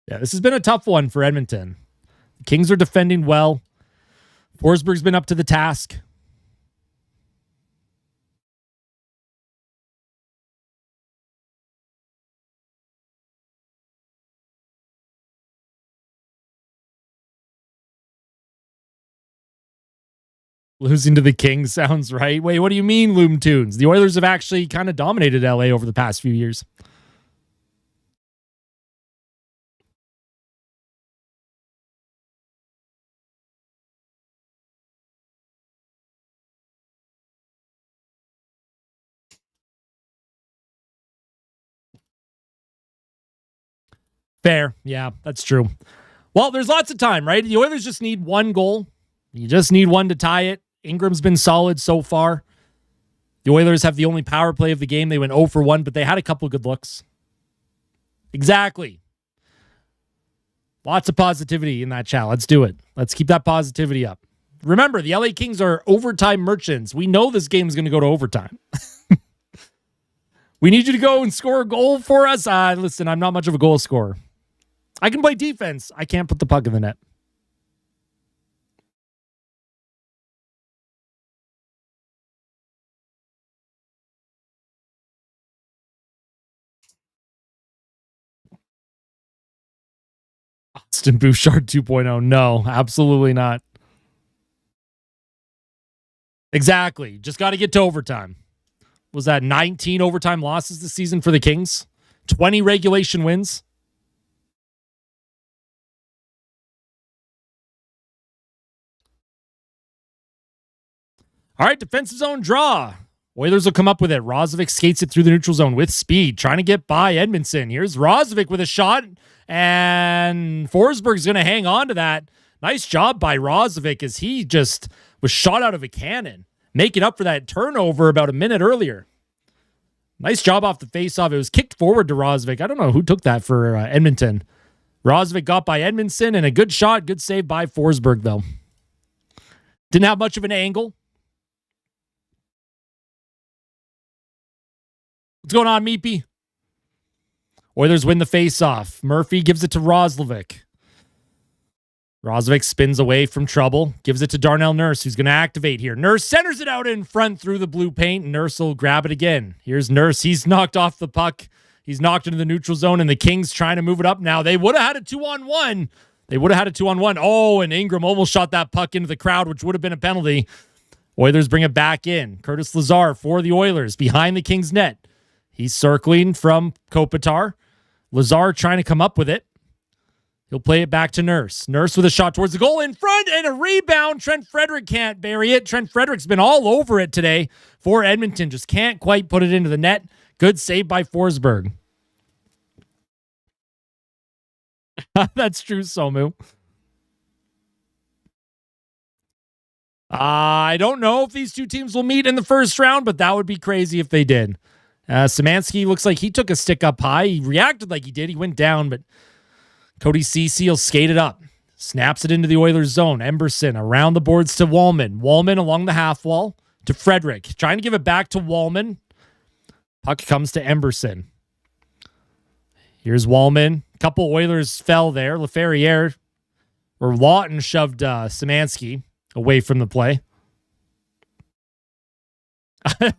Yeah, this has been a tough one for Edmonton. The Kings are defending well. Forsberg's been up to the task. Losing to the Kings sounds right. Wait, what do you mean, Loom Tunes? The Oilers have actually kind of dominated LA over the past few years. Fair. Yeah, that's true. Well, there's lots of time, right? The Oilers just need one goal. You just need one to tie it. Ingram's been solid so far. The Oilers have the only power play of the game. They went 0 for 1, but they had a couple of good looks. Exactly. Lots of positivity in that chat. Let's do it. Let's keep that positivity up. Remember, the LA Kings are overtime merchants. We know this game is going to go to overtime. We need you to go and score a goal for us. Listen, I'm not much of a goal scorer. I can play defense. I can't put the puck in the net. Austin Bouchard 2.0. No, absolutely not. Exactly. Just got to get to overtime. Was that 19 overtime losses this season for the Kings? 20 regulation wins? All right, defensive zone draw. Oilers will come up with it. Rozovic skates it through the neutral zone with speed, trying to get by Edmondson. Here's Rozovic with a shot, and Forsberg's going to hang on to that. Nice job by Rozovic as he just was shot out of a cannon, making up for that turnover about a minute earlier. Nice job off the faceoff. It was kicked forward to Rozovic. I don't know who took that for Edmonton. Rozovic got by Edmondson, and a good shot, good save by Forsberg, though. Didn't have much of an angle. What's going on, Meepy? Oilers win the face-off. Murphy gives it to Roslovic. Roslovic spins away from trouble. Gives it to Darnell Nurse, who's going to activate here. Nurse centers it out in front through the blue paint. Nurse will grab it again. Here's Nurse. He's knocked off the puck. He's knocked into the neutral zone, and the Kings trying to move it up now. They would have had a 2-on-1. Oh, and Ingram almost shot that puck into the crowd, which would have been a penalty. Oilers bring it back in. Curtis Lazar for the Oilers behind the Kings net. He's circling from Kopitar. Lazar trying to come up with it. He'll play it back to Nurse. Nurse with a shot towards the goal in front and a rebound. Trent Frederick can't bury it. Trent Frederick's been all over it today for Edmonton. Just can't quite put it into the net. Good save by Forsberg. That's true, Somu. I don't know if these two teams will meet in the first round, but that would be crazy if they did. Szymanski looks like he took a stick up high. He reacted like he did. He went down, but Cody Ceci will skate it up. Snaps it into the Oilers zone. Emberson around the boards to Wallman. Wallman along the half wall to Frederick. Trying to give it back to Wallman. Puck comes to Emberson. Here's Wallman. A couple Oilers fell there. Laferriere or Lawton shoved Szymanski away from the play.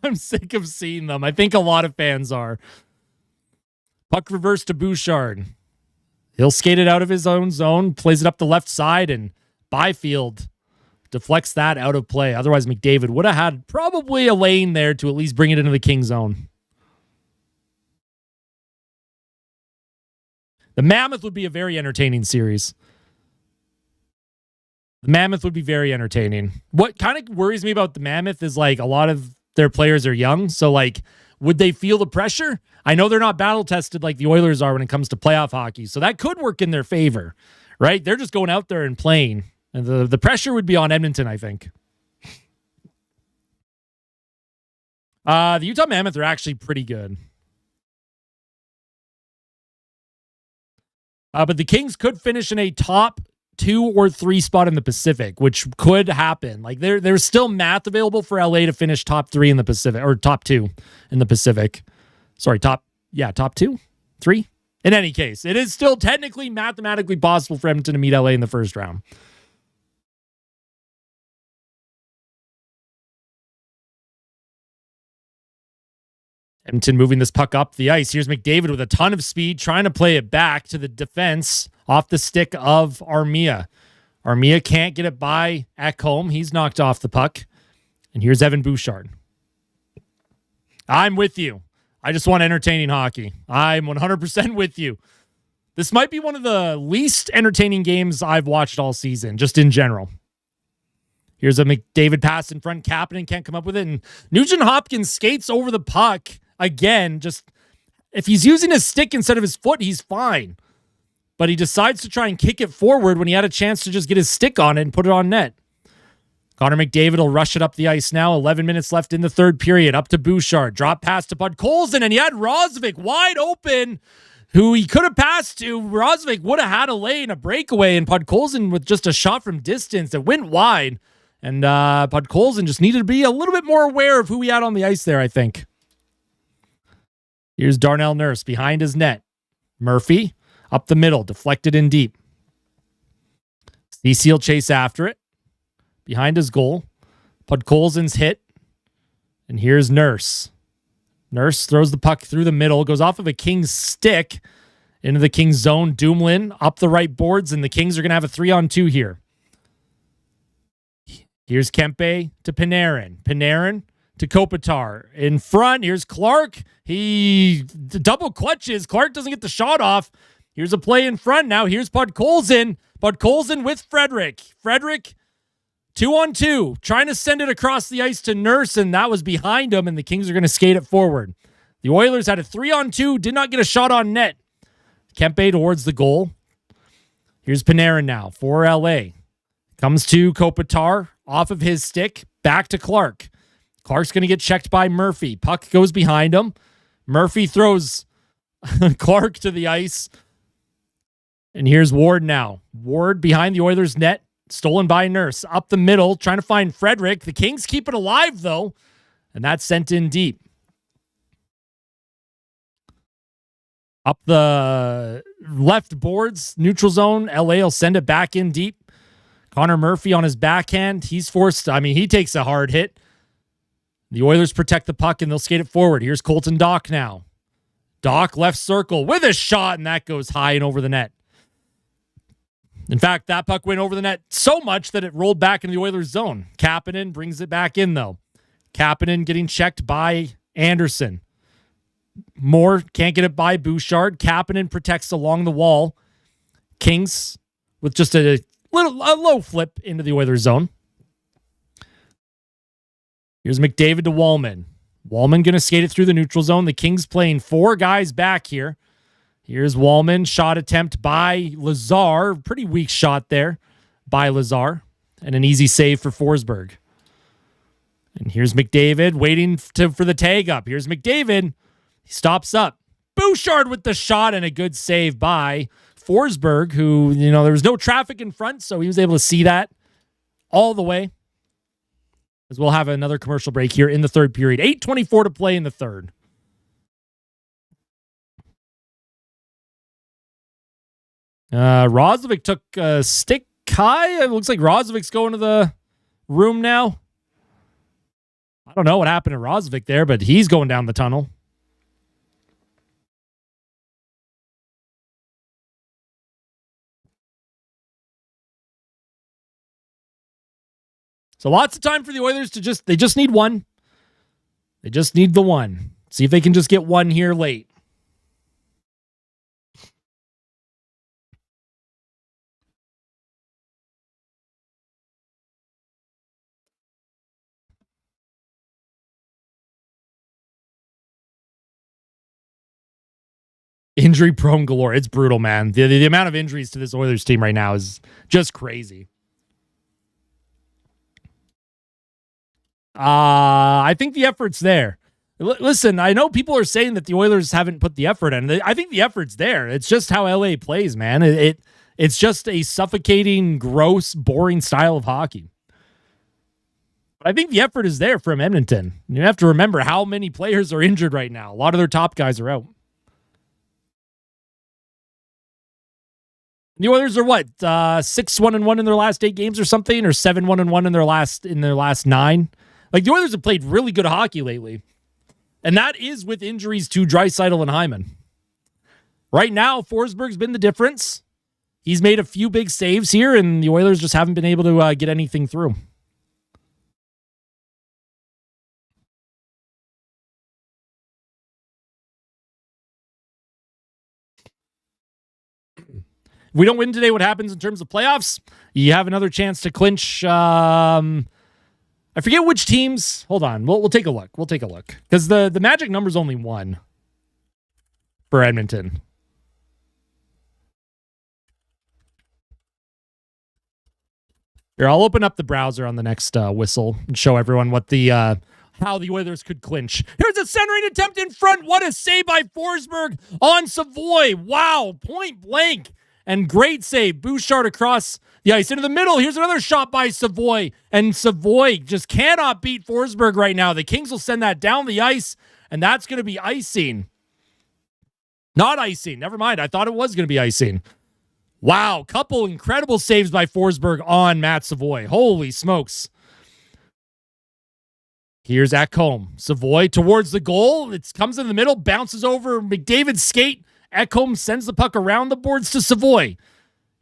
I'm sick of seeing them. I think a lot of fans are. Puck reverse to Bouchard. He'll skate it out of his own zone, plays it up the left side, and Byfield deflects that out of play. Otherwise, McDavid would have had probably a lane there to at least bring it into the King zone. The Mammoth would be a very entertaining series. The Mammoth would be very entertaining. What kind of worries me about the Mammoth is like a lot of their players are young. So like, would they feel the pressure? I know they're not battle tested like the Oilers are when it comes to playoff hockey. So that could work in their favor, right? They're just going out there and playing. And the pressure would be on Edmonton, I think. The Utah Mammoth are actually pretty good. But the Kings could finish in a top 2 or 3 spot in the Pacific, which could happen. Like there's still math available for LA to finish top 3 in the Pacific, or top 2 in the Pacific. Sorry, top 2, 3. In any case, it is still technically mathematically possible for Edmonton to meet LA in the first round. Edmonton moving this puck up the ice. Here's McDavid with a ton of speed, trying to play it back to the defense off the stick of Armia. Armia can't get it by Ekholm. He's knocked off the puck. And here's Evan Bouchard. I'm with you. I just want entertaining hockey. I'm 100% with you. This might be one of the least entertaining games I've watched all season, just in general. Here's a McDavid pass in front. Kapanen can't come up with it. And Nugent Hopkins skates over the puck again. Just if he's using his stick instead of his foot, he's fine. But he decides to try and kick it forward when he had a chance to just get his stick on it and put it on net. Connor McDavid will rush it up the ice now. 11 minutes left in the third period. Up to Bouchard. Drop pass to Podkolzin. And he had Roslovic wide open, who he could have passed to. Roslovic would have had a lane, a breakaway. And Podkolzin with just a shot from distance that went wide. And Podkolzin just needed to be a little bit more aware of who he had on the ice there, I think. Here's Darnell Nurse behind his net. Murphy up the middle, deflected in deep. Cecil chase after it. Behind his goal. Podkolzin's hit. And here's Nurse. Nurse throws the puck through the middle, goes off of a Kings stick into the Kings zone. Dumoulin up the right boards, and the Kings are going to have a 3-on-2 here. Here's Kempe to Panarin. Panarin to Kopitar. In front, here's Clark. He double clutches. Clark doesn't get the shot off. Here's a play in front now. Here's Podkolzin. Podkolzin with Frederick. Frederick, 2-on-2. Trying to send it across the ice to Nurse, and that was behind him, and the Kings are going to skate it forward. The Oilers had a 3-on-2. Did not get a shot on net. Kempe towards the goal. Here's Panarin now for LA. Comes to Kopitar. Off of his stick, back to Clark. Clark's going to get checked by Murphy. Puck goes behind him. Murphy throws Clark to the ice. And here's Ward now. Ward behind the Oilers net. Stolen by Nurse. Up the middle, trying to find Frederick. The Kings keep it alive, though. And that's sent in deep. Up the left boards, neutral zone. LA will send it back in deep. Connor Murphy on his backhand. He's forced. He takes a hard hit. The Oilers protect the puck, and they'll skate it forward. Here's Colton Dock now. Dock left circle with a shot, and that goes high and over the net. In fact, that puck went over the net so much that it rolled back into the Oilers' zone. Kapanen brings it back in, though. Kapanen getting checked by Anderson. Moore can't get it by Bouchard. Kapanen protects along the wall. Kings with just a low flip into the Oilers' zone. Here's McDavid to Wallman. Wallman going to skate it through the neutral zone. The Kings playing 4 guys back here. Here's Wallman. Shot attempt by Lazar. Pretty weak shot there by Lazar. And an easy save for Forsberg. And here's McDavid waiting for the tag up. Here's McDavid. He stops up. Bouchard with the shot and a good save by Forsberg, who, there was no traffic in front, so he was able to see that all the way. As we'll have another commercial break here in the third period. 8:24 to play in the third. Roslovic took a stick high. It looks like Roslovic's going to the room now. I don't know what happened to Roslovic there, but he's going down the tunnel. So lots of time for the Oilers they just need one. They just need the one. See if they can just get one here late. Injury prone galore. It's brutal, man. The amount of injuries to this Oilers team right now is just crazy. I think the effort's there. Listen, I know people are saying that the Oilers haven't put the effort in. I think the effort's there. It's just how LA plays, man. It's just a suffocating, gross, boring style of hockey. But I think the effort is there from Edmonton. You have to remember how many players are injured right now. A lot of their top guys are out. The Oilers are what? 6-1-1 in their last 8 games or something, or 7-1-1 in their last 9. Like, the Oilers have played really good hockey lately. And that is with injuries to Draisaitl and Hyman. Right now, Forsberg's been the difference. He's made a few big saves here, and the Oilers just haven't been able to get anything through. If we don't win today, what happens in terms of playoffs? You have another chance to clinch. I forget which teams. Hold on. We'll take a look. Because the magic number's only 1 for Edmonton. Here, I'll open up the browser on the next whistle and show everyone what how the Oilers could clinch. Here's a centering attempt in front. What a save by Forsberg on Savoy. Wow, point blank. And great save. Bouchard across the ice into the middle. Here's another shot by Savoy. And Savoy just cannot beat Forsberg right now. The Kings will send that down the ice, and that's going to be icing. Not icing. Never mind. I thought it was going to be icing. Wow. Couple incredible saves by Forsberg on Matt Savoy. Holy smokes. Here's Ekholm. Savoy towards the goal. It comes in the middle, bounces over McDavid's skate. Ekholm sends the puck around the boards to Savoy.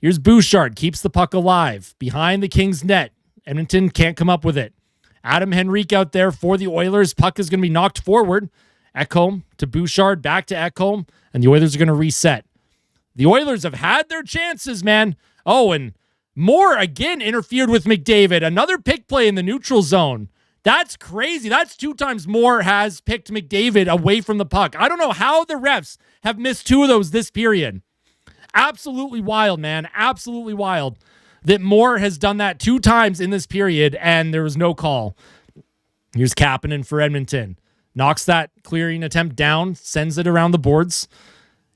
Here's Bouchard, keeps the puck alive behind the Kings' net. Edmonton can't come up with it. Adam Henrique out there for the Oilers. Puck is going to be knocked forward. Ekholm to Bouchard, back to Ekholm, and the Oilers are going to reset. The Oilers have had their chances, man. Oh, and Moore again interfered with McDavid. Another pick play in the neutral zone. That's crazy. That's 2 times Moore has picked McDavid away from the puck. I don't know how the refs have missed 2 of those this period. Absolutely wild, man. Absolutely wild that Moore has done that 2 times in this period, and there was no call. Here's Kapanen for Edmonton. Knocks that clearing attempt down, sends it around the boards.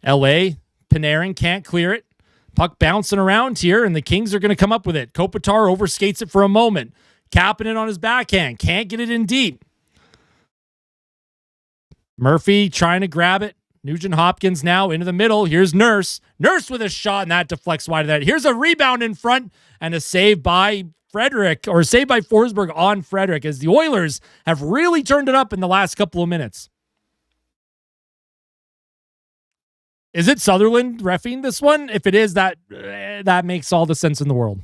LA, Panarin can't clear it. Puck bouncing around here, and the Kings are going to come up with it. Kopitar overskates it for a moment. Capping it on his backhand. Can't get it in deep. Murphy trying to grab it. Nugent Hopkins now into the middle. Here's Nurse. Nurse with a shot, and that deflects wide of that. Here's a rebound in front, and a save by Frederick, or saved by Forsberg on Frederick, as the Oilers have really turned it up in the last couple of minutes. Is it Sutherland reffing this one? If it is, that makes all the sense in the world.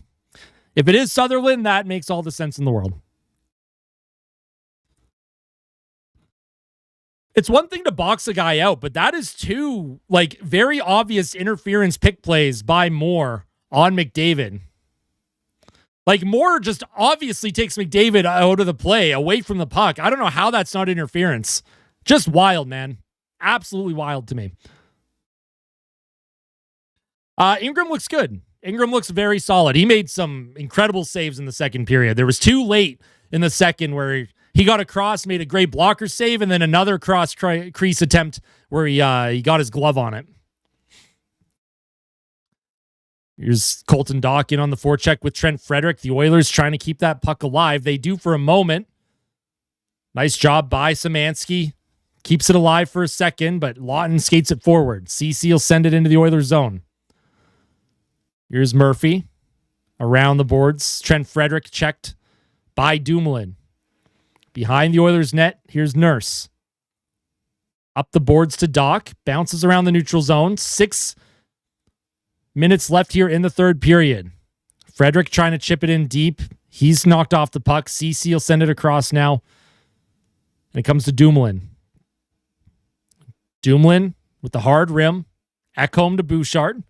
If it is Sutherland, that makes all the sense in the world. It's one thing to box a guy out, but that is two, very obvious interference pick plays by Moore on McDavid. Moore just obviously takes McDavid out of the play, away from the puck. I don't know how that's not interference. Just wild, man. Absolutely wild to me. Ingram looks good. Ingram looks very solid. He made some incredible saves in the second period. There was two late in the second where he got across, made a great blocker save, and then another cross crease attempt where he got his glove on it. Here's Colton Dawk in on the forecheck with Trent Frederick. The Oilers trying to keep that puck alive. They do for a moment. Nice job by Szymanski. Keeps it alive for a second, but Lawton skates it forward. CC will send it into the Oilers zone. Here's Murphy around the boards. Trent Frederick checked by Dumoulin. Behind the Oilers net, here's Nurse. Up the boards to Doc. Bounces around the neutral zone. 6 minutes left here in the third period. Frederick trying to chip it in deep. He's knocked off the puck. CC will send it across now. And it comes to Dumoulin. Dumoulin with the hard rim. Ekholm to Bouchard.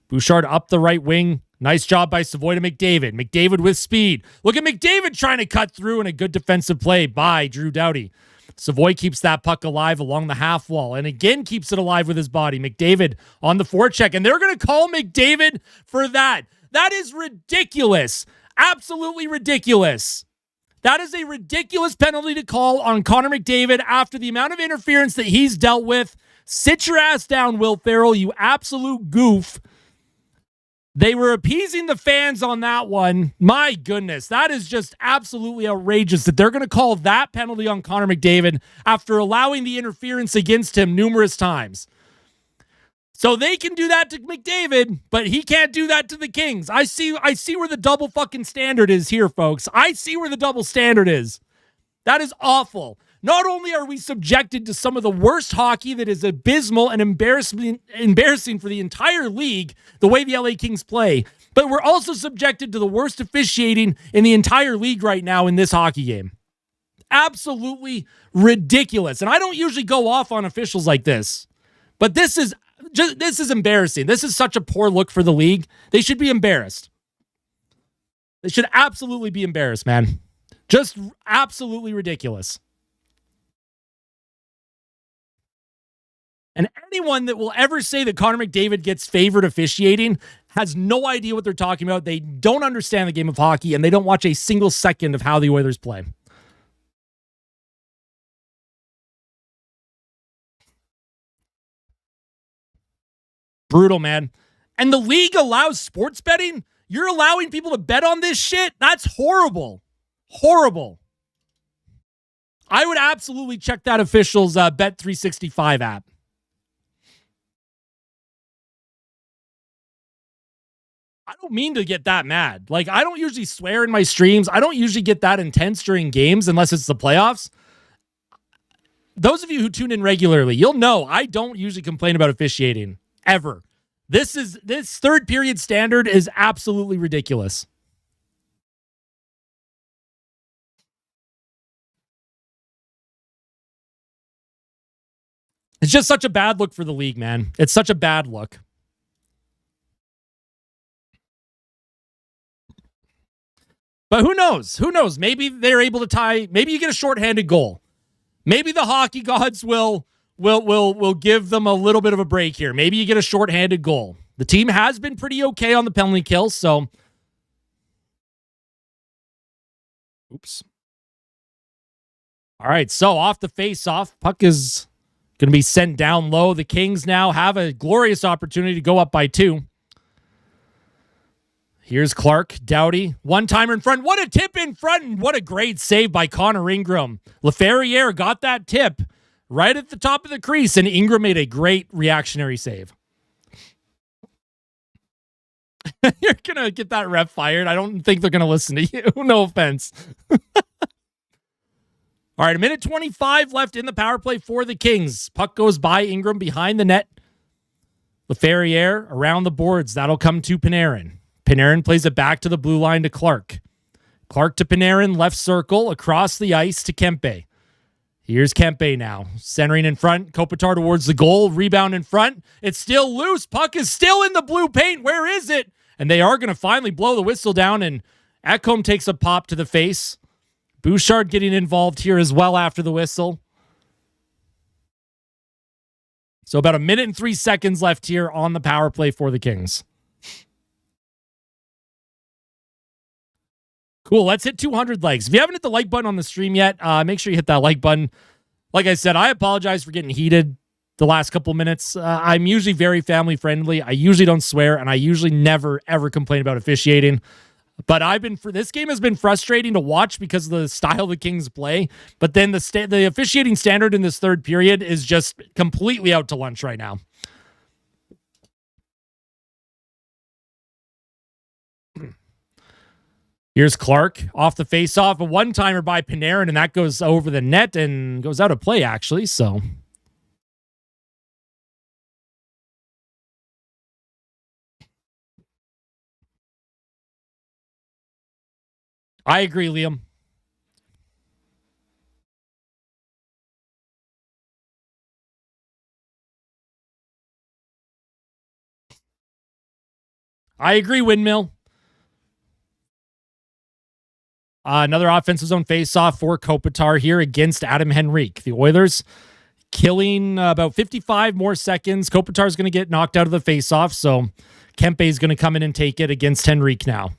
Bouchard up the right wing. Nice job by Savoy to McDavid. McDavid with speed. Look at McDavid trying to cut through, and a good defensive play by Drew Doughty. Savoy keeps that puck alive along the half wall and again keeps it alive with his body. McDavid on the forecheck, and they're going to call McDavid for that. That is ridiculous. Absolutely ridiculous. That is a ridiculous penalty to call on Connor McDavid after the amount of interference that he's dealt with. Sit your ass down, Will Ferrell, you absolute goof. They were appeasing the fans on that one. My goodness, that is just absolutely outrageous that they're going to call that penalty on Connor McDavid after allowing the interference against him numerous times. So they can do that to McDavid, but he can't do that to the Kings. I see where the double fucking standard is here, folks. I see where the double standard is. That is awful. Not only are we subjected to some of the worst hockey that is abysmal and embarrassing for the entire league, the way the LA Kings play, but we're also subjected to the worst officiating in the entire league right now in this hockey game. Absolutely ridiculous. And I don't usually go off on officials like this, but this is embarrassing. This is such a poor look for the league. They should be embarrassed. They should absolutely be embarrassed, man. Just absolutely ridiculous. And anyone that will ever say that Connor McDavid gets favored officiating has no idea what they're talking about. They don't understand the game of hockey, and they don't watch a single second of how the Oilers play. Brutal, man. And the league allows sports betting? You're allowing people to bet on this shit? That's horrible. Horrible. I would absolutely check that official's Bet365 app. I don't mean to get that mad. I don't usually swear in my streams. I don't usually get that intense during games unless it's the playoffs. Those of you who tune in regularly, you'll know I don't usually complain about officiating. Ever. This third period standard is absolutely ridiculous. It's just such a bad look for the league, man. It's such a bad look. But who knows? Who knows? Maybe they're able to tie. Maybe you get a shorthanded goal. Maybe the hockey gods will give them a little bit of a break here. Maybe you get a shorthanded goal. The team has been pretty okay on the penalty kills, so. Oops. All right, so off the face-off, puck is going to be sent down low. The Kings now have a glorious opportunity to go up by 2. Here's Clark, Doughty, one-timer in front. What a tip in front, and what a great save by Connor Ingram. Laferriere got that tip right at the top of the crease, and Ingram made a great reactionary save. You're going to get that ref fired. I don't think they're going to listen to you. No offense. All right, 1:25 left in the power play for the Kings. Puck goes by Ingram behind the net. Laferriere around the boards. That'll come to Panarin. Panarin plays it back to the blue line to Clark. Clark to Panarin, left circle, across the ice to Kempe. Here's Kempe now, centering in front. Kopitar towards the goal, rebound in front. It's still loose. Puck is still in the blue paint. Where is it? And they are going to finally blow the whistle down, and Ekholm takes a pop to the face. Bouchard getting involved here as well after the whistle. So about 1:03 left here on the power play for the Kings. Cool, let's hit 200 likes. If you haven't hit the like button on the stream yet, make sure you hit that like button. Like I said, I apologize for getting heated the last couple minutes. I'm usually very family friendly. I usually don't swear, and I usually never, ever complain about officiating. But this game has been frustrating to watch because of the style the Kings play. But then the officiating standard in this third period is just completely out to lunch right now. Here's Clark off the faceoff, a one-timer by Panarin, and that goes over the net and goes out of play, actually. So I agree, Liam. I agree, Windmill. Another offensive zone faceoff for Kopitar here against Adam Henrique. The Oilers killing about 55 more seconds. Kopitar's going to get knocked out of the faceoff, so Kempe's going to come in and take it against Henrique now.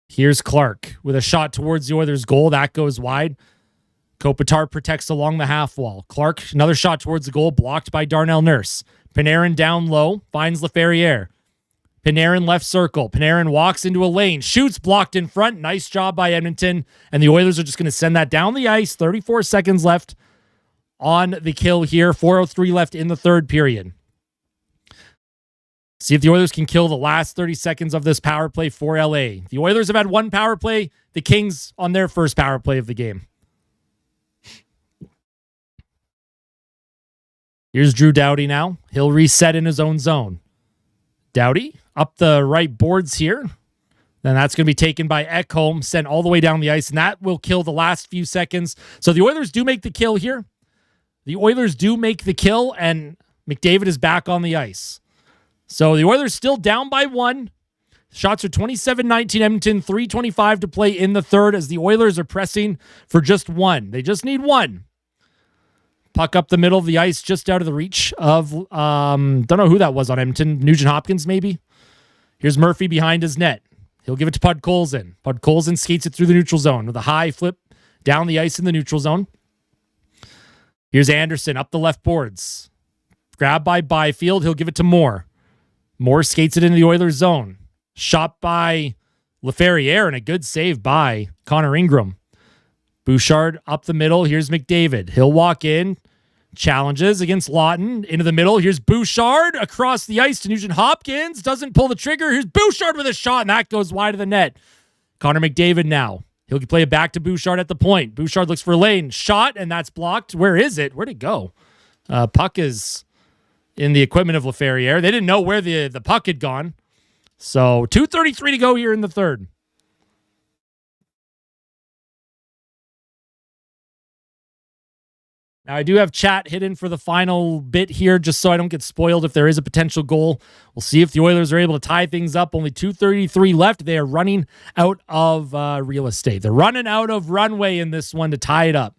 Here's Clark with a shot towards the Oilers' goal. That goes wide. Kopitar protects along the half wall. Clark, another shot towards the goal, blocked by Darnell Nurse. Panarin down low, finds Laferriere. Panarin left circle. Panarin walks into a lane, shoots, blocked in front. Nice job by Edmonton. And the Oilers are just going to send that down the ice. 34 seconds left on the kill here. 4:03 left in the third period. See if the Oilers can kill the last 30 seconds of this power play for LA. The Oilers have had one power play. The Kings on their first power play of the game. Here's Drew Doughty now. He'll reset in his own zone. Doughty up the right boards here. Then that's going to be taken by Ekholm, sent all the way down the ice, and that will kill the last few seconds. So the Oilers do make the kill here. The Oilers do make the kill, and McDavid is back on the ice. So the Oilers still down by one. Shots are 27-19 Edmonton, 3:25 to play in the third as the Oilers are pressing for just one. They just need one. Puck up the middle of the ice, just out of the reach of, don't know who that was on Edmonton. Nugent Hopkins, maybe? Here's Murphy behind his net. He'll give it to Podkolzin. Podkolzin skates it through the neutral zone with a high flip down the ice in the neutral zone. Here's Anderson up the left boards. Grabbed by Byfield. He'll give it to Moore. Moore skates it into the Oilers zone. Shot by Laferriere and a good save by Connor Ingram. Bouchard up the middle. Here's McDavid. He'll walk in. Challenges against Lawton. Into the middle. Here's Bouchard across the ice to Nugent Hopkins. Doesn't pull the trigger. Here's Bouchard with a shot, and that goes wide of the net. Connor McDavid now. He'll play it back to Bouchard at the point. Bouchard looks for a lane. Shot, and that's blocked. Where is it? Where'd it go? Puck is in the equipment of Laferriere. They didn't know where the puck had gone. So 2:33 to go here in the third. Now, I do have chat hidden for the final bit here, just so I don't get spoiled if there is a potential goal. We'll see if the Oilers are able to tie things up. Only 2:33 left. They are running out of real estate. They're running out of runway in this one to tie it up.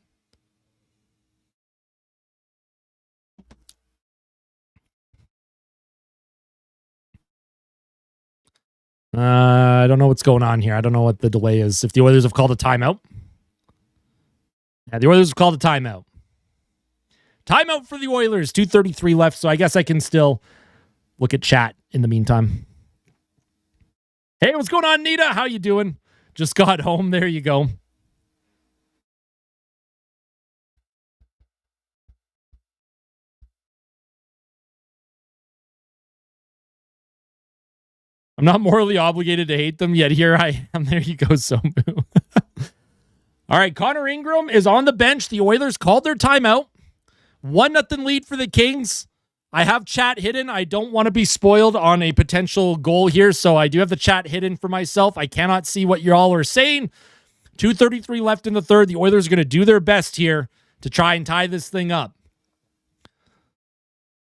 I don't know what's going on here. I don't know what the delay is. If the Oilers have called a timeout. Yeah, the Oilers have called a timeout. Timeout for the Oilers. 2:33 left, so I guess I can still look at chat in the meantime. Hey, what's going on, Nita? How you doing? Just got home. There you go. I'm not morally obligated to hate them, yet here I am. There you go, Somu. All right, Connor Ingram is on the bench. The Oilers called their timeout. 1-0 lead for the Kings. I have chat hidden. I don't want to be spoiled on a potential goal here, so I do have the chat hidden for myself. I cannot see what you all are saying. 2:33 left in the third. The Oilers are going to do their best here to try and tie this thing up.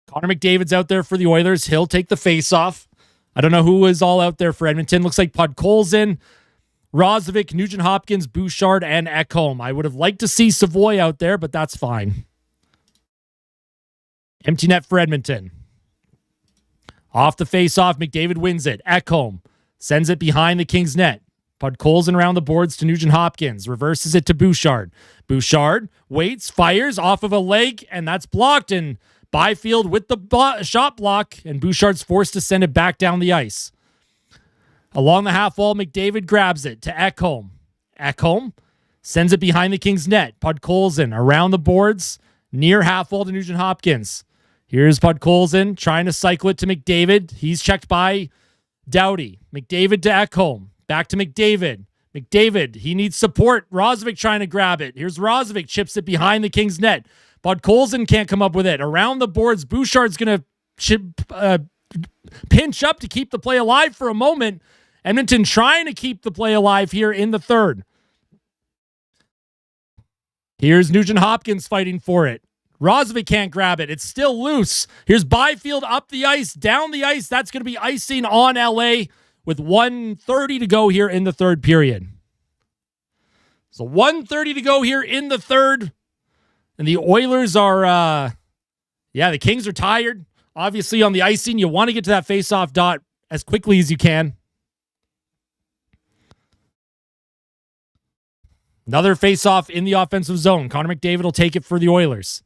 Connor McDavid's out there for the Oilers. He'll take the face-off. I don't know who is all out there for Edmonton. Looks like Podkolzin, Roslovic, Nugent-Hopkins, Bouchard, and Ekholm. I would have liked to see Savoy out there, but that's fine. Empty net for Edmonton. Off the face-off, McDavid wins it. Ekholm sends it behind the Kings' net. Podkolzin around the boards to Nugent-Hopkins. Reverses it to Bouchard. Bouchard waits, fires off of a leg, and that's blocked. And Byfield with the shot block, and Bouchard's forced to send it back down the ice. Along the half wall, McDavid grabs it to Ekholm. Ekholm sends it behind the Kings' net. Podkolzin around the boards, near half wall to Nugent-Hopkins. Here's Podkolzin trying to cycle it to McDavid. He's checked by Doughty. McDavid to Ekholm. Back to McDavid. McDavid, he needs support. Roslovic trying to grab it. Here's Roslovic, chips it behind the Kings' net. Podkolzin can't come up with it. Around the boards, Bouchard's going to pinch up to keep the play alive for a moment. Edmonton trying to keep the play alive here in the third. Here's Nugent-Hopkins fighting for it. Roslovic can't grab it. It's still loose. Here's Byfield up the ice, down the ice. That's going to be icing on LA with 1:30 to go here in the third period. So 1:30 to go here in the third. And the Oilers are, the Kings are tired. Obviously on the icing, you want to get to that face-off dot as quickly as you can. Another face-off in the offensive zone. Connor McDavid will take it for the Oilers.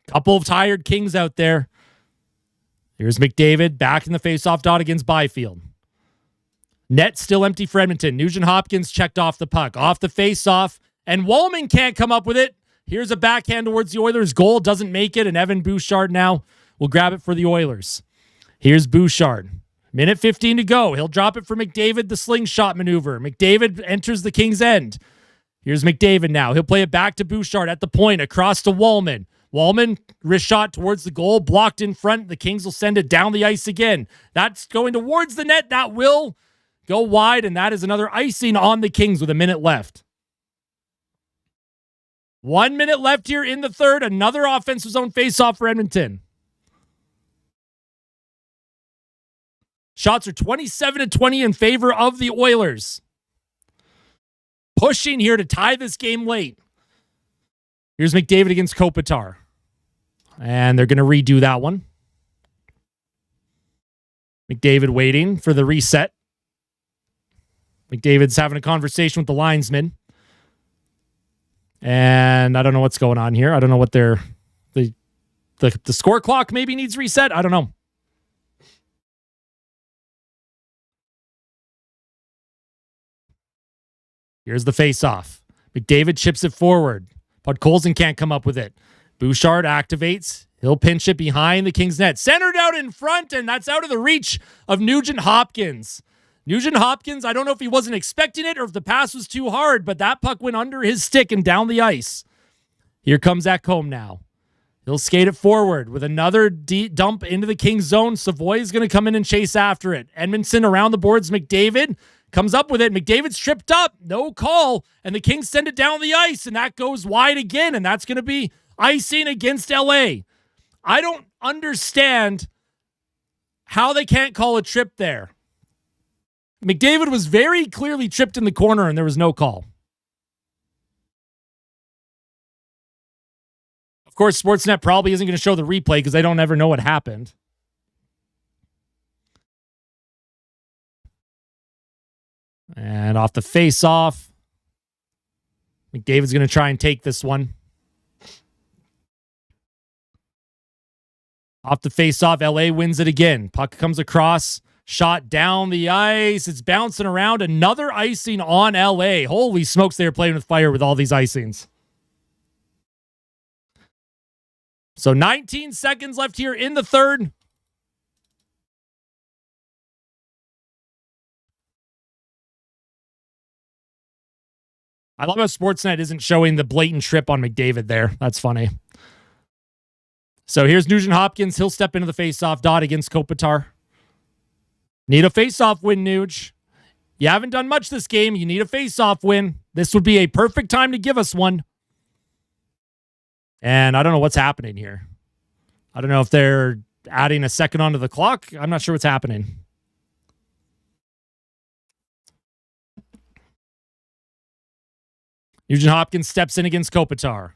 Couple of tired Kings out there. Here's McDavid back in the face-off dot against Byfield. Net still empty for Edmonton. Nugent-Hopkins checked off the puck. Off the face-off, and Wallman can't come up with it. Here's a backhand towards the Oilers. Goal doesn't make it, and Evan Bouchard now will grab it for the Oilers. Here's Bouchard. Minute 15 to go. He'll drop it for McDavid, the slingshot maneuver. McDavid enters the Kings' end. Here's McDavid now. He'll play it back to Bouchard at the point, across to Wallman. Wallman, wrist shot towards the goal, blocked in front. The Kings will send it down the ice again. That's going towards the net. That will go wide, and that is another icing on the Kings with a minute left. 1 minute left here in the third. Another offensive zone faceoff for Edmonton. Shots are 27-20 in favor of the Oilers. Pushing here to tie this game late. Here's McDavid against Kopitar. And they're going to redo that one. McDavid waiting for the reset. McDavid's having a conversation with the linesman. And I don't know what's going on here. I don't know what the score clock maybe needs reset. I don't know. Here's the face-off. McDavid chips it forward. Podkolzin can't come up with it. Bouchard activates. He'll pinch it behind the Kings' net. Centered out in front, and that's out of the reach of Nugent-Hopkins. Nugent-Hopkins, I don't know if he wasn't expecting it or if the pass was too hard, but that puck went under his stick and down the ice. Here comes Ekholm now. He'll skate it forward with another dump into the Kings' zone. Savoy is going to come in and chase after it. Edmondson around the boards. McDavid comes up with it. McDavid's tripped up. No call. And the Kings send it down the ice, and that goes wide again, and that's going to be icing against LA. I don't understand how they can't call a trip there. McDavid was very clearly tripped in the corner, and there was no call. Of course, Sportsnet probably isn't going to show the replay because they don't ever know what happened. And off the face-off, McDavid's going to try and take this one. Off the face-off, LA wins it again. Puck comes across, shot down the ice. It's bouncing around. Another icing on LA. Holy smokes, they were playing with fire with all these icings. So 19 seconds left here in the third. I love how Sportsnet isn't showing the blatant trip on McDavid there. That's funny. So here's Nugent-Hopkins. He'll step into the faceoff dot against Kopitar. Need a faceoff win, Nuge. You haven't done much this game. You need a faceoff win. This would be a perfect time to give us one. And I don't know what's happening here. I don't know if they're adding a second onto the clock. I'm not sure what's happening. Nugent-Hopkins steps in against Kopitar.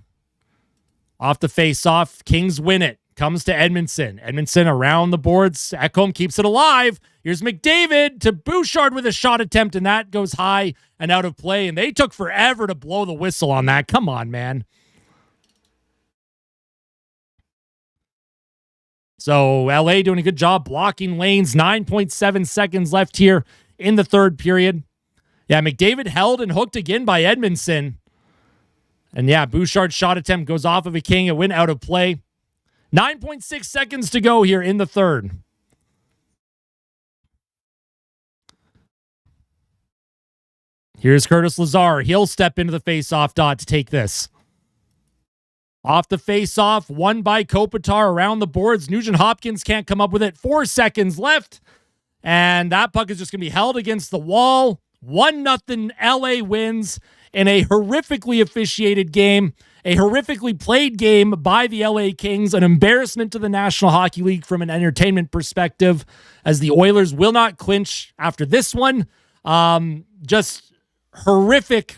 Off the face-off, Kings win it. Comes to Edmonton. Edmonton around the boards. Ekholm keeps it alive. Here's McDavid to Bouchard with a shot attempt, and that goes high and out of play. And they took forever to blow the whistle on that. Come on, man. So LA doing a good job blocking lanes. 9.7 seconds left here in the third period. Yeah, McDavid held and hooked again by Edmondson. And yeah, Bouchard's shot attempt goes off of a King. It went out of play. 9.6 seconds to go here in the third. Here's Curtis Lazar. He'll step into the face-off dot to take this. Off the face-off, won by Kopitar around the boards. Nugent-Hopkins can't come up with it. 4 seconds left. And that puck is just going to be held against the wall. 1-0 LA wins in a horrifically officiated game, a horrifically played game by the LA Kings, an embarrassment to the National Hockey League from an entertainment perspective, as the Oilers will not clinch after this one. Just horrific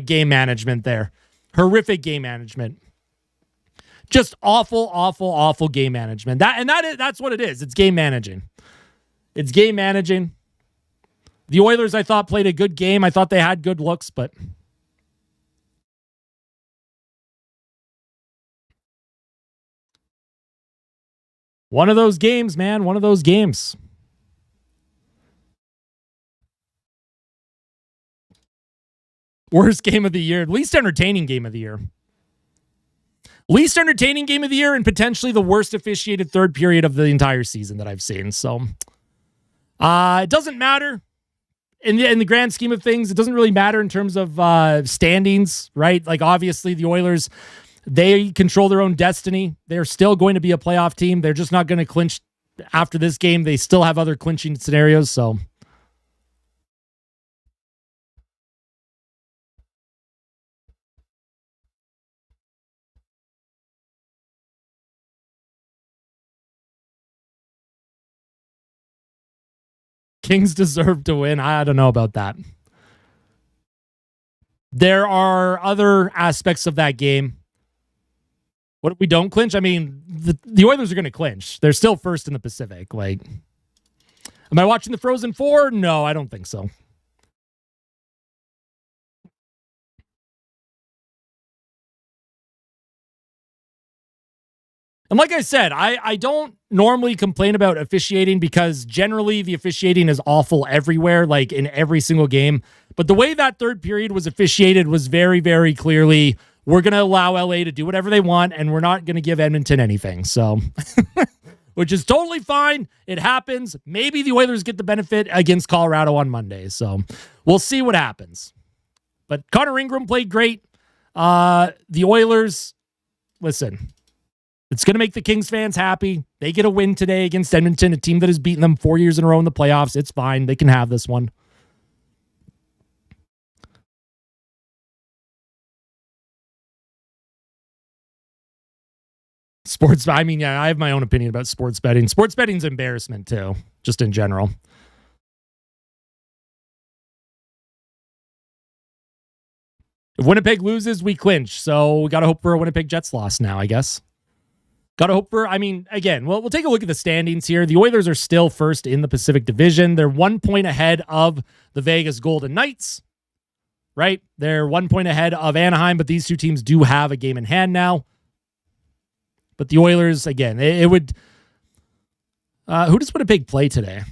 game management there. Horrific game management. Just awful game management. That's what it is. It's game managing. It's game managing. The Oilers, I thought, played a good game. I thought they had good looks, but one of those games, man. One of those games. Worst game of the year. Least entertaining game of the year. Least entertaining game of the year and potentially the worst officiated third period of the entire season that I've seen. So it doesn't matter. In the grand scheme of things, it doesn't really matter in terms of standings, right? Like, obviously, the Oilers, they control their own destiny. They're still going to be a playoff team. They're just not going to clinch after this game. They still have other clinching scenarios, so Kings deserve to win. I don't know about that. There are other aspects of that game. What if we don't clinch? I mean, the Oilers are going to clinch. They're still first in the Pacific. Like, am I watching the Frozen Four? No, I don't think so. And like I said, I don't normally complain about officiating because generally the officiating is awful everywhere, like in every single game. But the way that third period was officiated was very, very clearly, we're going to allow LA to do whatever they want, and we're not going to give Edmonton anything. So, which is totally fine. It happens. Maybe the Oilers get the benefit against Colorado on Monday. So we'll see what happens. But Connor Ingram played great. The Oilers, listen, it's going to make the Kings fans happy. They get a win today against Edmonton, a team that has beaten them 4 years in a row in the playoffs. It's fine. They can have this one. I mean, yeah, I have my own opinion about sports betting. Sports betting's embarrassment too, just in general. If Winnipeg loses, we clinch. So we got to hope for a Winnipeg Jets loss now, I guess. Got to hope for, I mean, again, we'll take a look at the standings here. The Oilers are still first in the Pacific Division. They're 1 point ahead of the Vegas Golden Knights, right? They're 1 point ahead of Anaheim, but these two teams do have a game in hand now. But the Oilers, again, it would... who does Winnipeg play today?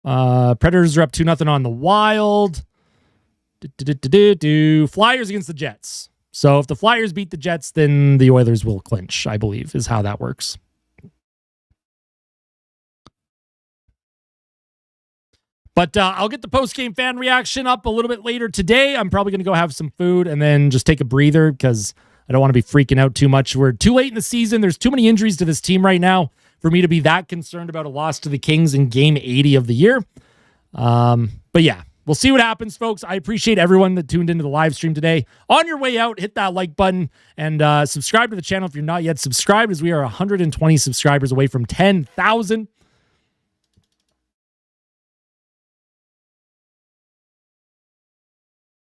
Predators are up 2-0 on the Wild. Flyers against the Jets. So if the Flyers beat the Jets, then the Oilers will clinch, I believe, is how that works. But I'll get the post-game fan reaction up a little bit later today. I'm probably going to go have some food and then just take a breather because I don't want to be freaking out too much. We're too late in the season. There's too many injuries to this team right now for me to be that concerned about a loss to the Kings in game 80 of the year. But yeah, we'll see what happens, folks. I appreciate everyone that tuned into the live stream today. On your way out, hit that like button and subscribe to the channel if you're not yet subscribed, as we are 120 subscribers away from 10,000.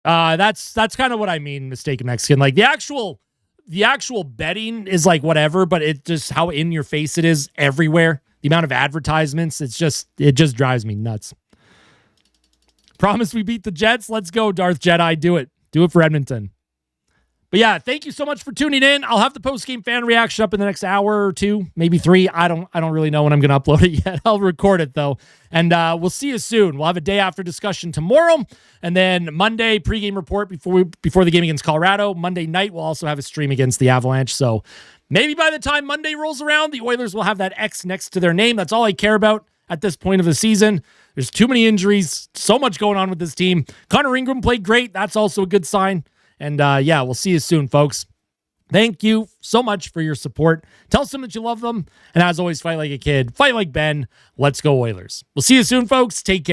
That's kind of what I mean, Mistaken Mexican. Like the actual betting is like whatever, but it just how in your face it is everywhere. The amount of advertisements, it just drives me nuts. Promise we beat the Jets. Let's go, Darth Jedi. Do it. Do it for Edmonton. But yeah, thank you so much for tuning in. I'll have the post-game fan reaction up in the next hour or two, maybe 3. I don't really know when I'm going to upload it yet. I'll record it though. And we'll see you soon. We'll have a day after discussion tomorrow. And then Monday, pregame report before the game against Colorado. Monday night, we'll also have a stream against the Avalanche. So maybe by the time Monday rolls around, the Oilers will have that X next to their name. That's all I care about at this point of the season. There's too many injuries, so much going on with this team. Connor Ingram played great. That's also a good sign. And yeah, we'll see you soon, folks. Thank you so much for your support. Tell someone that you love them. And as always, fight like a kid. Fight like Ben. Let's go Oilers. We'll see you soon, folks. Take care.